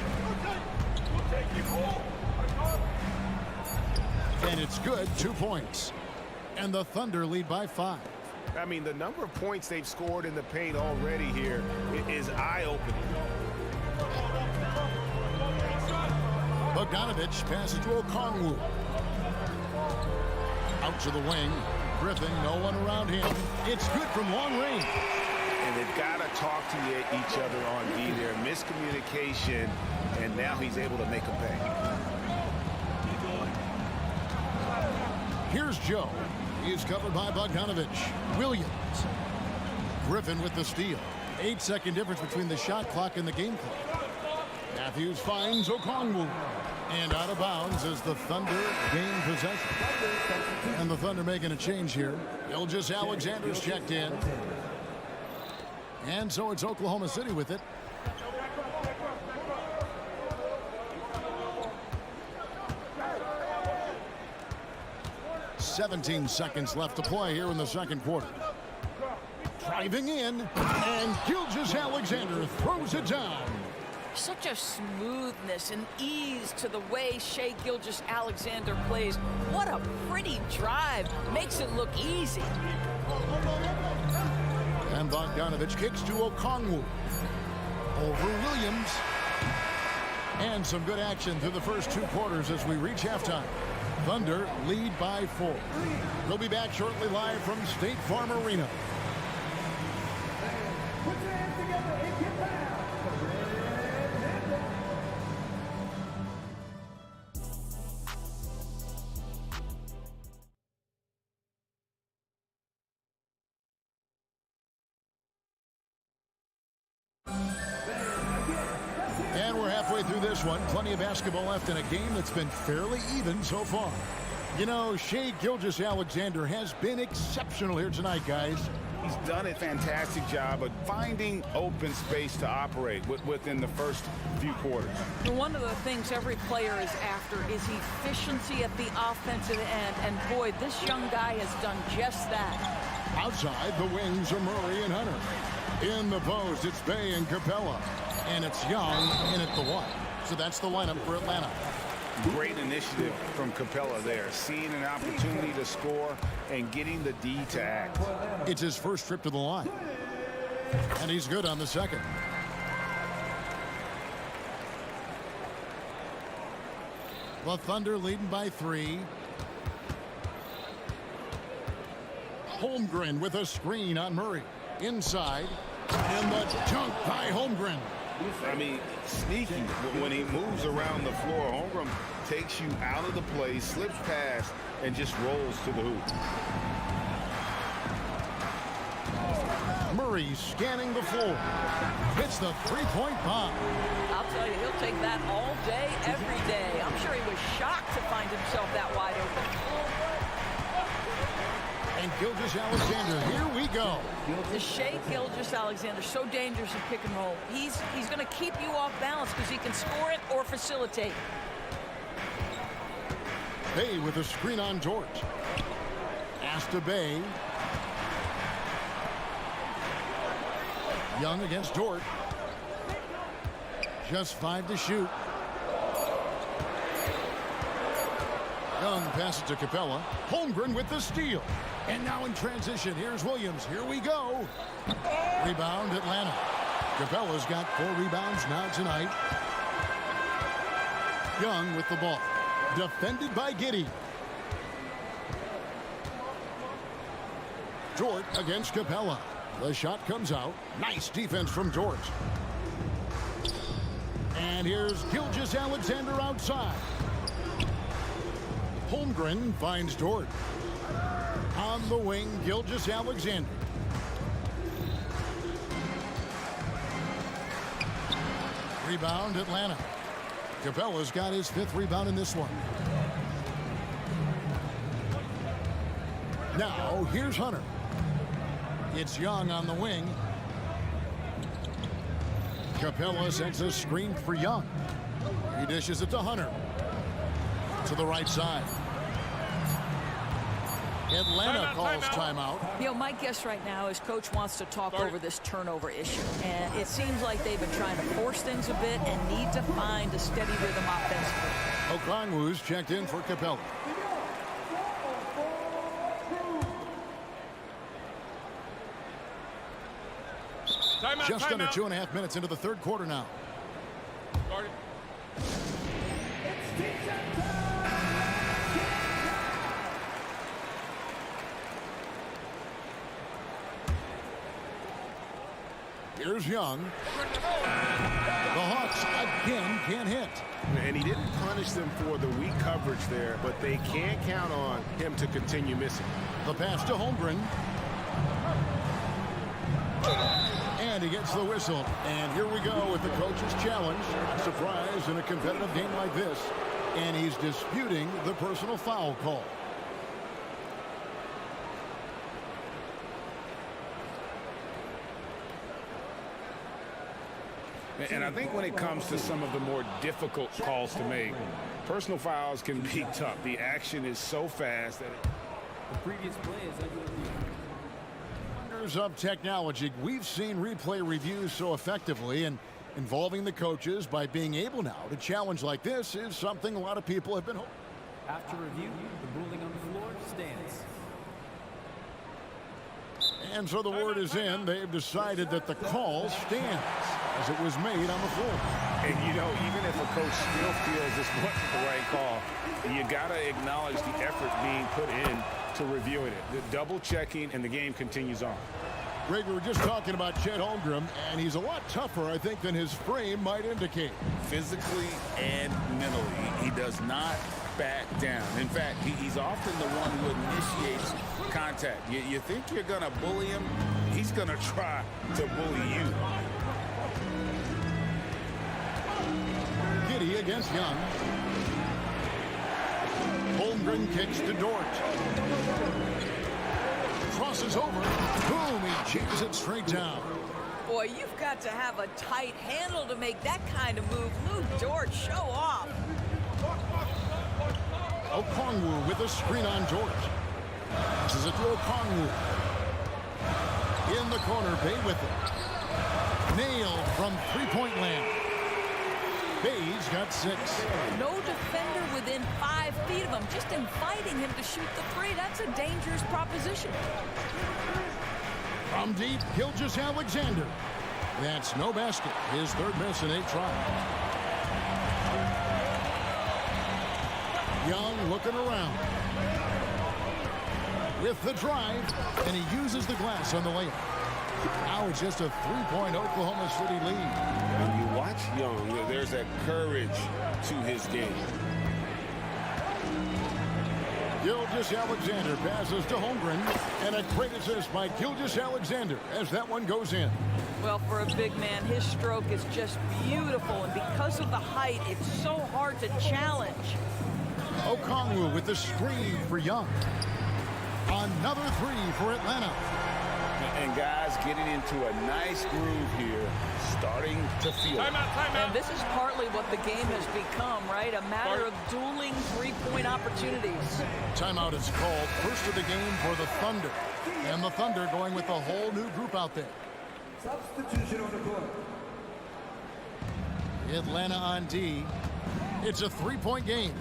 And it's good. 2 points. And the Thunder lead by 5. I mean, the number of points they've scored in the paint already here is eye-opening. Bogdanovich passes to Okongwu. Out to the wing. Griffin, no one around him. It's good from long range. And they've got to talk to each other on D there. Miscommunication, and now he's able to make a pay. Here's Joe. He is covered by Bogdanovich. Williams. Griffin with the steal. 8-second difference between the shot clock and the game clock. Matthews finds Okongwu. And out of bounds as the Thunder gain possession. And the Thunder making a change here. Gilgeous-Alexander's checked in. And so it's Oklahoma City with it. "17 seconds left to play here in the second quarter. Driving in, and Gilgeous-Alexander throws it down. Such a smoothness and ease to the way Shai Gilgeous-Alexander plays. What a pretty drive. Makes it look easy. And Bogdanovich kicks to Okongwu. Over Williams. And some good action through the first 2 quarters as we reach halftime. Thunder lead by 4. We'll be back shortly live from State Farm Arena. And we're halfway through this one. Plenty of basketball left in a game that's been fairly even so far. You know, Shai Gilgeous-Alexander has been exceptional here tonight, guys. He's done a fantastic job of finding open space to operate within the first few quarters. One of the things every player is after is efficiency at the offensive end. And boy, this young guy has done just that. Outside, the wings are Murray and Hunter. In the post, it's Bay and Capella. And it's Young in at the 1. So that's the lineup for Atlanta. Great initiative from Capella there. Seeing an opportunity to score and getting the D to act. It's his first trip to the line. And he's good on the second. The Thunder leading by 3. Holmgren with a screen on Murray. Inside. And the dunk by Holmgren. I mean, sneaky. When he moves around the floor, Holmgren takes you out of the play, slips past, and just rolls to the hoop. Murray scanning the floor. Hits the three-point bomb. I'll tell you, he'll take that all day, every day. I'm sure he was shocked to find himself that wide open. And Gilgeous-Alexander, here we go. The Shea Gilgeous-Alexander, so dangerous in pick and roll. He's going to keep you off balance because he can score it or facilitate. Bay with a screen on George. Pass to Bay. Young against George. Just 5 to shoot. Young passes to Capella. Holmgren with the steal. And now in transition, here's Williams. Here we go. Rebound, Atlanta. Capella's got 4 rebounds now tonight. Young with the ball. Defended by Giddey. George against Capella. The shot comes out. Nice defense from George. And here's Gilgeous-Alexander outside. Holmgren finds George. On the wing, Gilgeous-Alexander. Rebound, Atlanta. Capella's got his 5th rebound in this one. Now, here's Hunter. It's Young on the wing. Capella sends a screen for Young. He dishes it to Hunter. To the right side. Atlanta calls timeout. You know, my guess right now is Coach wants to talk over this turnover issue. And it seems like they've been trying to force things a bit and need to find a steady rhythm offensively. Okongwu's checked in for Capella. Just under 2.5 minutes into the 3rd quarter now. Here's Young. The Hawks again can't hit. And he didn't punish them for the weak coverage there, but they can't count on him to continue missing. The pass to Holmgren. And he gets the whistle. And here we go with the coach's challenge. Surprise in a competitive game like this. And he's disputing the personal foul call. And I think when it comes to some of the more difficult calls to make, personal fouls can be tough. The action is so fast that The previous play is under review. Wonders of technology. We've seen replay reviews so effectively, and involving the coaches by being able now to challenge like this is something a lot of people have been hoping. After review, the ruling on the floor stands. And so the word is in. They've decided that the call stands as it was made on the floor. And, you know, even if a coach still feels this wasn't the right call, you got to acknowledge the effort being put in to reviewing it. The double checking, and the game continues on. Greg, we were just talking about Chet Holmgren, and he's a lot tougher, I think, than his frame might indicate. Physically and mentally, he does not back down. In fact, he's often the one who initiates contact. You think you're going to bully him, he's going to try to bully you. Giddey against Young. Holmgren kicks to Dort. Crosses over. Boom, he jams it straight down. Boy, you've got to have a tight handle to make that kind of move. Lou Dort, show off. Okongwu with a screen on George. Passes it to Okongwu. In the corner, Bay with it. Nailed from three-point land. Bay's got 6. No defender within 5 feet of him. Just inviting him to shoot the three. That's a dangerous proposition. From deep, Gilgeous-Alexander. That's no basket. His 3rd miss in 8 tries. Young looking around. With the drive, and he uses the glass on the layup. Now it's just a 3-point Oklahoma City lead. When you watch Young, there's that courage to his game. Gilgeous-Alexander passes to Holmgren, and a great assist by Gilgeous-Alexander as that one goes in. Well, for a big man, his stroke is just beautiful, and because of the height, it's so hard to challenge. Okongwu with the screen for Young. Another three for Atlanta. And guys getting into a nice groove here, starting to feel it. And this is partly what the game has become, right? A matter of dueling three-point opportunities. Timeout is called, first of the game for the Thunder. And the Thunder going with a whole new group out there. Substitution on the court. Atlanta on D. It's a three-point game.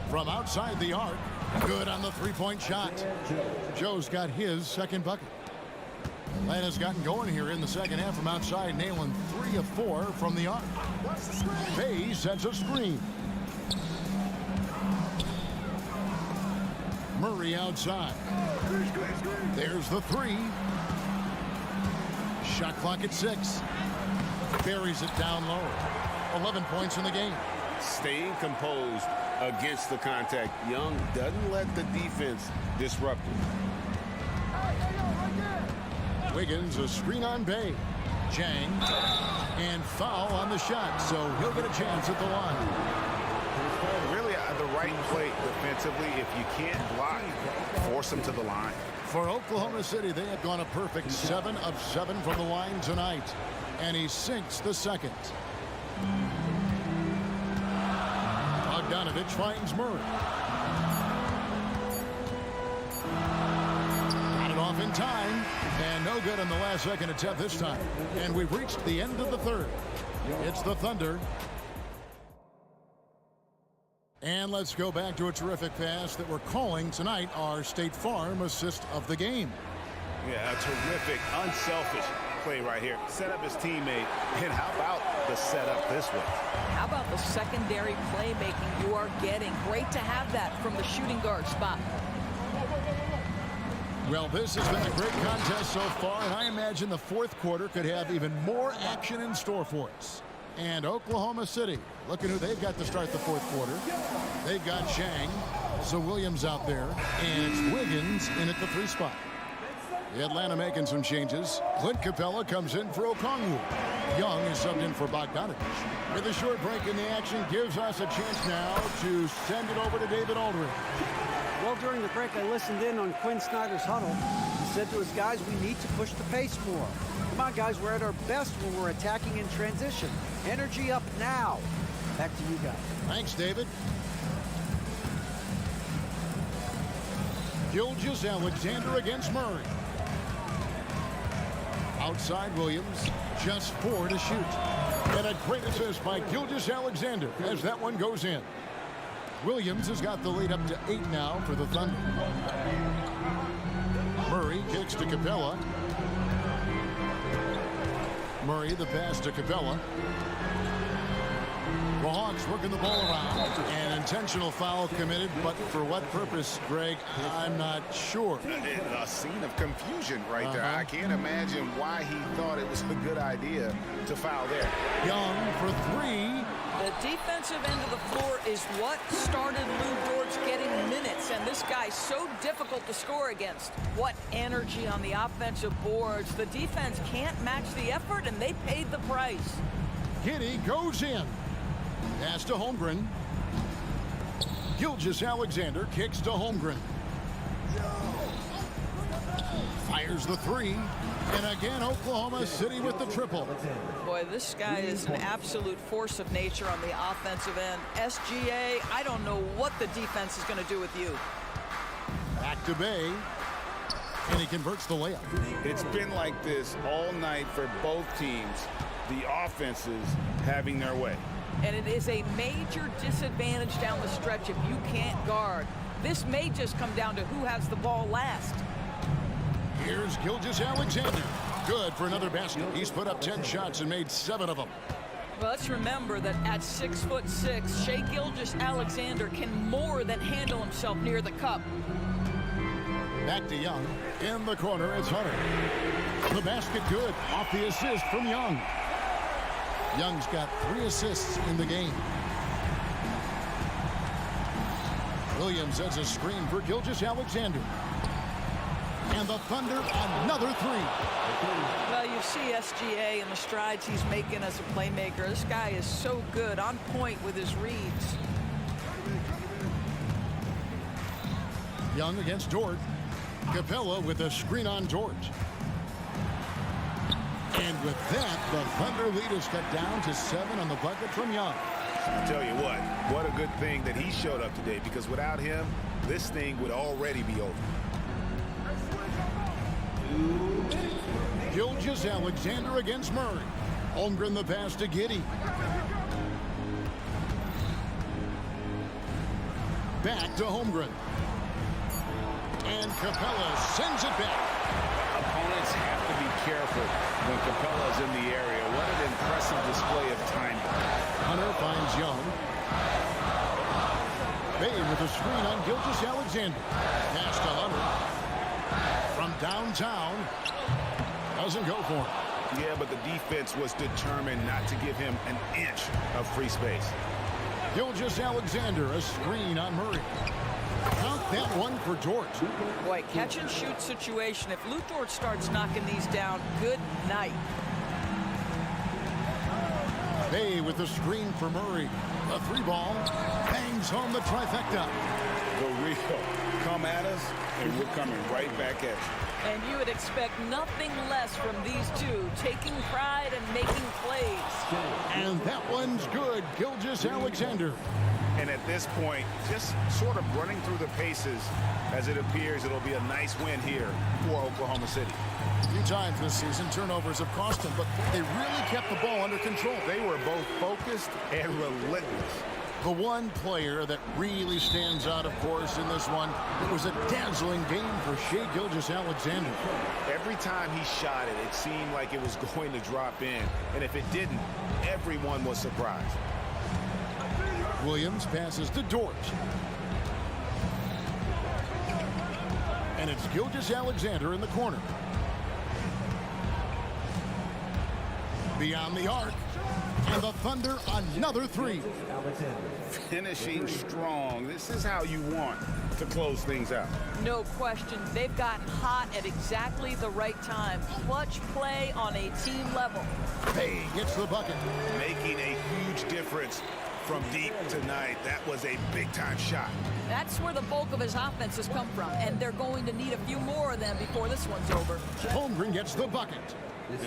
From outside the arc, good on the three-point shot. Joe's got his second bucket. Atlanta's gotten going here in the second half from outside, nailing 3 of 4 from the arc. Bay sets a screen. Murray outside. There's the three. Shot clock at 6. Buries it down low. 11 points in the game. Staying composed against the contact. Young doesn't let the defense disrupt it. Wiggins, a screen on Bay. Chang, and foul on the shot, so he'll get a chance at the line. Really, the right play defensively. If you can't block, force them to the line. For Oklahoma City, they have gone a perfect 7 of 7 from the line tonight, and he sinks the second. Bogdanovich finds Murray. Got it off in time, and no good on the last second attempt this time. And we've reached the end of the third. It's the Thunder. And let's go back to a terrific pass that we're calling tonight our State Farm assist of the game. Yeah, a terrific, unselfish play right here. Set up his teammate, and how about the setup this way? How about the secondary playmaking you are getting? Great to have that from the shooting guard spot. Well, this has been a great contest so far, and I imagine the fourth quarter could have even more action in store for us. And Oklahoma City, look at who they've got to start the fourth quarter. They've got Chang, so Williams out there, and it's Wiggins in at the 3 spot. Atlanta making some changes. Clint Capella comes in for Okongwu. Young is subbed in for Bogdanovich. With a short break in the action, gives us a chance now to send it over to David Aldridge. Well, during the break, I listened in on Quinn Snyder's huddle. He said to his guys, we need to push the pace more. Come on, guys, we're at our best when we're attacking in transition. Energy up now. Back to you guys. Thanks, David. Gilgeous-Alexander against Murray. Outside Williams, just 4 to shoot. And a great assist by Gilgeous-Alexander as that one goes in. Williams has got the lead up to 8 now for the Thunder. Murray kicks to Capella. Murray, the pass to Capella. The Hawks working the ball around. An intentional foul committed, but for what purpose, Greg, I'm not sure. A scene of confusion right there. I can't imagine why he thought it was a good idea to foul there. Young for 3. The defensive end of the floor is what started Lou Dort's getting minutes, and this guy's so difficult to score against. What energy on the offensive boards. The defense can't match the effort, and they paid the price. Giddey goes in. Pass to Holmgren. Gilgeous-Alexander kicks to Holmgren. Fires the 3. And again, Oklahoma City with the triple. Boy, this guy is an absolute force of nature on the offensive end. SGA, I don't know what the defense is going to do with you. Back to Bay. And he converts the layup. It's been like this all night for both teams. The offenses having their way. And it is a major disadvantage down the stretch if you can't guard. This may just come down to who has the ball last. Here's Gilgeous-Alexander. Good for another basket. He's put up 10 shots and made 7 of them. Well, let's remember that at 6'6", Shai Gilgeous-Alexander can more than handle himself near the cup. Back to Young. In the corner, it's Hunter. The basket good. Off the assist from Young. Young's got 3 assists in the game. Williams has a screen for Gilgeous-Alexander. And the Thunder, another three. Well, you see SGA and the strides he's making as a playmaker. This guy is so good, on point with his reads. Young against Dort. Capella with a screen on Dort. And with that, the Thunder lead is cut down to 7 on the bucket from Young. I tell you what a good thing that he showed up today, because without him, this thing would already be over. Gilgeous-Alexander against Murray. Holmgren the pass to Giddey. Back to Holmgren. And Capella sends it back. Opponents have to be careful when Capella's in the area. What an impressive display of timing. Hunter finds Young. Bay with a screen on Gilgeous-Alexander. Pass to Hunter. From downtown. Doesn't go for him. Yeah, but the defense was determined not to give him an inch of free space. Gilgeous-Alexander, a screen on Murray. Count that one for Dort. Boy, catch and shoot situation. If Lou Dort starts knocking these down, good night. Bay with the screen for Murray. A three ball. Bangs home the trifecta. For real. Come at us, and we're coming right back at you. And you would expect nothing less from these two, taking pride and making plays. And that one's good. Gilgeous-Alexander. And at this point, just sort of running through the paces, as it appears it'll be a nice win here for Oklahoma City. A few times this season, turnovers have cost them, but they really kept the ball under control. They were both focused and relentless. The one player that really stands out, of course, in this one, it was a dazzling game for Shai Gilgeous-Alexander. Every time he shot it, it seemed like it was going to drop in. And if it didn't, everyone was surprised. Williams passes to Dort. And it's Gilgeous-Alexander in the corner. Beyond the arc. And the Thunder, another three. Finishing strong. This is how you want to close things out. No question. They've gotten hot at exactly the right time. Clutch play on a team level. Bay gets the bucket. Making a huge difference from deep tonight. That was a big-time shot. That's where the bulk of his offense has come from, and they're going to need a few more of them before this one's over. Holmgren gets the bucket.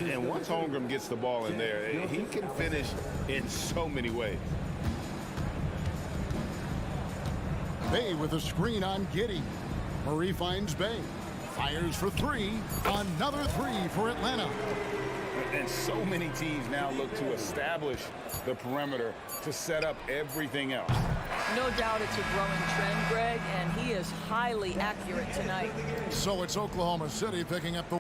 And once Holmgren gets the ball in there, he can finish in so many ways. Bay with a screen on Giddey. Murray finds Bay. Fires for three. Another three for Atlanta. And so many teams now look to establish the perimeter to set up everything else. No doubt it's a growing trend, Greg, and he is highly accurate tonight. So it's Oklahoma City picking up the...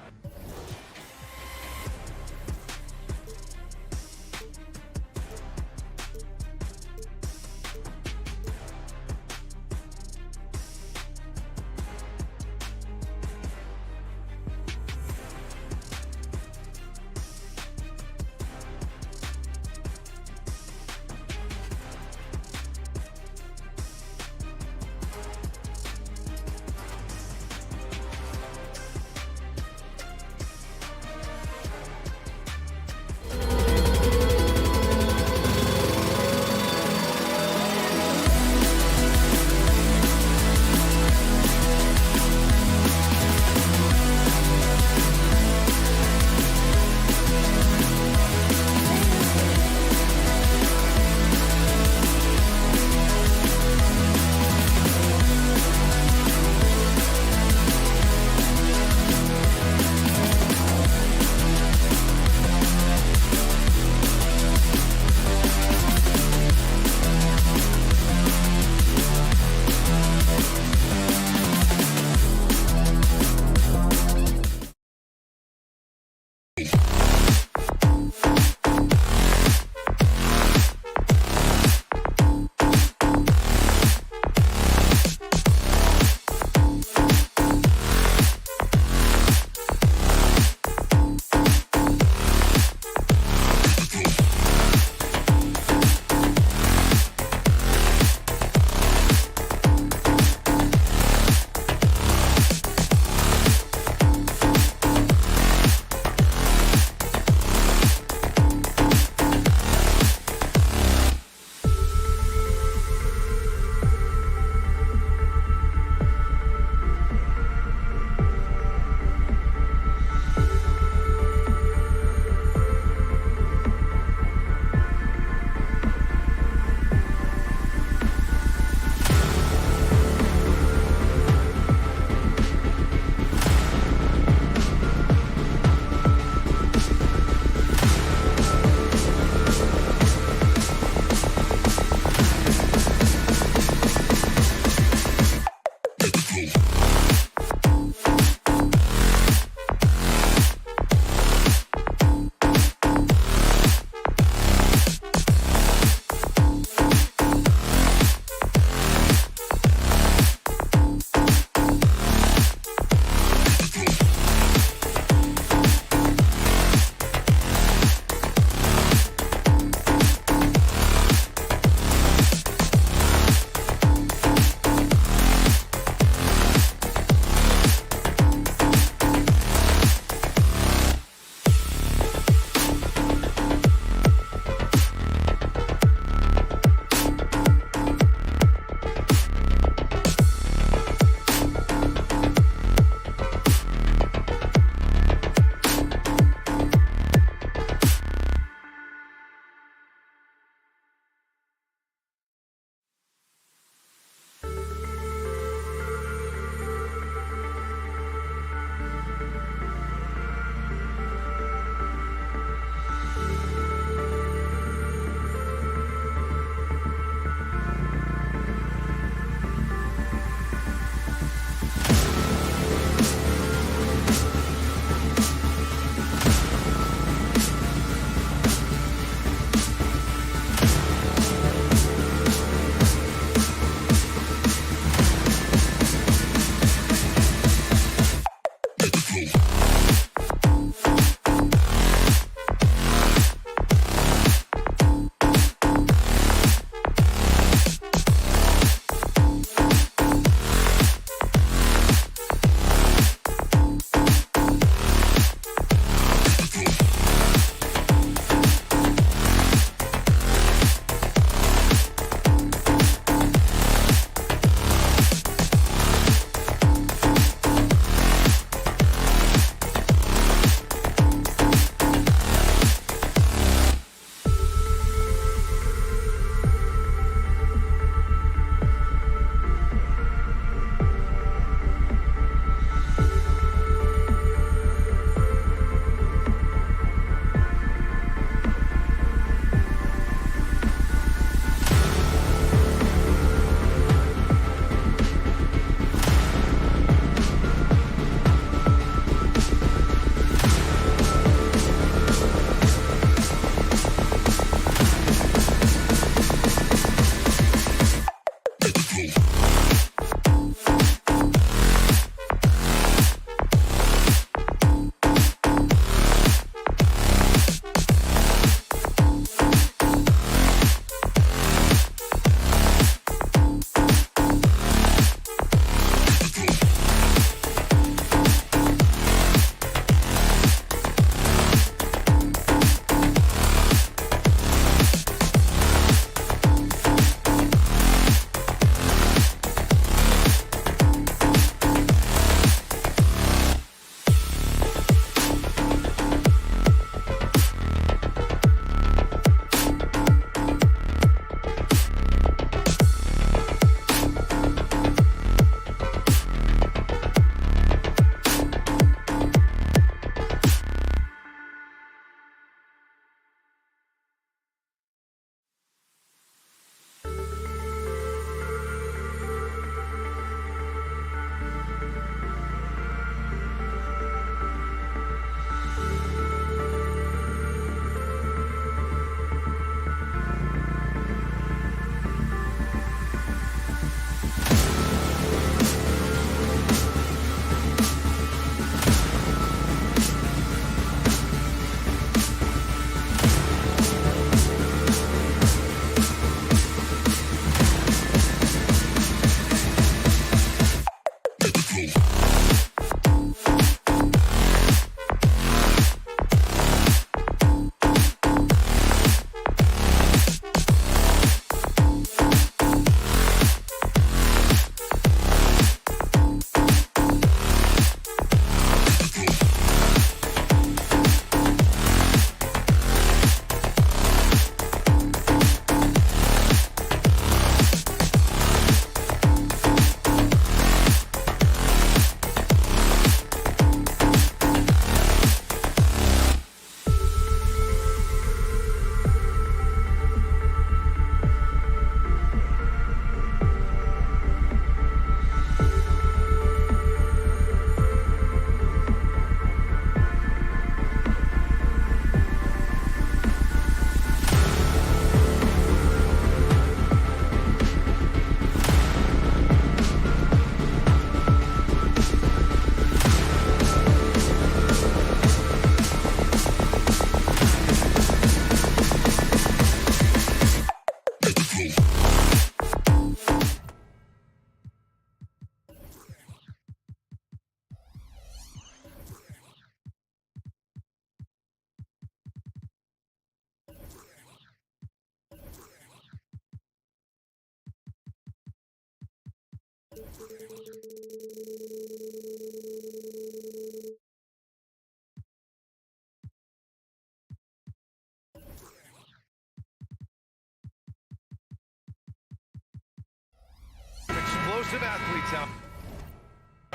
of athletes out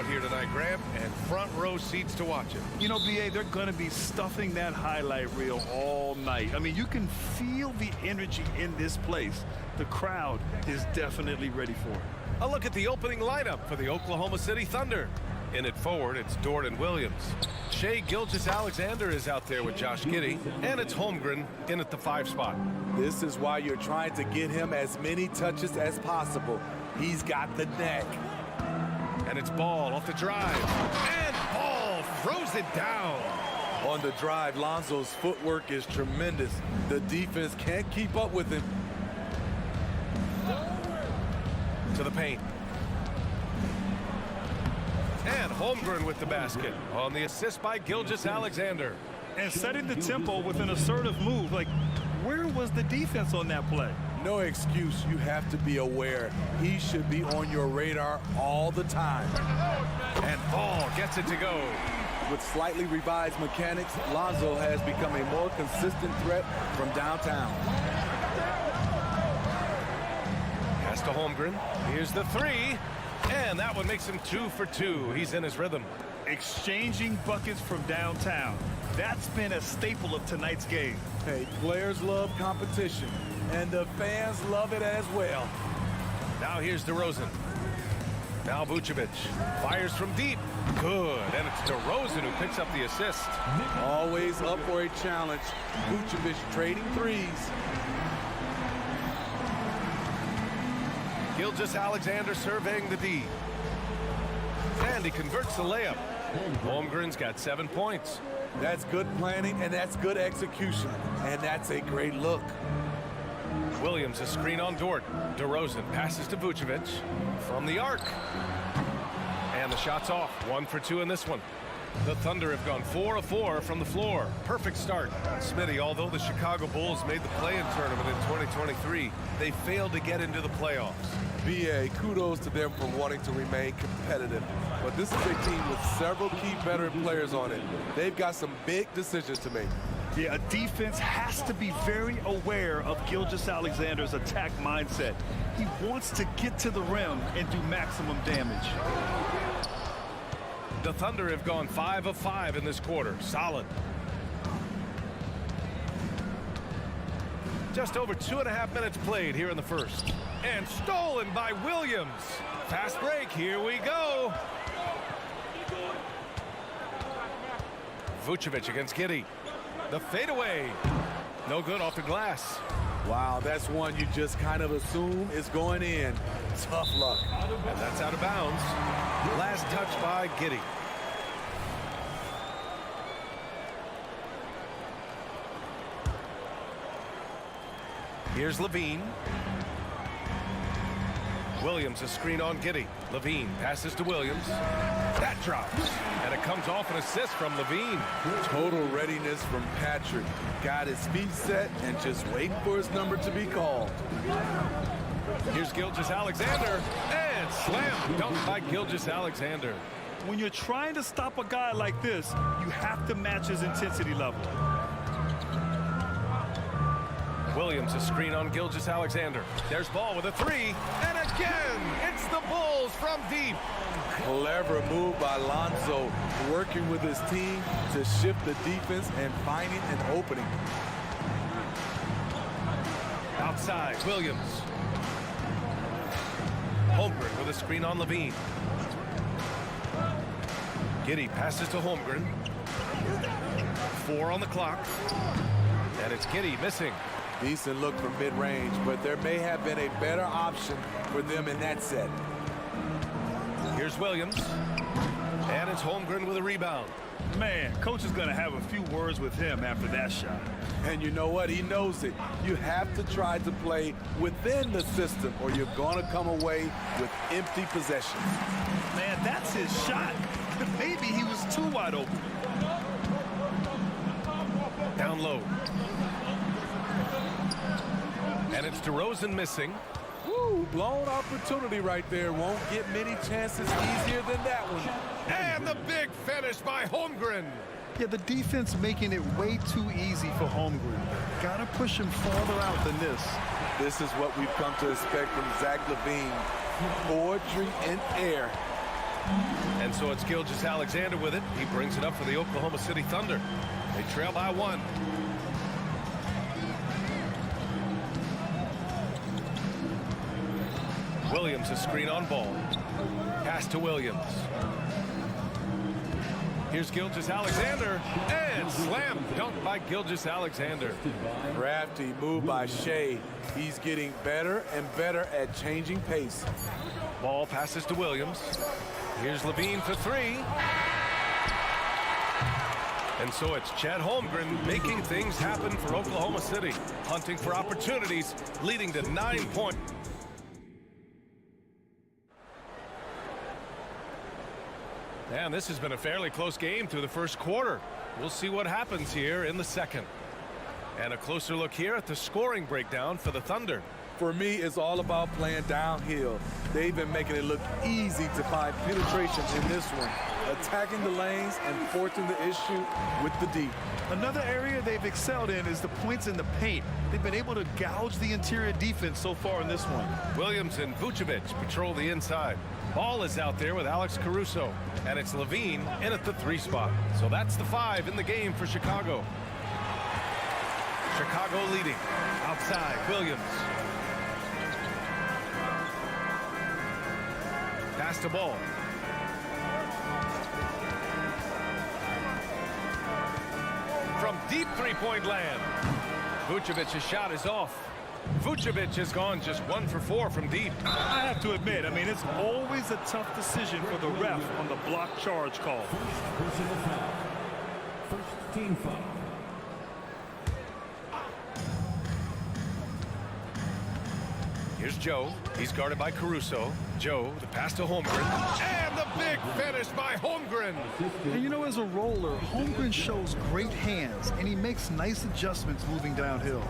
here tonight, Graham, and front row seats to watch it. You know, BA, they're going to be stuffing that highlight reel all night. I mean, you can feel the energy in this place. The crowd is definitely ready for it. A look at the opening lineup for the Oklahoma City Thunder. In it forward, it's Jordan Williams. Shai Gilgeous-Alexander is out there with Josh Giddey, and it's Holmgren in at the 5 spot. This is why you're trying to get him as many touches as possible. He's got the neck. And it's Ball off the drive. And Ball throws it down. On the drive, Lonzo's footwork is tremendous. The defense can't keep up with him. To the paint. And Holmgren with the basket on the assist by Gilgeous-Alexander. And setting the tempo with an assertive move. Like, where was the defense on that play? No excuse. You have to be aware. He should be on your radar all the time. And Ball gets it to go. With slightly revised mechanics, Lonzo has become a more consistent threat from downtown. Pass to Holmgren. Here's the 3. And that one makes him 2 for 2. He's in his rhythm. Exchanging buckets from downtown. That's been a staple of tonight's game. Hey, players love competition, and the fans love it as well. Now here's DeRozan. Now Vucevic fires from deep. Good. And it's DeRozan who picks up the assist. Always up for a challenge. Vucevic trading threes. Gilgeous-Alexander surveying the D. And he converts the layup. Holmgren's got 7 points. That's good planning, and that's good execution. And that's a great look. Williams, a screen on Dort. DeRozan passes to Vucevic from the arc. And the shot's off. 1 for 2 in this one. The Thunder have gone 4 of 4 from the floor. Perfect start. Smitty, although the Chicago Bulls made the play-in tournament in 2023, they failed to get into the playoffs. BA, kudos to them for wanting to remain competitive. But this is a team with several key veteran players on it. They've got some big decisions to make. Yeah, a defense has to be very aware of Gilgeous-Alexander's attack mindset. He wants to get to the rim and do maximum damage. The Thunder have gone 5 of 5 in this quarter. Solid. Just over 2.5 minutes played here in the first. And stolen by Williams. Fast break. Here we go. Vucevic against Giddey. The fadeaway. No good off the glass. Wow, that's one you just kind of assume is going in. Tough luck. And that's out of bounds. Last touch by Giddey. Here's Levine. Williams, a screen on Giddey. Levine passes to Williams. That drops. And it comes off an assist from Levine. Total readiness from Patrick. Got his feet set and just waiting for his number to be called. Here's Gilgeous-Alexander. And slam dunk by Gilgeous-Alexander. When you're trying to stop a guy like this, you have to match his intensity level. Williams, a screen on Gilgeous-Alexander. There's Ball with a 3. And again, it's the Bulls from deep. Clever move by Lonzo, working with his team to shift the defense and finding an opening. Outside, Williams. Holmgren with a screen on Levine. Giddey passes to Holmgren. 4 on the clock. And it's Giddey missing. Decent look from mid-range, but there may have been a better option for them in that set. Here's Williams. And it's Holmgren with a rebound. Man, coach is going to have a few words with him after that shot. And you know what? He knows it. You have to try to play within the system or you're going to come away with empty possessions. Man, that's his shot. Maybe he was too wide open. Down low. And it's DeRozan missing. Woo, blown opportunity right there. Won't get many chances easier than that one. And the big finish by Holmgren. Yeah, the defense making it way too easy for Holmgren. Gotta push him farther out than this. This is what we've come to expect from Zach LaVine. Poetry in air. And so it's Gilgeous-Alexander with it. He brings it up for the Oklahoma City Thunder. They trail by 1. Williams, a screen on Ball. Pass to Williams. Here's Gilgeous-Alexander, and slam dunk by Gilgeous-Alexander. Crafty move by Shea. He's getting better and better at changing pace. Ball passes to Williams. Here's Levine for 3. And so it's Chet Holmgren making things happen for Oklahoma City, hunting for opportunities, leading to 9 points. And this has been a fairly close game through the first quarter. We'll see what happens here in the second. And a closer look here at the scoring breakdown for the Thunder. For me, it's all about playing downhill. They've been making it look easy to find penetration in this one, attacking the lanes and forcing the issue with the D. Another area they've excelled in is the points in the paint. They've been able to gouge the interior defense so far in this one. Williams and Vucevic patrol the inside. Ball is out there with Alex Caruso, and it's Levine in at the 3 spot. So that's the 5 in the game for Chicago. Chicago leading. Outside, Williams. Pass to Ball. From deep three-point land. Vucevic's shot is off. Vucevic has gone just 1 for 4 from deep. I have to admit, I mean, it's always a tough decision for the ref on the block charge call. Personal foul. First team foul. Here's Joe. He's guarded by Caruso. Joe, the pass to Holmgren. And the big finish by Holmgren. And you know, as a roller, Holmgren shows great hands, and he makes nice adjustments moving downhill.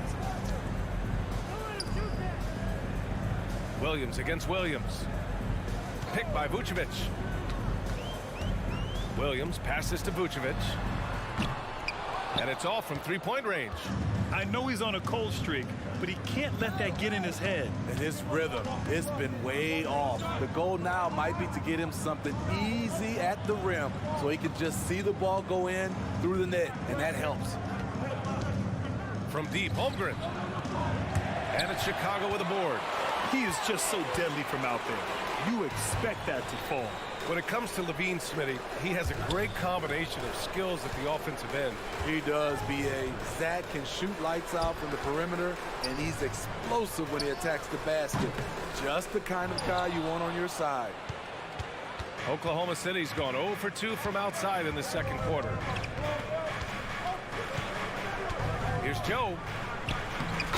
Williams against Williams. Picked by Vucevic. Williams passes to Vucevic. And it's off from three-point range. I know he's on a cold streak, but he can't let that get in his head. And his rhythm, it's been way off. The goal now might be to get him something easy at the rim so he can just see the ball go in through the net, and that helps. From deep, Holmgren. And it's Chicago with a board. He is just so deadly from out there. You expect that to fall. When it comes to Levine, Smitty, he has a great combination of skills at the offensive end. He does, B.A. Zach can shoot lights out from the perimeter, and he's explosive when he attacks the basket. Just the kind of guy you want on your side. Oklahoma City's gone 0 for 2 from outside in the second quarter. Here's Joe.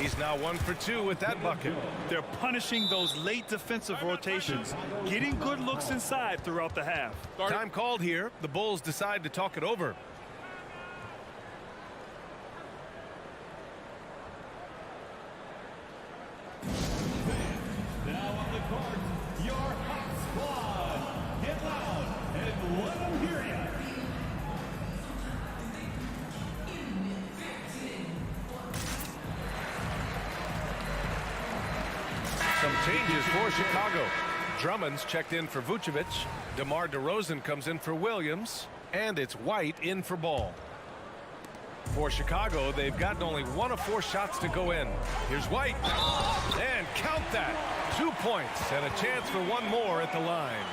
He's now 1 for 2 with that bucket. They're punishing those late defensive rotations, getting good looks inside throughout the half. Time called here. The Bulls decide to talk it over. Now on the court, your hot squad. Get loud and let them hear you. Some changes for Chicago. Drummond's checked in for Vucevic. DeMar DeRozan comes in for Williams. And it's White in for Ball. For Chicago, they've gotten only 1 of 4 shots to go in. Here's White. And count that. 2 points and a chance for 1 more at the line.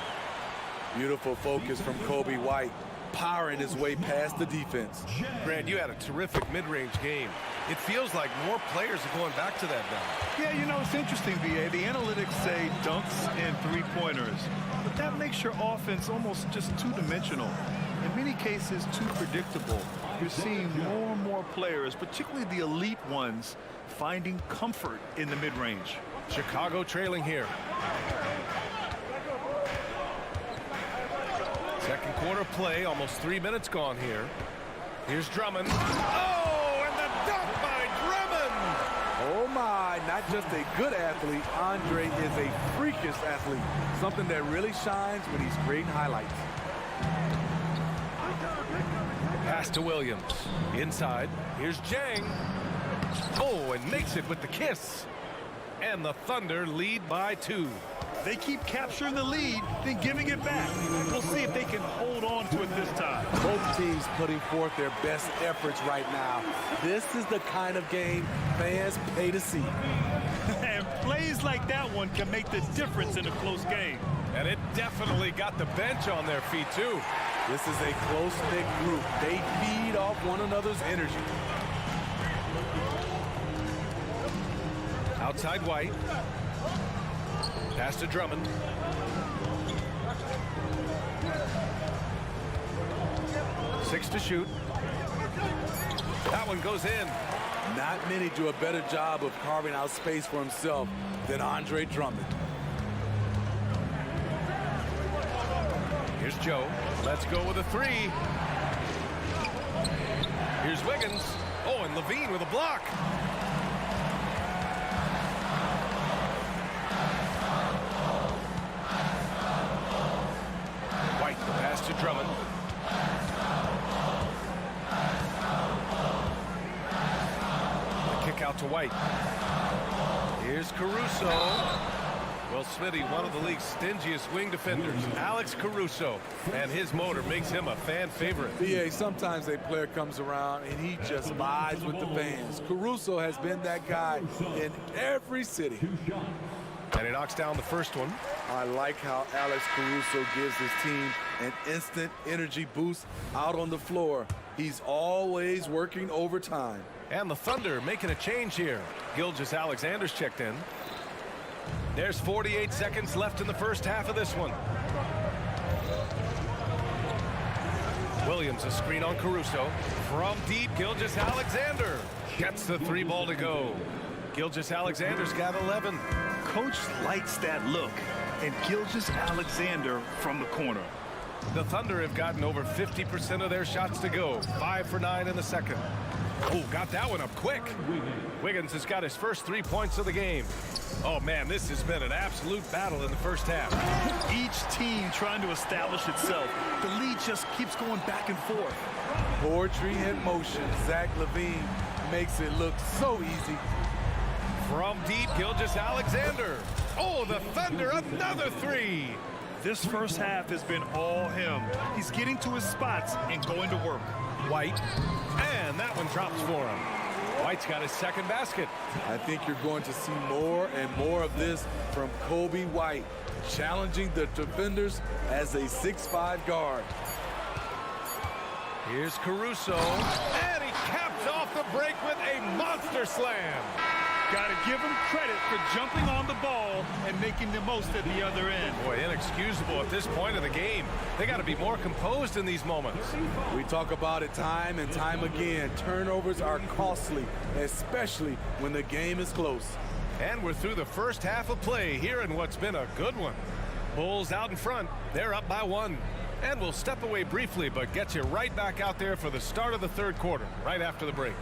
Beautiful focus from Kobe White, powering his way past the defense. Grant, you had a terrific mid-range game. It feels like more players are going back to that now. Yeah, you know, it's interesting, B.A. The analytics say dunks and three-pointers, but that makes your offense almost just two-dimensional. In many cases, too predictable. You're seeing more and more players, particularly the elite ones, finding comfort in the mid-range. Chicago trailing here. Second quarter play, almost 3 minutes gone here. Here's Drummond. Oh, and the dunk by Drummond! Oh my, not just a good athlete, Andre is a freakish athlete. Something that really shines when he's creating highlights. Pass to Williams. Inside. Here's Jang. Oh, and makes it with the kiss. And the Thunder lead by 2. They keep capturing the lead, then giving it back. We'll see if they can hold on to it this time. Both teams putting forth their best efforts right now. This is the kind of game fans pay to see. And plays like that one can make the difference in a close game. And it definitely got the bench on their feet, too. This is a close-knit group. They feed off one another's energy. Outside White. Pass to Drummond. Six to shoot. That one goes in. Not many do a better job of carving out space for himself than Andre Drummond. Here's Joe. Let's go with a 3. Here's Wiggins. Oh, and Levine with a block. White, the pass to Drummond. The kick out to White. Here's Caruso. Well, Smitty, one of the league's stingiest wing defenders, Alex Caruso, and his motor makes him a fan favorite. BA, sometimes a player comes around and he just vibes with the fans. Caruso has been that guy in every city. And he knocks down the first one. I like how Alex Caruso gives his team an instant energy boost out on the floor. He's always working overtime. And the Thunder making a change here. Gilgeous-Alexander's checked in. There's 48 seconds left in the first half of this one. Williams, a screen on Caruso. From deep, Gilgeous-Alexander gets the 3 ball to go. Gilgeous-Alexander's got 11. Coach likes that look, and Gilgeous-Alexander from the corner. The Thunder have gotten over 50% of their shots to go. 5 for 9 in the second. Oh, got that one up quick. Wiggins has got his first 3 points of the game. Oh, man, this has been an absolute battle in the first half. Each team trying to establish itself. The lead just keeps going back and forth. Poetry in motion. Zach LaVine makes it look so easy. From deep, Gilgeous-Alexander. Oh, the Thunder, another 3. This first half has been all him. He's getting to his spots and going to work. White, and that one drops for him. White's got his second basket. I think you're going to see more and more of this from Kobe White, challenging the defenders as a 6'5" guard. Here's Caruso, and he caps off the break with a monster slam. Got to give him credit for jumping on the ball and making the most at the other end. Boy, inexcusable at this point of the game. They got to be more composed in these moments. We talk about it time and time again. Turnovers are costly, especially when the game is close. And we're through the first half of play here in what's been a good one. Bulls out in front. They're up by 1. And we'll step away briefly, but get you right back out there for the start of the third quarter, right after the break.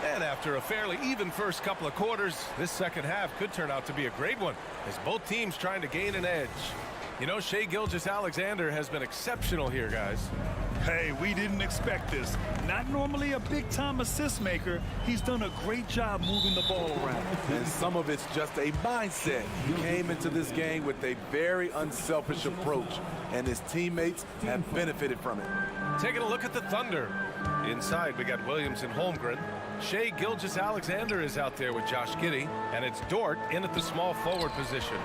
And after a fairly even first couple of quarters, this second half could turn out to be a great one as both teams trying to gain an edge. You know, Shai Gilgeous-Alexander has been exceptional here, guys. Hey, we didn't expect this. Not normally a big-time assist maker. He's done a great job moving the ball around. And some of it's just a mindset. He came into this game with a very unselfish approach, and his teammates have benefited from it. Taking a look at the Thunder. Inside, we got Williams and Holmgren. Shai Gilgeous-Alexander is out there with Josh Giddey, and it's Dort in at the small forward position.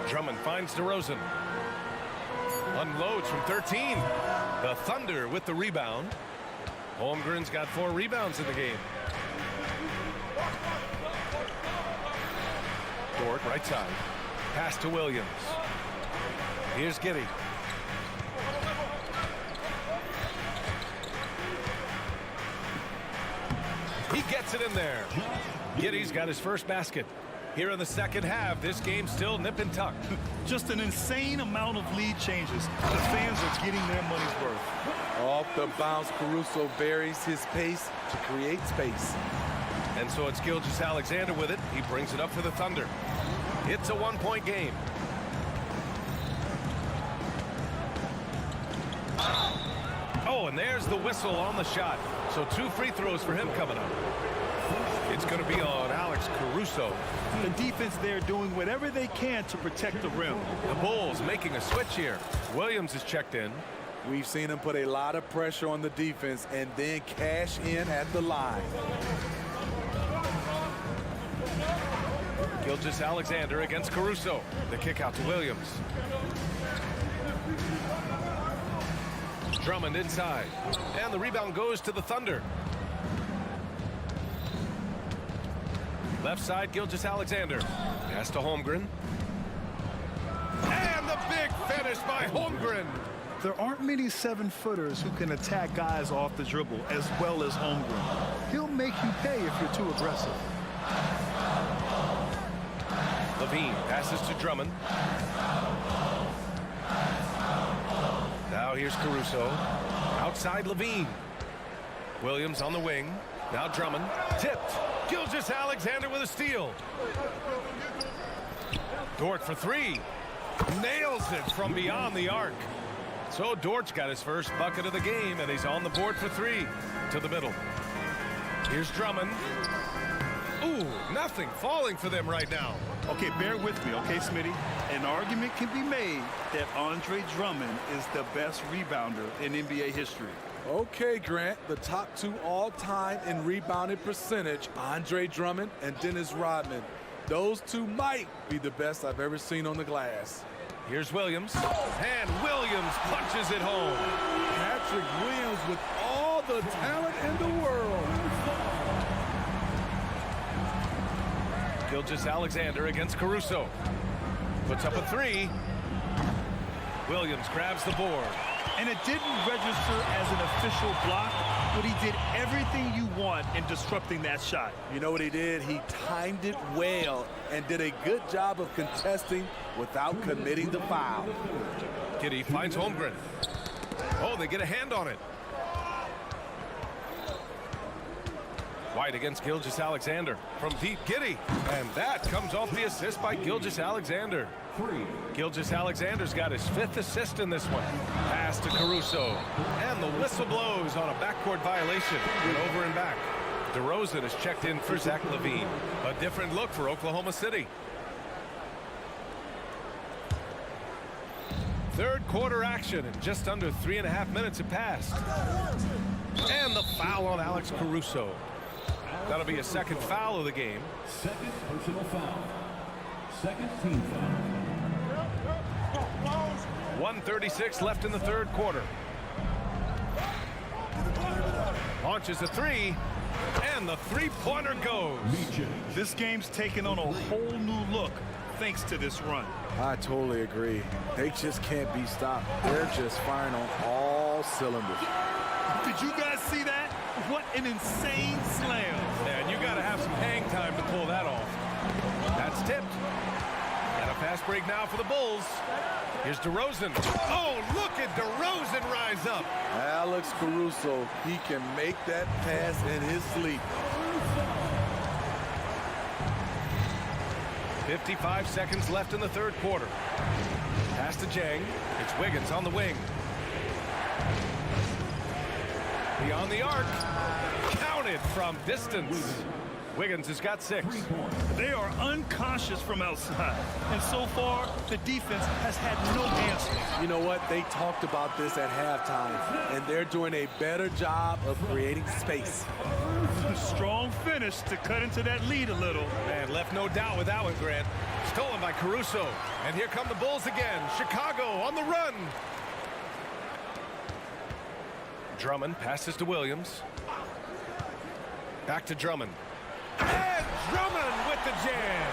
Drummond finds DeRozan. Unloads from 13. The Thunder with the rebound. Holmgren's got 4 rebounds in the game. Dort right side. Pass to Williams. Here's Giddey. He gets it in there. Giddy's got his first basket. Here in the second half, this game's still nip and tuck. Just an insane amount of lead changes. The fans are getting their money's worth. Off the bounce, Caruso varies his pace to create space. And so it's Gilgeous-Alexander with it. He brings it up for the Thunder. It's a one-point game. Oh, and there's the whistle on the shot. So 2 free throws for him coming up. It's going to be on Alex Caruso. The defense there doing whatever they can to protect the rim. The Bulls making a switch here. Williams is checked in. We've seen him put a lot of pressure on the defense and then cash in at the line. Gilgeous-Alexander against Caruso. The kick out to Williams. Drummond inside. And the rebound goes to the Thunder. Left side, Gilgeous-Alexander. Pass to Holmgren. And the big finish by Holmgren. There aren't many 7-footers who can attack guys off the dribble as well as Holmgren. He'll make you pay if you're too aggressive. Levine passes to Drummond. Now here's Caruso. Outside Levine. Williams on the wing. Now Drummond. Tipped. Gilgeous-Alexander with a steal. Dort for 3. Nails it from beyond the arc. So Dort's got his first bucket of the game, and he's on the board for 3. To the middle. Here's Drummond. Ooh, nothing falling for them right now. Okay, bear with me, okay, Smitty? An argument can be made that Andre Drummond is the best rebounder in NBA history. Okay, Grant, the top 2 all-time in rebounding percentage, Andre Drummond and Dennis Rodman. Those 2 might be the best I've ever seen on the glass. Here's Williams. And Williams punches it home. Patrick Williams with all the talent in the world. Gilgeous-Alexander against Caruso. Puts up a 3. Williams grabs the board. And it didn't register as an official block, but he did everything you want in disrupting that shot. You know what he did? He timed it well and did a good job of contesting without committing the foul. Giddy finds Holmgren. Oh, they get a hand on it. White against Gilgeous-Alexander from deep. Giddy. And that comes off the assist by Gilgeous-Alexander. Gilgeous-Alexander's got his 5th assist in this one. Pass to Caruso. And the whistle blows on a backcourt violation. And over and back. DeRozan is checked in for Zach LaVine. A different look for Oklahoma City. Third quarter action, and just under 3.5 minutes have passed. And the foul on Alex Caruso. That'll be a second foul of the game. Second personal foul. Second team foul. 1:36 left in the third quarter. Launches a 3, and the 3-pointer goes. This game's taken on a whole new look thanks to this run. I totally agree. They just can't be stopped. They're just firing on all cylinders. Did you guys see that? What an insane slam. And you got to have some hang time to pull that off. That's tipped. And a fast break now for the Bulls. Here's DeRozan. Oh, look at DeRozan rise up. Alex Caruso, he can make that pass in his sleep. 55 seconds left in the third quarter. Pass to Jang. It's Wiggins on the wing. Beyond the arc. Counted from distance. Wiggins has got 6. They are unconscious from outside. And so far, the defense has had no answers. You know what? They talked about this at halftime, and they're doing a better job of creating space. Strong finish to cut into that lead a little. And left no doubt with that one, Grant. Stolen by Caruso. And here come the Bulls again. Chicago on the run. Drummond passes to Williams. Back to Drummond. And Drummond with the jam.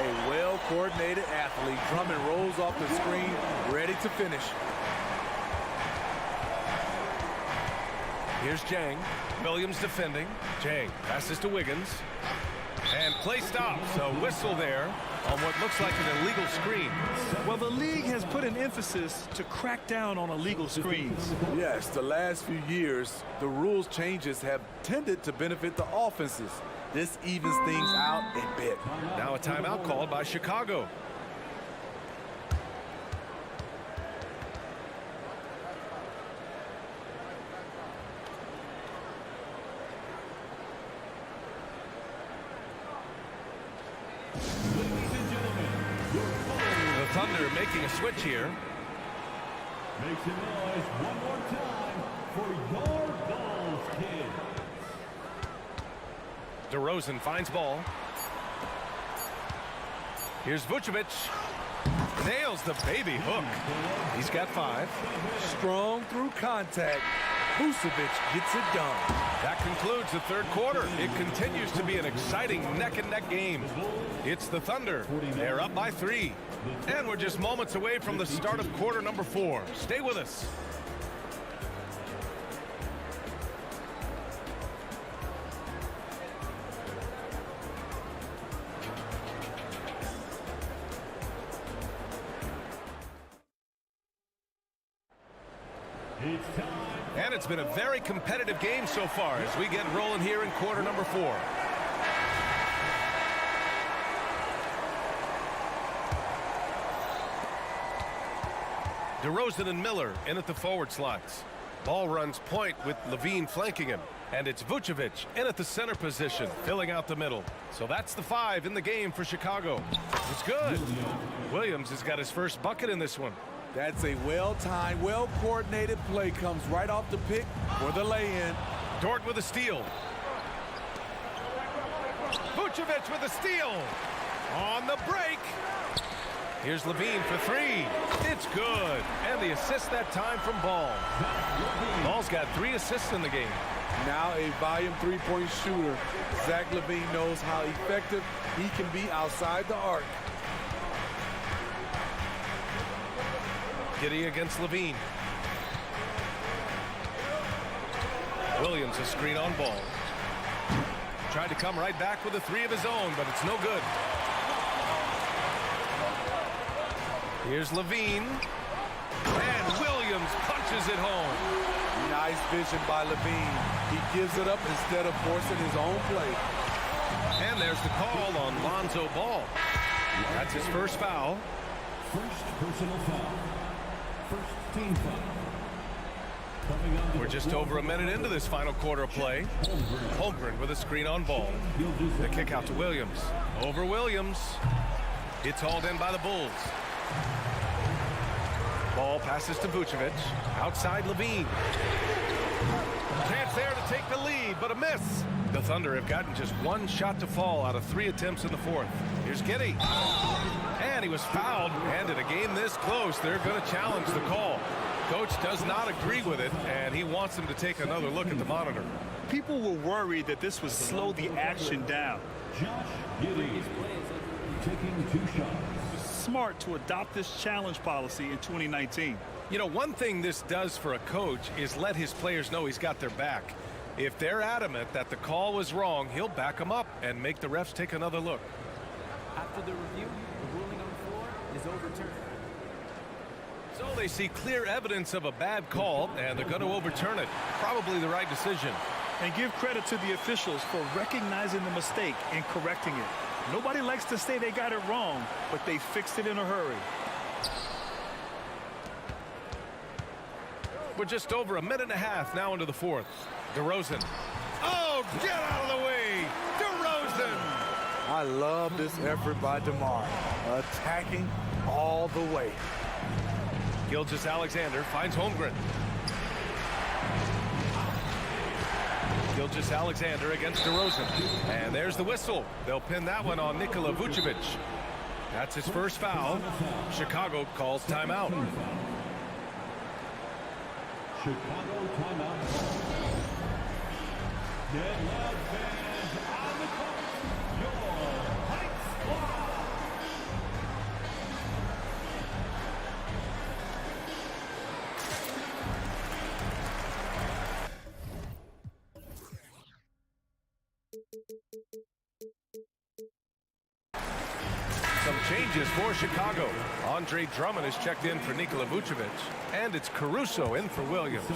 A well-coordinated athlete. Drummond rolls off the screen, ready to finish. Here's Jang. Williams defending. Jang passes to Wiggins. And play stops. A whistle there on what looks like an illegal screen. Well, the league has put an emphasis to crack down on illegal screens. Yes, the last few years, the rules changes have tended to benefit the offenses. This evens things out a bit. Now a timeout called by Chicago. The Thunder making a switch here. Make some noise one more time for your balls, kids. DeRozan finds ball. Here's Vucevic. Nails the baby hook. He's got 5. Strong through contact. Vucevic gets it done. That concludes the third quarter. It continues to be an exciting neck-and-neck game. It's the Thunder. They're up by 3. And we're just moments away from the start of quarter number 4. Stay with us. And it's been a very competitive game so far as we get rolling here in quarter number 4. DeRozan and Miller in at the forward slots. Ball runs point with Levine flanking him. And it's Vucevic in at the center position, filling out the middle. So that's the 5 in the game for Chicago. It's good. Williams has got his first bucket in this one. That's a well-timed, well-coordinated play. Comes right off the pick for the lay-in. Dort with a steal. Vucevic with a steal. On the break. Here's Levine for 3. It's good. And the assist that time from Ball. Ball's got 3 assists in the game. Now a volume three-point shooter. Zach LaVine knows how effective he can be outside the arc. Giddy against Levine. Williams a screen on Ball. Tried to come right back with a 3 of his own, but it's no good. Here's Levine. And Williams punches it home. Nice vision by Levine. He gives it up instead of forcing his own play. And there's the call on Lonzo Ball. That's his first foul. First personal foul. First team foul. We're just over a minute into this final quarter of play. Holmgren with a screen on Ball. The kick out to Williams. Over Williams. It's hauled in by the Bulls. Ball passes to Vucevic. Outside Levine. Chance there to take the lead, but a miss. The Thunder have gotten just 1 shot to fall out of 3 attempts in the 4th. Here's Giddy. And he was fouled. And in a game this close, they're going to challenge the call. Coach does not agree with it, and he wants him to take another look at the monitor. People were worried that this would slow the action down. Josh Giddy taking 2 shots. Smart to adopt this challenge policy in 2019. You know, one thing this does for a coach is let his players know he's got their back. If they're adamant that the call was wrong, he'll back them up and make the refs take another look. After the review, the ruling on the floor is overturned. So they see clear evidence of a bad call, and they're going to overturn it. Probably the right decision. And give credit to the officials for recognizing the mistake and correcting it. Nobody likes to say they got it wrong, but they fixed it in a hurry. We're just over a minute and a half now into the 4th. DeRozan. Oh, get out of the way! DeRozan! I love this effort by DeMar. Attacking all the way. Gilgeous-Alexander finds Holmgren. Gilgeous-Alexander against DeRozan. And there's the whistle. They'll pin that one on Nikola Vucevic. That's his first foul. Chicago calls timeout. Chicago timeout. Get loud fans on the court. Your Heights Squad. Some changes for Chicago. Andre Drummond is checked in for Nikola Vucevic, and it's Caruso in for Williams.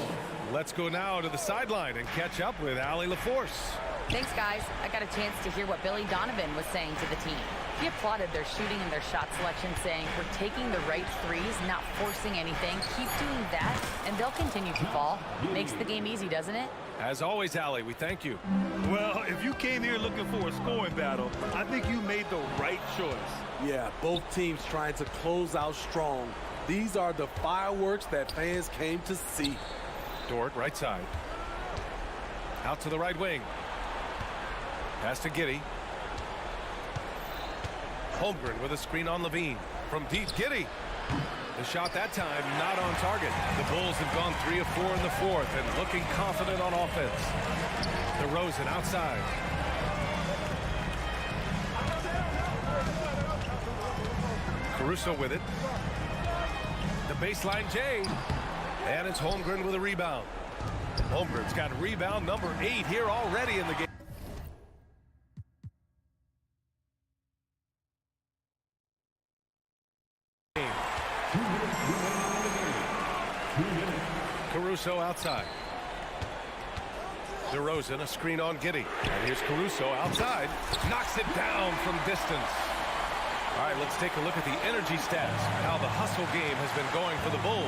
Let's go now to the sideline and catch up with Allie LaForce. Thanks, guys. I got a chance to hear what Billy Donovan was saying to the team. He applauded their shooting and their shot selection, saying, "We're taking the right threes, not forcing anything. Keep doing that, and they'll continue to fall." Makes the game easy, doesn't it? As always, Allie, we thank you. Well, if you came here looking for a scoring battle, I think you made the right choice. Yeah, both teams trying to close out strong. These are the fireworks that fans came to see. Dort, right side. Out to the right wing. Pass to Giddey. Holmgren with a screen on Levine. From deep, Giddey. The shot that time not on target. The Bulls have gone 3 of 4 in the fourth and looking confident on offense. DeRozan outside. Caruso with it. The baseline J. And it's Holmgren with a rebound. Holmgren's got rebound number 8 here already in the game. Caruso outside. DeRozan, a screen on Giddey. And here's Caruso outside. Knocks it down from distance. All right, let's take a look at the energy stats. How the hustle game has been going for the Bulls.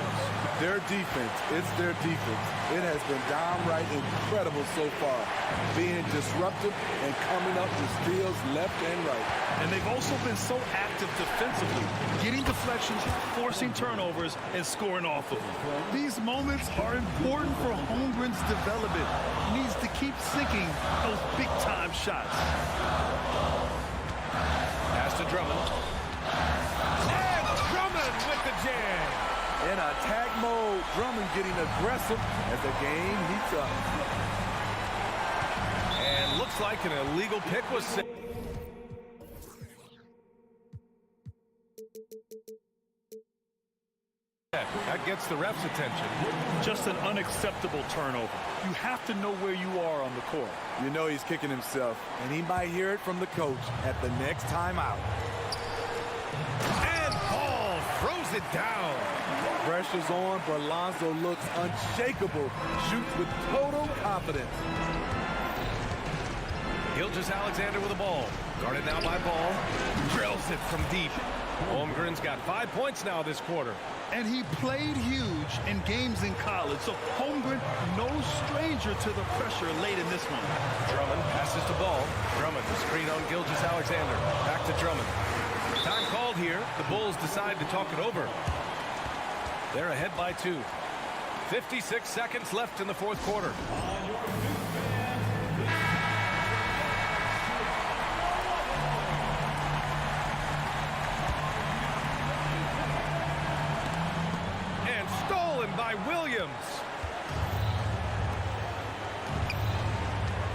Their defense, it's their defense. It has been downright incredible so far. Being disruptive and coming up with steals left and right. And they've also been so active defensively, getting deflections, forcing turnovers, and scoring off of them. These moments are important for Holmgren's development. He needs to keep sinking those big-time shots. Pass to Drummond. And Drummond with the jam. In attack mode, Drummond getting aggressive as the game heats up. And looks like an illegal pick was set. That gets the ref's attention. Just an unacceptable turnover. You have to know where you are on the court. You know he's kicking himself, and he might hear it from the coach at the next timeout. And Ball throws it down. Pressure's on, but Lonzo looks unshakable. Shoots with total confidence. Gilgeous-Alexander with the ball. Guarded now by Ball. Drills it from deep. Holmgren's got 5 points now this quarter. And he played huge in games in college, so Holmgren no stranger to the pressure late in this one. Drummond passes to Ball. Drummond, the screen on Gilgeous-Alexander. Back to Drummond. Time called here. The Bulls decide to talk it over. They're ahead by 2. 56 seconds left in the fourth quarter. By Williams.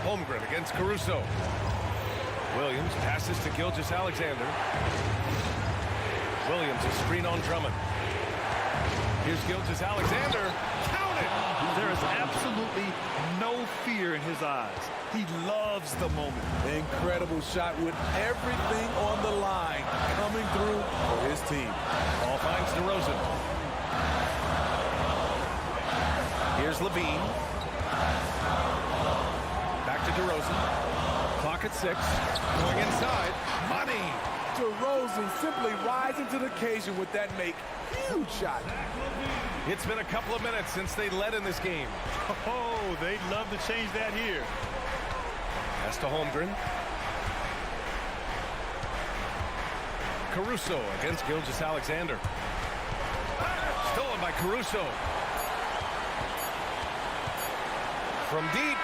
Holmgren against Caruso. Williams passes to Gilgeous-Alexander. Williams, a screen on Drummond. Here's Gilgeous-Alexander. Count it! There is absolutely no fear in his eyes. He loves the moment. Incredible shot with everything on the line coming through for his team. Ball finds DeRozan. Here's Levine. Back to DeRozan. Clock at 6. Going inside. Money. DeRozan simply rising to the occasion with that huge shot. It's been a couple of minutes since they led in this game. Oh, they'd love to change that here. Pass to Holmgren. Caruso against Gilgeous-Alexander. Stolen by Caruso. From deep,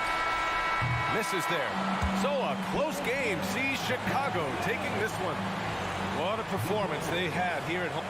misses there. So a close game sees Chicago taking this one. What a performance they had here at home.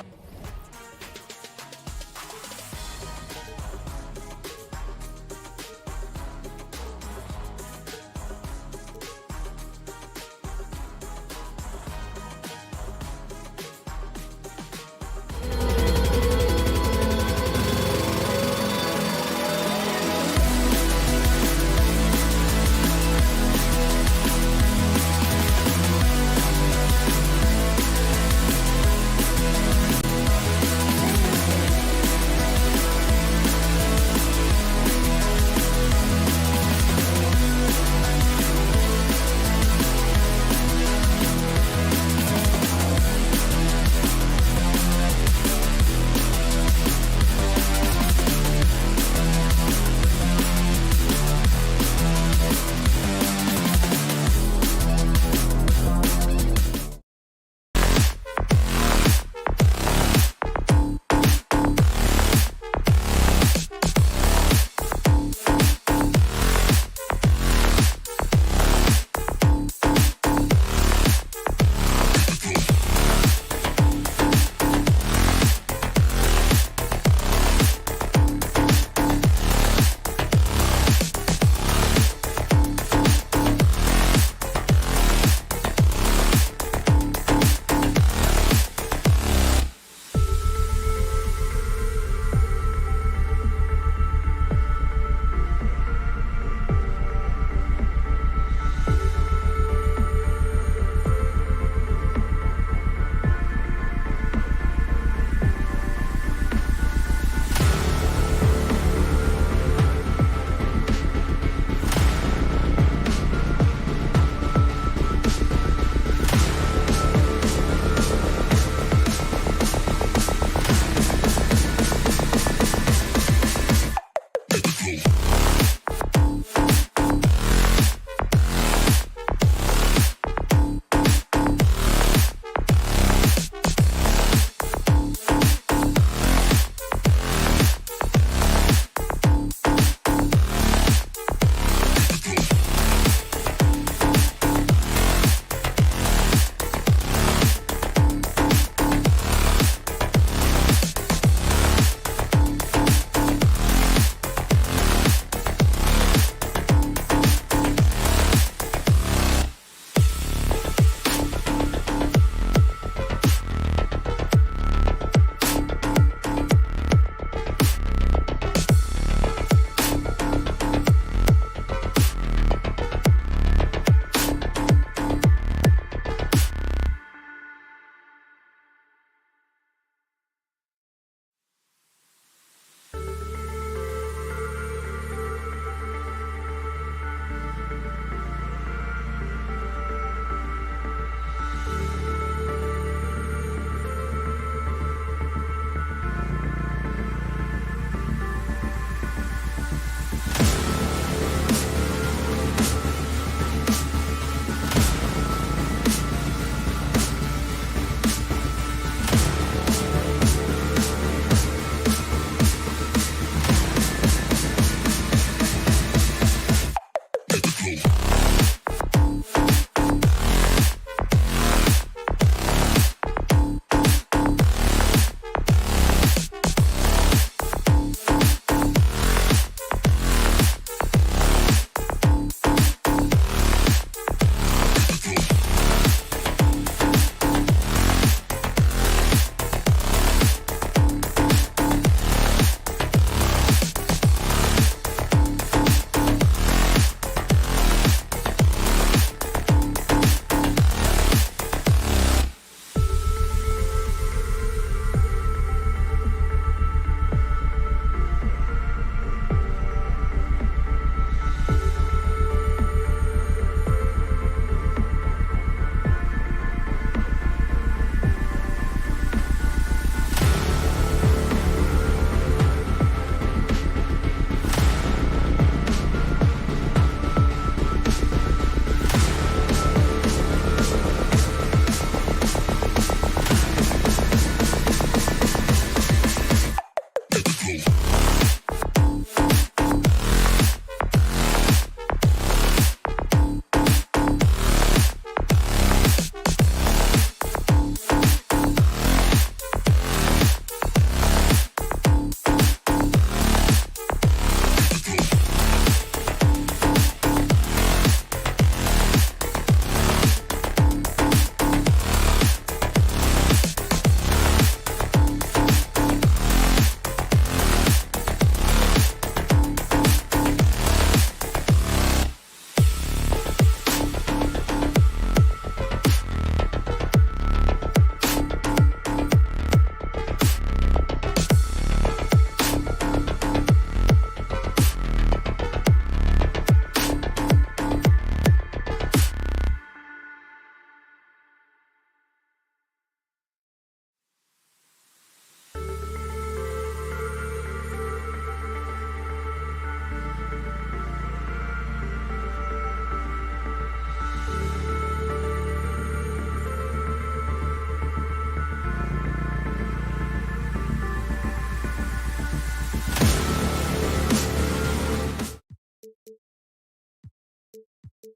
And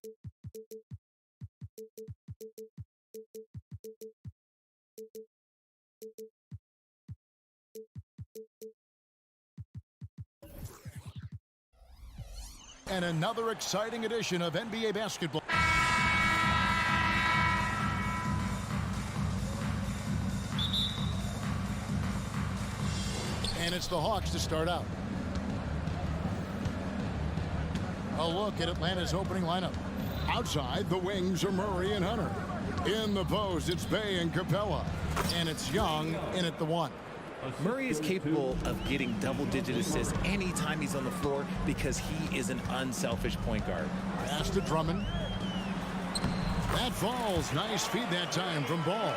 another exciting edition of NBA basketball. And it's the Hawks to start out. A look at Atlanta's opening lineup. Outside, the wings are Murray and Hunter. In the post, it's Bay and Capella. And it's Young in at the 1. Murray is capable of getting double-digit assists anytime he's on the floor because he is an unselfish point guard. Pass to Drummond. That falls. Nice feed that time from Ball.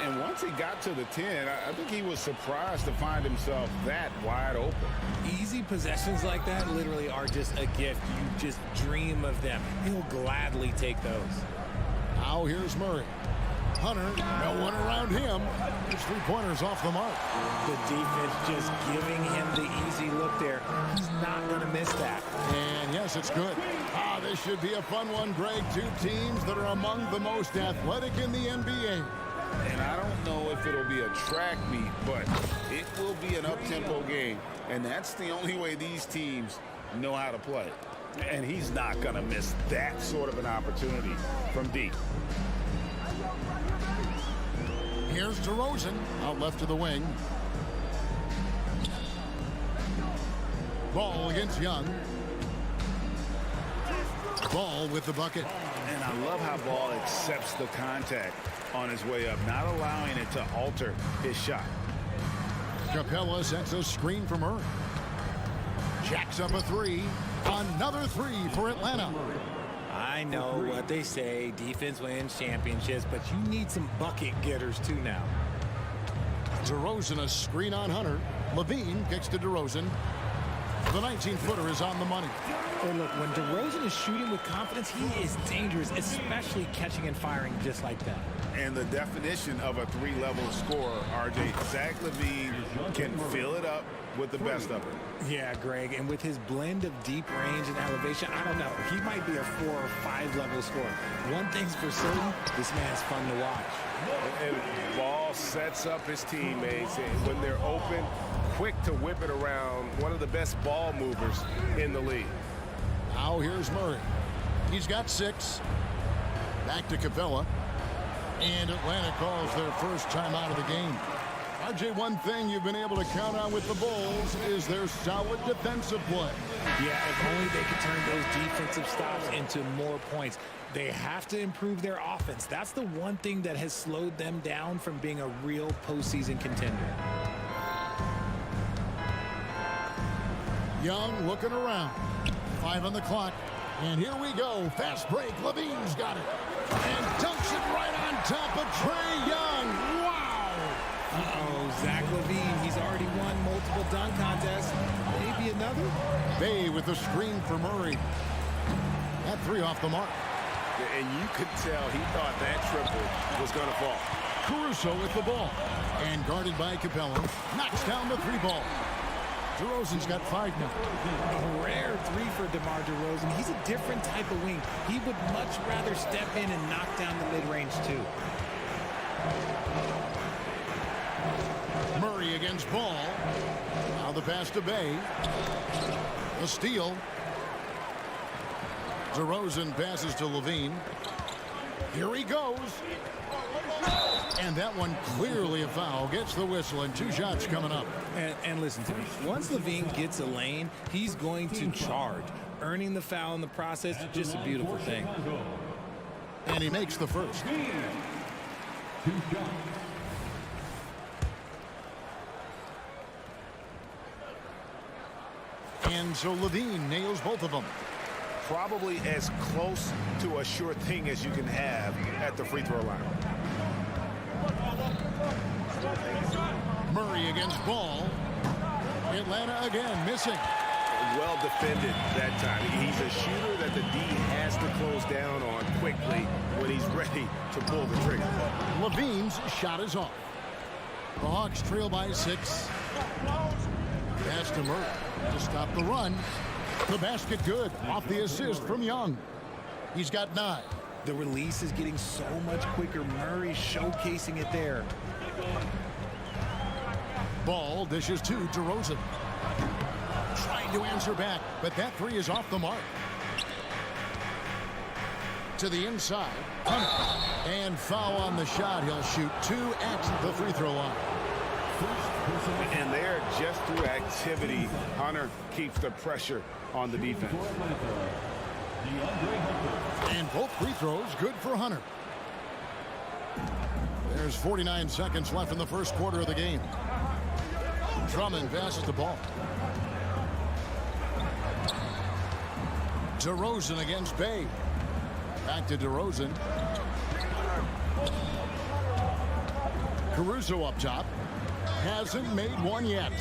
And once he got to the 10, I think he was surprised to find himself that wide open. Easy possessions like that literally are just a gift. You just dream of them. He'll gladly take those. Now here's Murray. Hunter, no one around him. His three-pointers off the mark. The defense just giving him the easy look there. He's not going to miss that. And yes, it's good. This should be a fun one, Greg. Two teams that are among the most athletic in the NBA. And I don't know if it'll be a track meet, but it will be an up-tempo game. And that's the only way these teams know how to play. And he's not going to miss that sort of an opportunity from deep. Here's DeRozan, out left to the wing. Ball against Young. Ball with the bucket. And I love how Ball accepts the contact on his way up, not allowing it to alter his shot. Capella sets a screen for Murray. Jacks up a 3. Another 3 for Atlanta. I know what they say, defense wins championships, but you need some bucket getters too now. DeRozan a screen on Hunter. Levine kicks to DeRozan. The 19-footer is on the money. Hey, look, when DeRozan is shooting with confidence, he is dangerous, especially catching and firing just like that. And the definition of a three-level scorer, RJ, Zach LaVine can fill it up with the best of it. Yeah, Greg, and with his blend of deep range and elevation, I don't know. He might be a 4 or 5 level scorer. One thing's for certain, this man's fun to watch. And Ball sets up his teammates, and when they're open, quick to whip it around. One of the best ball movers in the league. Now here's Murray. He's got 6. Back to Capella. And Atlanta calls their first time out of the game. RJ, one thing you've been able to count on with the Bulls is their solid defensive play. Yeah, if only they could turn those defensive stops into more points. They have to improve their offense. That's the one thing that has slowed them down from being a real postseason contender. Young looking around. 5 on the clock. And here we go. Fast break. Levine's got it. And dunks it right on top of Trae Young. Wow. Uh-oh, Zach LaVine. He's already won multiple dunk contests. Maybe another? Bay with the screen for Murray. That 3 off the mark. And you could tell he thought that triple was going to fall. Caruso with the ball. And guarded by Capella. Knocks down the 3-ball. DeRozan's got 5 now. A rare 3 for DeMar DeRozan. He's a different type of wing. He would much rather step in and knock down the mid-range too. Murray against Ball. Now the pass to Bay. A steal. DeRozan passes to Levine. Here he goes. And that one clearly a foul. Gets the whistle and 2 shots coming up. And listen to me. Once Levine gets a lane, he's going to charge. Earning the foul in the process, just a beautiful thing. And he makes the first. And so Levine nails both of them. Probably as close to a sure thing as you can have at the free throw line. Murray against Ball. Atlanta again missing. Well defended that time. He's a shooter that the D has to close down on quickly when he's ready to pull the trigger. Levine's shot is off. The Hawks trail by 6. Pass to Murray to stop the run. The basket good off the assist from Young. He's got 9. The release is getting so much quicker. Murray showcasing it there. Ball dishes to DeRozan. Trying to answer back, but that 3 is off the mark. To the inside, Hunter. And foul on the shot. He'll shoot 2 at the free throw line. And there, just through activity, Hunter keeps the pressure on the defense. And both free throws good for Hunter. There's 49 seconds left in the first quarter of the game. Drummond passes the ball. DeRozan against Bay. Back to DeRozan. Caruso up top. Hasn't made one yet.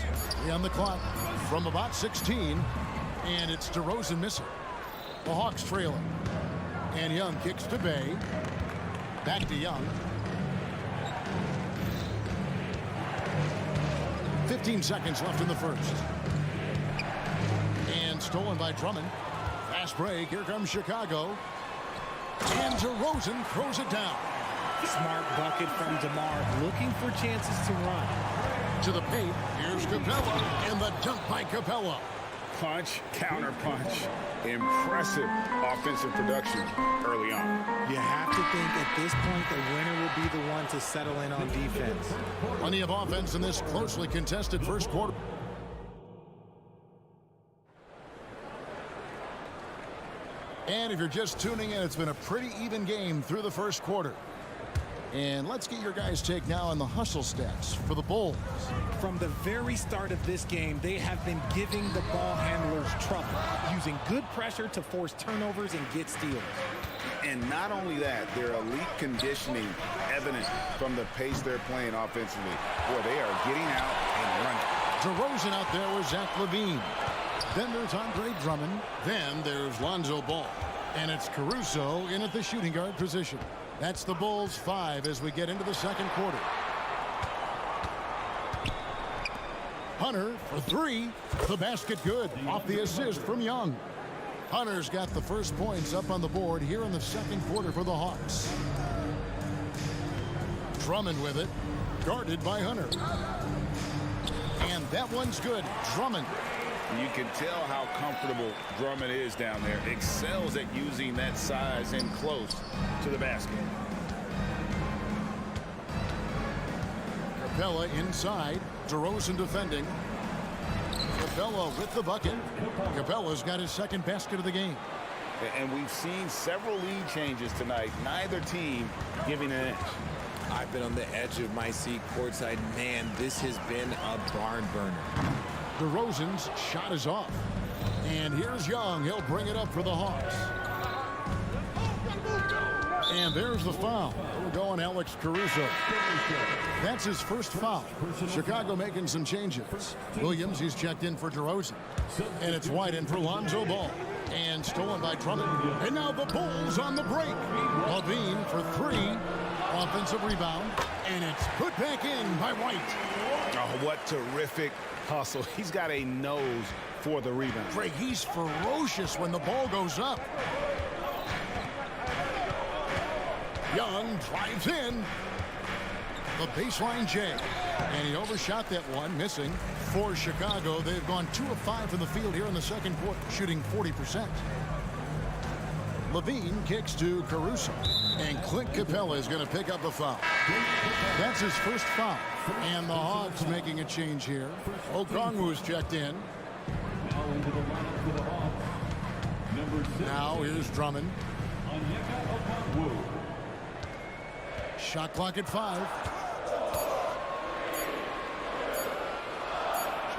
On the clock from about 16. And it's DeRozan missing. The Hawks trailing. And Young kicks to Bay. Back to Young. 15 seconds left in the first. And stolen by Drummond. Fast break. Here comes Chicago. And DeRozan throws it down. Smart bucket from DeMar, looking for chances to run. To the paint. Here's Capella. And the dunk by Capella. Punch, counter punch. Impressive offensive production early on. You have to think at this point the winner will be the one to settle in on defense. Plenty of offense in this closely contested first quarter. And if you're just tuning in, it's been a pretty even game through the first quarter. And let's get your guys' take now on the hustle stats for the Bulls. From the very start of this game, they have been giving the ball handlers trouble, using good pressure to force turnovers and get steals. And not only that, their elite conditioning evident from the pace they're playing offensively. Boy, they are getting out and running. DeRozan out there with Zach LaVine. Then there's Andre Drummond. Then there's Lonzo Ball. And it's Caruso in at the shooting guard position. That's the Bulls 5 as we get into the second quarter. Hunter for 3. The basket good. Off the assist from Young. Hunter's got the first points up on the board here in the second quarter for the Hawks. Drummond with it. Guarded by Hunter. And that one's good. Drummond. You can tell how comfortable Drummond is down there. Excels at using that size in close to the basket. Capella inside. DeRozan defending. Capella with the bucket. Capella's got his second basket of the game. And we've seen several lead changes tonight. Neither team giving an inch. I've been on the edge of my seat courtside. Man, this has been a barn burner. DeRozan's shot is off. And here's Young. He'll bring it up for the Hawks. And there's the foul. We're going Alex Caruso. That's his first foul. Chicago making some changes. Williams, he's checked in for DeRozan. And it's wide in for Lonzo Ball. And stolen by Drummond. And now the Bulls on the break. LaVine for 3. Offensive rebound. And it's put back in by White. Oh, what terrific hustle. He's got a nose for the rebound. Greg, he's ferocious when the ball goes up. Young drives in. The baseline J. And he overshot that one, missing. For Chicago, they've gone 2 of 5 from the field here in the second quarter, shooting 40%. LaVine kicks to Caruso. And Clint Capella is going to pick up a foul. That's his first foul. And the Hawks making a change here. Okongwu's checked in. Now here's Drummond. Shot clock at 5.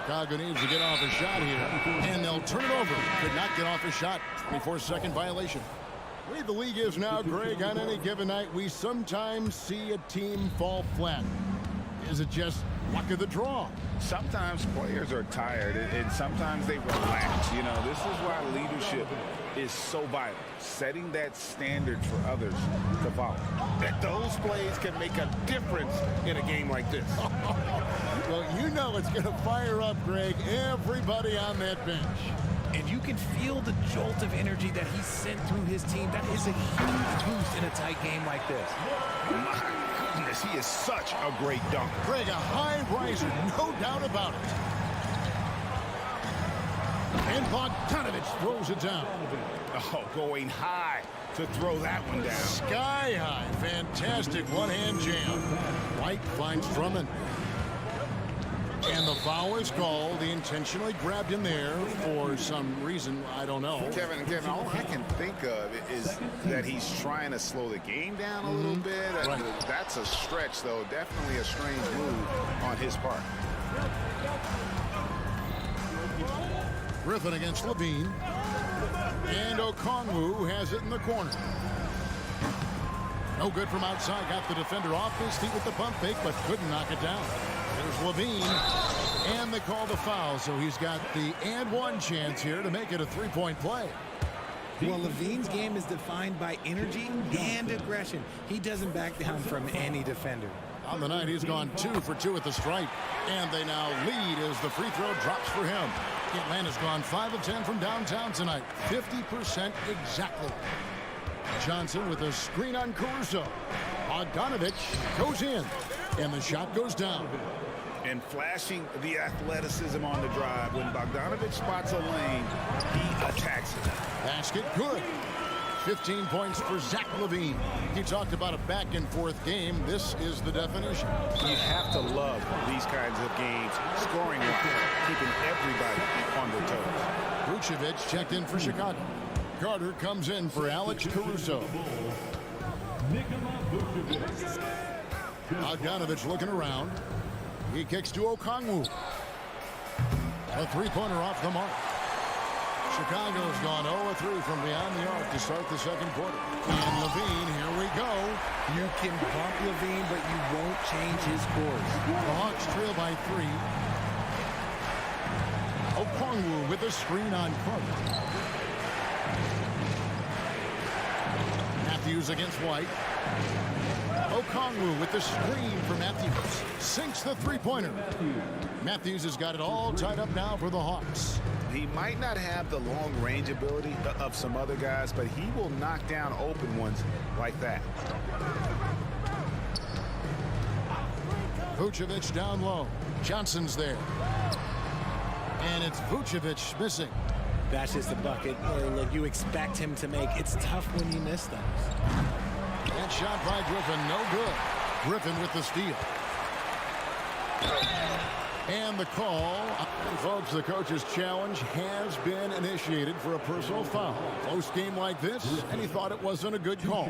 Chicago needs to get off a shot here. And they'll turn it over. Could not get off a shot. 24-second violation. The way the league is now, Greg, on any given night, we sometimes see a team fall flat. Is it just luck of the draw? Sometimes players are tired, and sometimes they relax. You know, this is why leadership is so vital. Setting that standard for others to follow. That those plays can make a difference in a game like this. Well, you know it's going to fire up, Greg, everybody on that bench. And you can feel the jolt of energy that he sent through his team. That is a huge boost in a tight game like this. My goodness, he is such a great dunker. Greg, a high riser, no doubt about it. And Bogdanovich throws it down. Oh, going high to throw that one down. Sky high. Fantastic one-hand jam. White finds Drummond. And the foul is called. He intentionally grabbed him there for some reason. I don't know. Kevin, all I can think of is that he's trying to slow the game down a little bit. Right. That's a stretch, though. Definitely a strange move on his part. Griffin against Levine. And Okongwu has it in the corner. No good from outside. Got the defender off his feet with the pump fake, but couldn't knock it down. There's Levine. And they call the foul, so he's got the and one chance here to make it a three-point play. Well, Levine's game is defined by energy and aggression. He doesn't back down from any defender. On the night, he's gone 2 for 2 at the stripe. And they now lead as the free throw drops for him. Atlanta's gone 5 of 10 from downtown tonight. 50% exactly. Johnson with a screen on Caruso. Bogdanovich goes in. And the shot goes down. And flashing the athleticism on the drive. When Bogdanovich spots a lane, he attacks it. Basket good. 15 points for Zach LaVine. He talked about a back-and-forth game. This is the definition. You have to love these kinds of games, scoring-wise, keeping everybody on their toes. Vucevic checked in for Chicago. Carter comes in for Alex Caruso. Bogdanovich looking around. He kicks to Okongwu. A three-pointer off the mark. Chicago's gone 0-3 from beyond the arc to start the second quarter. And Levine, here we go. You can bump Levine, but you won't change his course. The Hawks trail by 3. Okongwu with a screen on Carter. Matthews against White. Okongwu with the screen for Matthews. Sinks the three-pointer. Matthews has got it all tied up now for the Hawks. He might not have the long-range ability of some other guys, but he will knock down open ones like that. Vucevic down low. Johnson's there. And it's Vucevic missing. That's just a bucket you expect him to make. It's tough when you miss those. That shot by Griffin, no good. Griffin with the steal. And the call. Folks, the coach's challenge has been initiated for a personal foul. Close game like this, and he thought it wasn't a good call.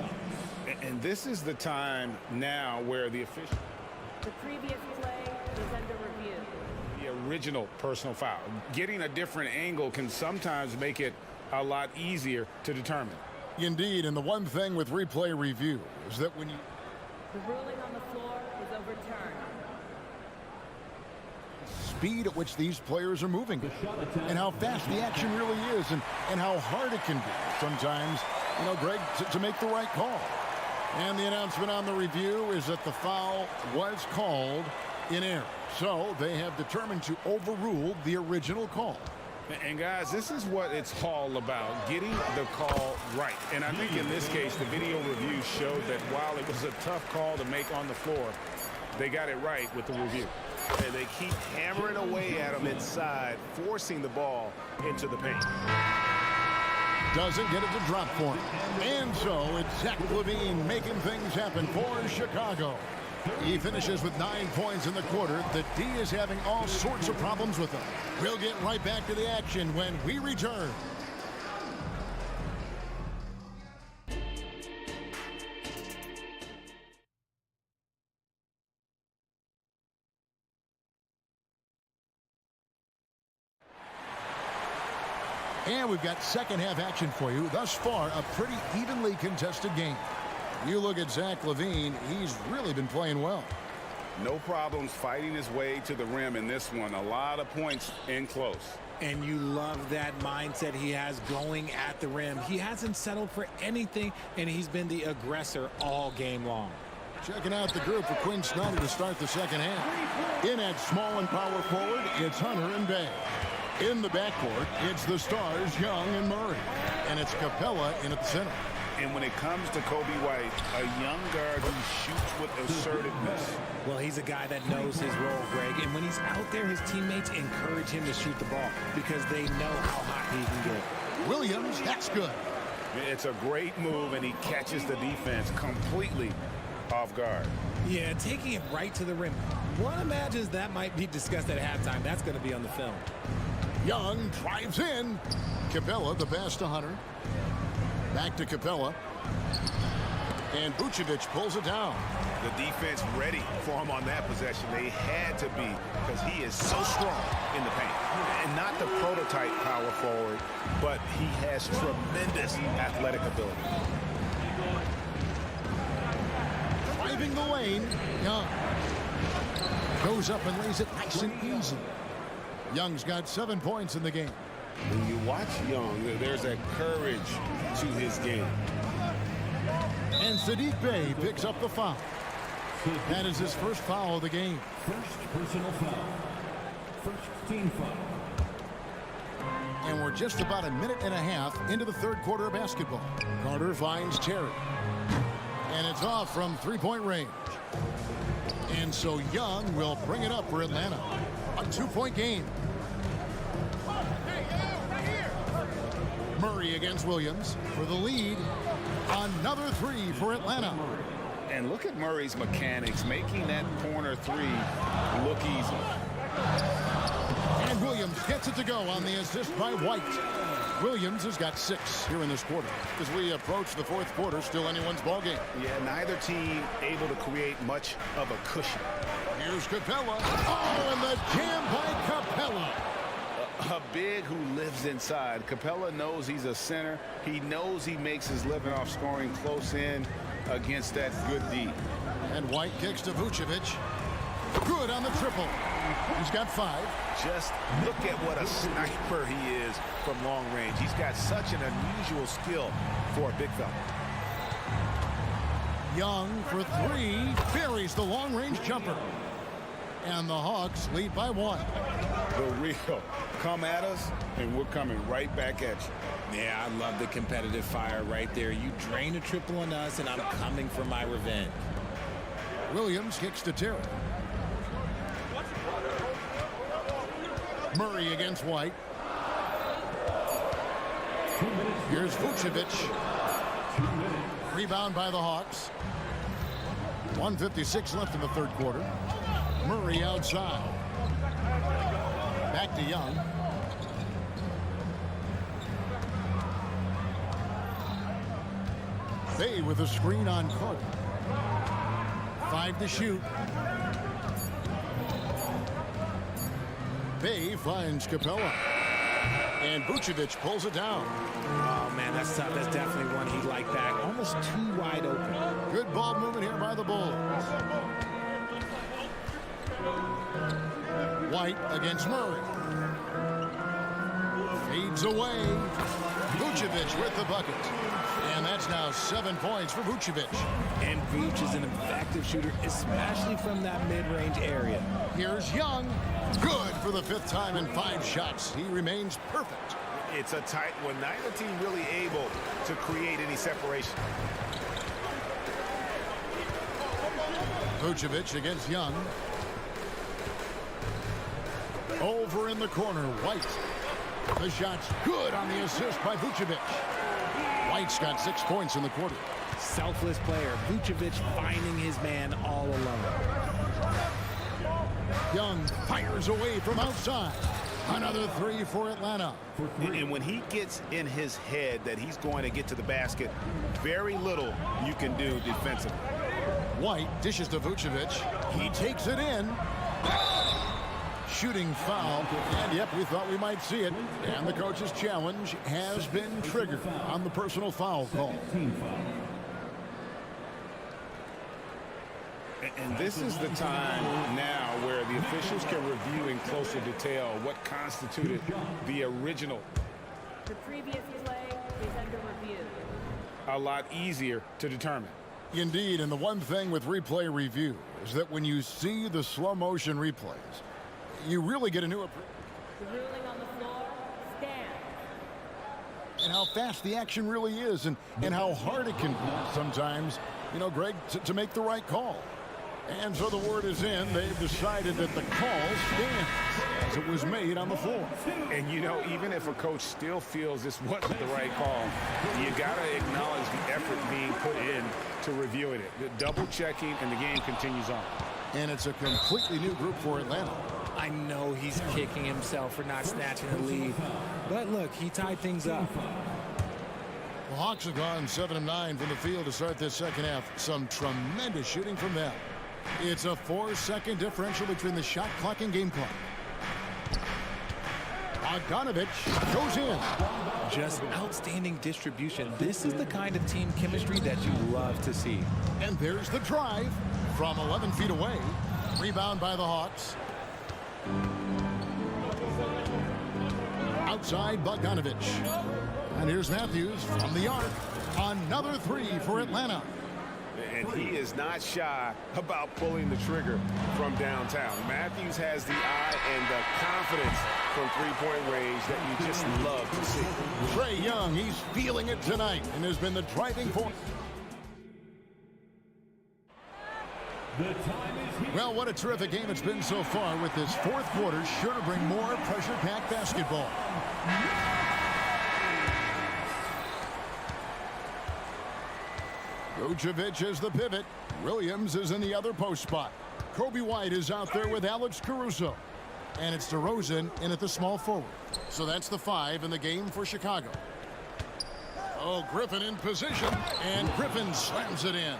And this is the time now where the official... The previous play is under review. The original personal foul. Getting a different angle can sometimes make it a lot easier to determine. Indeed, and the one thing with replay review is that when you... The ruling on the floor is overturned. Speed at which these players are moving and how fast the action really is and how hard it can be sometimes, Greg, to make the right call. And the announcement on the review is that the foul was called in error. So they have determined to overrule the original call. And guys, this is what it's all about, getting the call right. And I think in this case, the video review showed that while it was a tough call to make on the floor, they got it right with the review. And they keep hammering away at him inside, forcing the ball into the paint. Doesn't get it to drop for him. And so it's Zach LaVine making things happen for Chicago. He finishes with 9 points in the quarter. The D is having all sorts of problems with him. We'll get right back to the action when we return. And we've got second half action for you. Thus far, a pretty evenly contested game. You look at Zach LaVine, he's really been playing well. No problems fighting his way to the rim in this one. A lot of points in close. And you love that mindset he has going at the rim. He hasn't settled for anything, and he's been the aggressor all game long. Checking out the group for Quinn Snyder to start the second half. In at small and power forward, it's Hunter and Bay. In the backcourt, it's the stars, Young and Murray. And it's Capella in at the center. And when it comes to Kobe White, a young guard who shoots with assertiveness. Well, he's a guy that knows his role, Greg. And when he's out there, his teammates encourage him to shoot the ball because they know how hot he can get. Williams, that's good. It's a great move, and he catches the defense completely off guard. Yeah, taking it right to the rim. One imagines that might be discussed at halftime. That's going to be on the film. Young drives in. Capella, the pass to Hunter. Back to Capella. And Vucevic pulls it down. The defense ready for him on that possession. They had to be because he is so strong in the paint. And not the prototype power forward, but he has tremendous athletic ability. Driving the lane. Young goes up and lays it nice and easy. Young's got 7 points in the game. When you watch Young, there's a courage to his game. And Sadiq Bey picks up the foul. That is his first foul of the game. First personal foul. First team foul. And we're just about a minute and a half into the third quarter of basketball. Carter finds Terry. And it's off from three-point range. And so Young will bring it up for Atlanta. A 2-point game. Murray against Williams for the lead. Another three for Atlanta. And look at Murray's mechanics, making that corner three look easy. And Williams gets it to go on the assist by White. Williams has got 6 here in this quarter. As we approach the fourth quarter, still anyone's ballgame. Yeah, neither team able to create much of a cushion. Here's Capella. Oh, and the jam by Capella. A big who lives inside. Capella knows he's a center. He knows he makes his living off scoring close in against that good D. And White kicks to Vucevic. Good on the triple. He's got 5. Just look at what a sniper he is from long range. He's got such an unusual skill for a big fella. Young for 3. Buries the long-range jumper. And the Hawks lead by 1. The real. Come at us, and we're coming right back at you. Yeah, I love the competitive fire right there. You drain a triple on us, and I'm coming for my revenge. Williams kicks to Terry. Murray against White. Here's Vucevic. Rebound by the Hawks. 1:56 left in the third quarter. Murray outside. Back to Young. Bey with a screen on Carter. 5 to shoot. Bey finds Capella. And Vucevic pulls it down. Oh, man, that's tough. That's definitely one he'd like back. Almost too wide open. Good ball movement here by the Bulls. White against Murray. Fades away. Vucevic with the bucket. And that's now 7 points for Vucevic. And Vuce is an effective shooter, especially from that mid-range area. Here's Young. Good for the 5th time in 5 shots. He remains perfect. It's a tight one. Neither team really able to create any separation. Vucevic against Young. Over in the corner, White. The shot's good on the assist by Vucevic. White's got 6 points in the quarter. Selfless player. Vucevic finding his man all alone. Young fires away from outside. Another 3 for Atlanta. And when he gets in his head that he's going to get to the basket, very little you can do defensively. White dishes to Vucevic. He takes it in. Shooting foul. And yep, we thought we might see it. And the coach's challenge has been triggered on the personal foul call. And this is the time now where the officials can review in closer detail what constituted the original. The previous play is under review. A lot easier to determine. Indeed, and the one thing with replay review is that when you see the slow motion replays, you really get a new approach. The ruling on the floor and how fast the action really is and how hard it can be sometimes, you know, Greg, to make the right call. And so the word is in. They've decided that the call stands as it was made on the floor. And, you know, even if a coach still feels this wasn't the right call, you got to acknowledge the effort being put in to reviewing it. The double checking, and the game continues on. And it's a completely new group for Atlanta. I know he's kicking himself for not snatching the lead. But look, he tied things up. The Hawks have gone 7 of 9 from the field to start this second half. Some tremendous shooting from them. It's a 4-second differential between the shot clock and game clock. Bogdanovich goes in. Just outstanding distribution. This is the kind of team chemistry that you love to see. And there's the drive from 11 feet away. Rebound by the Hawks. Outside Bogdanovich. And here's Matthews from the arc. Another three for Atlanta. And he is not shy about pulling the trigger from downtown. Matthews has the eye and the confidence from three-point range that you just love to see. Trae Young, he's feeling it tonight and has been the driving force. Well, what a terrific game it's been so far, with this fourth quarter sure to bring more pressure-packed basketball. Vucevic is the pivot. Williams is in the other post spot. Kobe White is out there with Alex Caruso. And it's DeRozan in at the small forward. So that's the 5 in the game for Chicago. Oh, Griffin in position, and Griffin slams it in.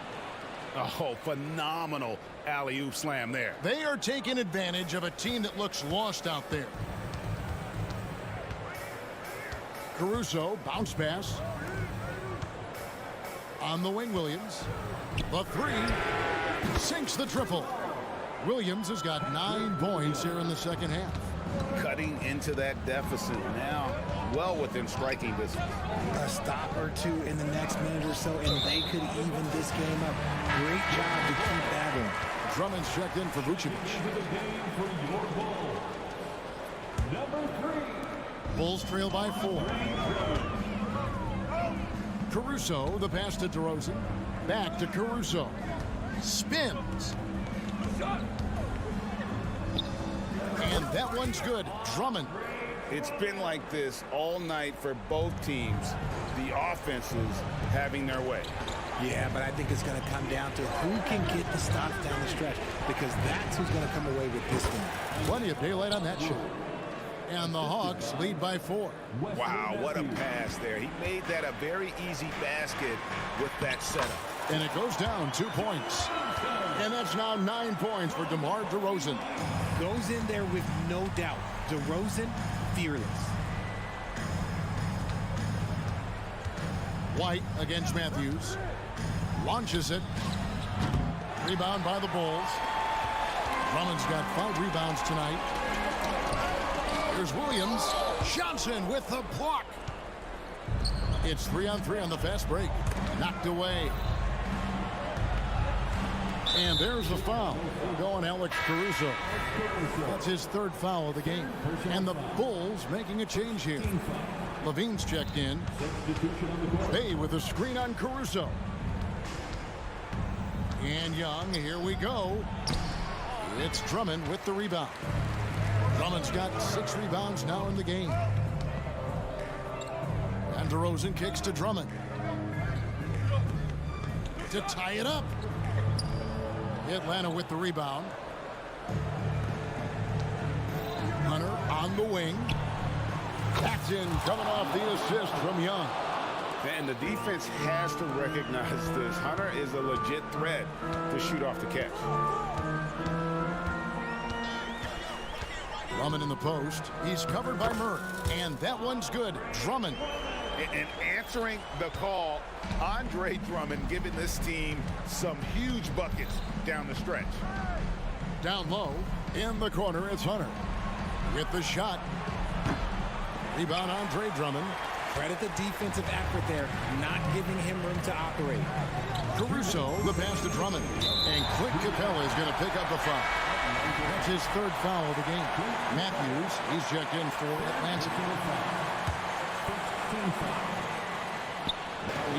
Oh, phenomenal alley-oop slam there. They are taking advantage of a team that looks lost out there. Caruso, bounce pass. On the wing, Williams. The 3 sinks the triple. Williams has got 9 points here in the second half. Cutting into that deficit now, well within striking distance. A stop or two in the next minute or so, and they could even this game up. Great job to keep that in. Drummond's checked in for Vucevic. Bulls trail by 4. Caruso, the pass to DeRozan. Back to Caruso. Spins. And that one's good. Drummond. It's been like this all night for both teams. The offenses having their way. Yeah, but I think it's going to come down to who can get the stops down the stretch, because that's who's going to come away with this one. Plenty of daylight on that shot. And the Hawks lead by 4. Wow, what a pass there. He made that a very easy basket with that setup. And it goes down 2 points. And that's now 9 points for DeMar DeRozan. Goes in there with no doubt. DeRozan, fearless. White against Matthews. Launches it. Rebound by the Bulls. Drummond's got 5 rebounds tonight. Here's Williams. Johnson with the block. It's 3-on-3 on the fast break. Knocked away. And there's the foul. Going Alex Caruso. That's his 3rd foul of the game. And the Bulls making a change here. Levine's checked in. Bay with a screen on Caruso. And Young, here we go. It's Drummond with the rebound. Drummond's got 6 rebounds now in the game. And DeRozan kicks to Drummond. To tie it up. Atlanta with the rebound. Hunter on the wing. Jackson coming off the assist from Young. And the defense has to recognize this. Hunter is a legit threat to shoot off the catch. Drummond in the post. He's covered by Murray. And that one's good. Drummond. And answering the call, Andre Drummond giving this team some huge buckets down the stretch. Down low. In the corner, it's Hunter. With the shot. Rebound, Andre Drummond. Credit the defensive effort there, not giving him room to operate. Caruso, the pass to Drummond. And Clint Capella is going to pick up the foul. That's his 3rd foul of the game. Matthews, he's checked in for Atlanta.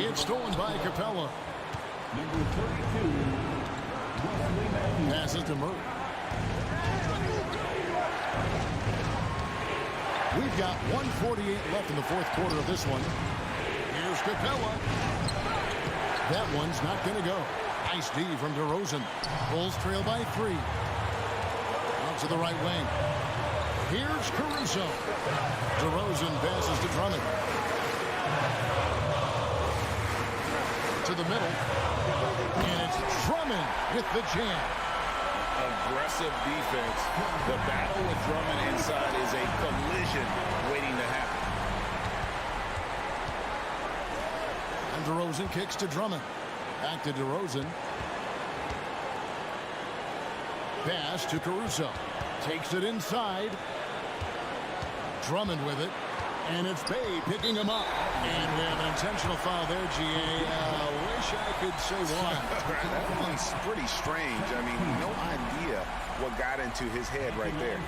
It's stolen by Capella. Number 32, Passes to Murray. We've got 1:48 left in the fourth quarter of this one. Here's Capella. That one's not going to go. Nice D from DeRozan. Bulls trail by 3. Out to the right wing. Here's Caruso. DeRozan passes to Drummond. To the middle. And it's Drummond with the jam. Aggressive defense. The battle with Drummond inside is a collision waiting to happen. And DeRozan kicks to Drummond. Back to DeRozan. Pass to Caruso. Takes it inside. Drummond with it. And it's Bay picking him up. And we have an intentional foul there, GA. Wish I could say why. That one's pretty strange. I mean, no idea what got into his head right there.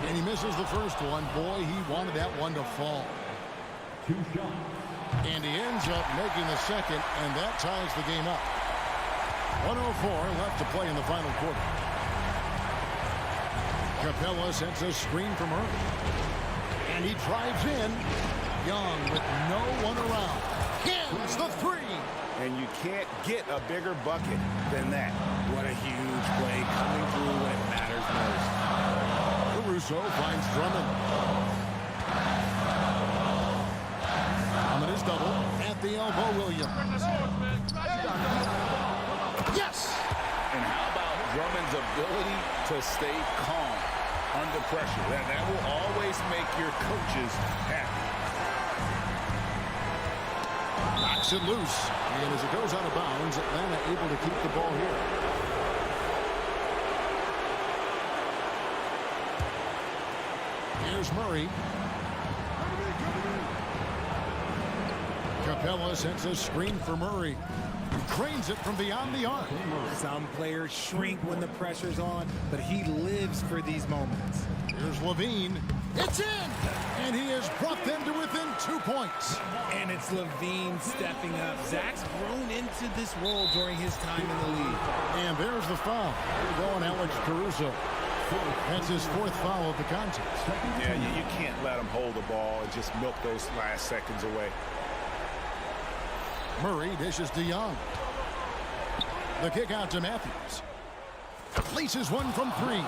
And he misses the first one. Boy, he wanted that one to fall. And he ends up making the second, and that ties the game up. 1:04 left to play in the final quarter. Capella sends a screen from Murray. And he drives in. Young with no one around. Hits the three. And you can't get a bigger bucket than that. What a huge play coming through when it matters most. Caruso finds Drummond. Drummond is double at the elbow. Williams. Yes! And how about Drummond's ability to stay calm under pressure? That will always make your coaches happy. Knocks it loose. And as it goes out of bounds, Atlanta able to keep the ball here. Here's Murray. Capella sends a screen for Murray. Cranes it from beyond the arc. Some players shrink when the pressure's on, but he lives for these moments. Here's Levine. It's in! And he has brought them to within 2 points. And it's Levine stepping up. Zach's grown into this role during his time in the league. And there's the foul. Going Alex Caruso. That's his fourth foul of the contest. Yeah, you can't let him hold the ball and just milk those last seconds away. Murray dishes to Young. The kick out to Matthews. Places one from 3.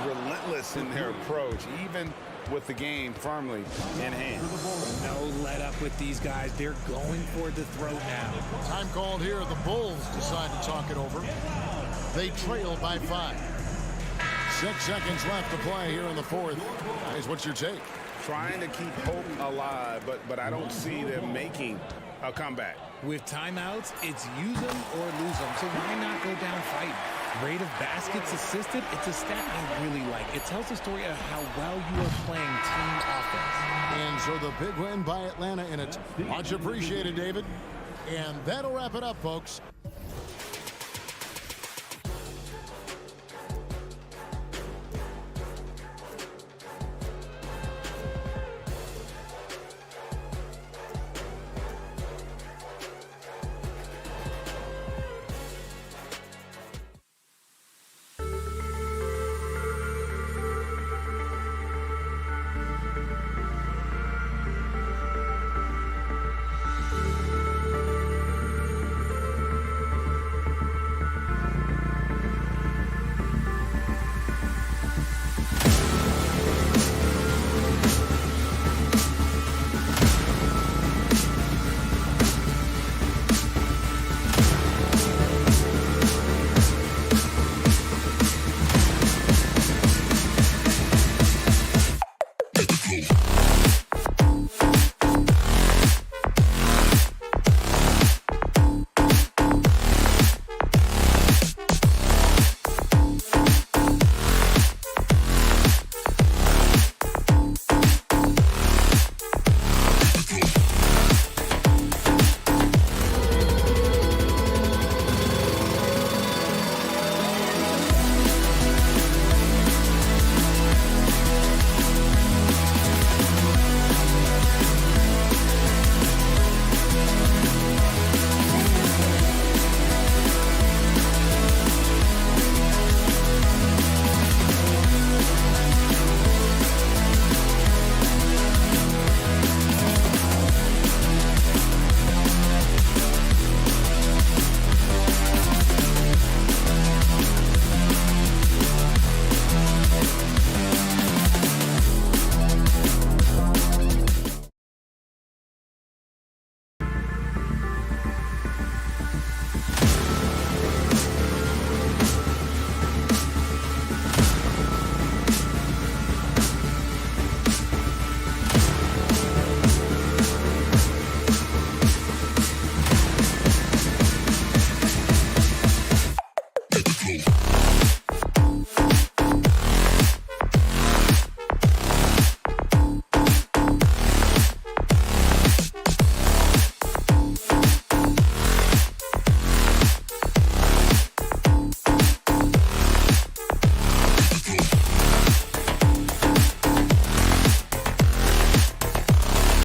Relentless in their approach, even with the game firmly in hand. No let up with these guys. They're going for the throat now. Time called here. The Bulls decide to talk it over. They trail by 5. 6 seconds left to play here in the fourth. Guys, what's your take? Trying to keep hope alive, but I don't see them making a comeback. With timeouts, it's use them or lose them. So why not go down fighting? Rate of baskets assisted, it's a stat I really like. It tells the story of how well you are playing team offense. And so the big win by Atlanta in it. Much appreciated, David. And that'll wrap it up, folks.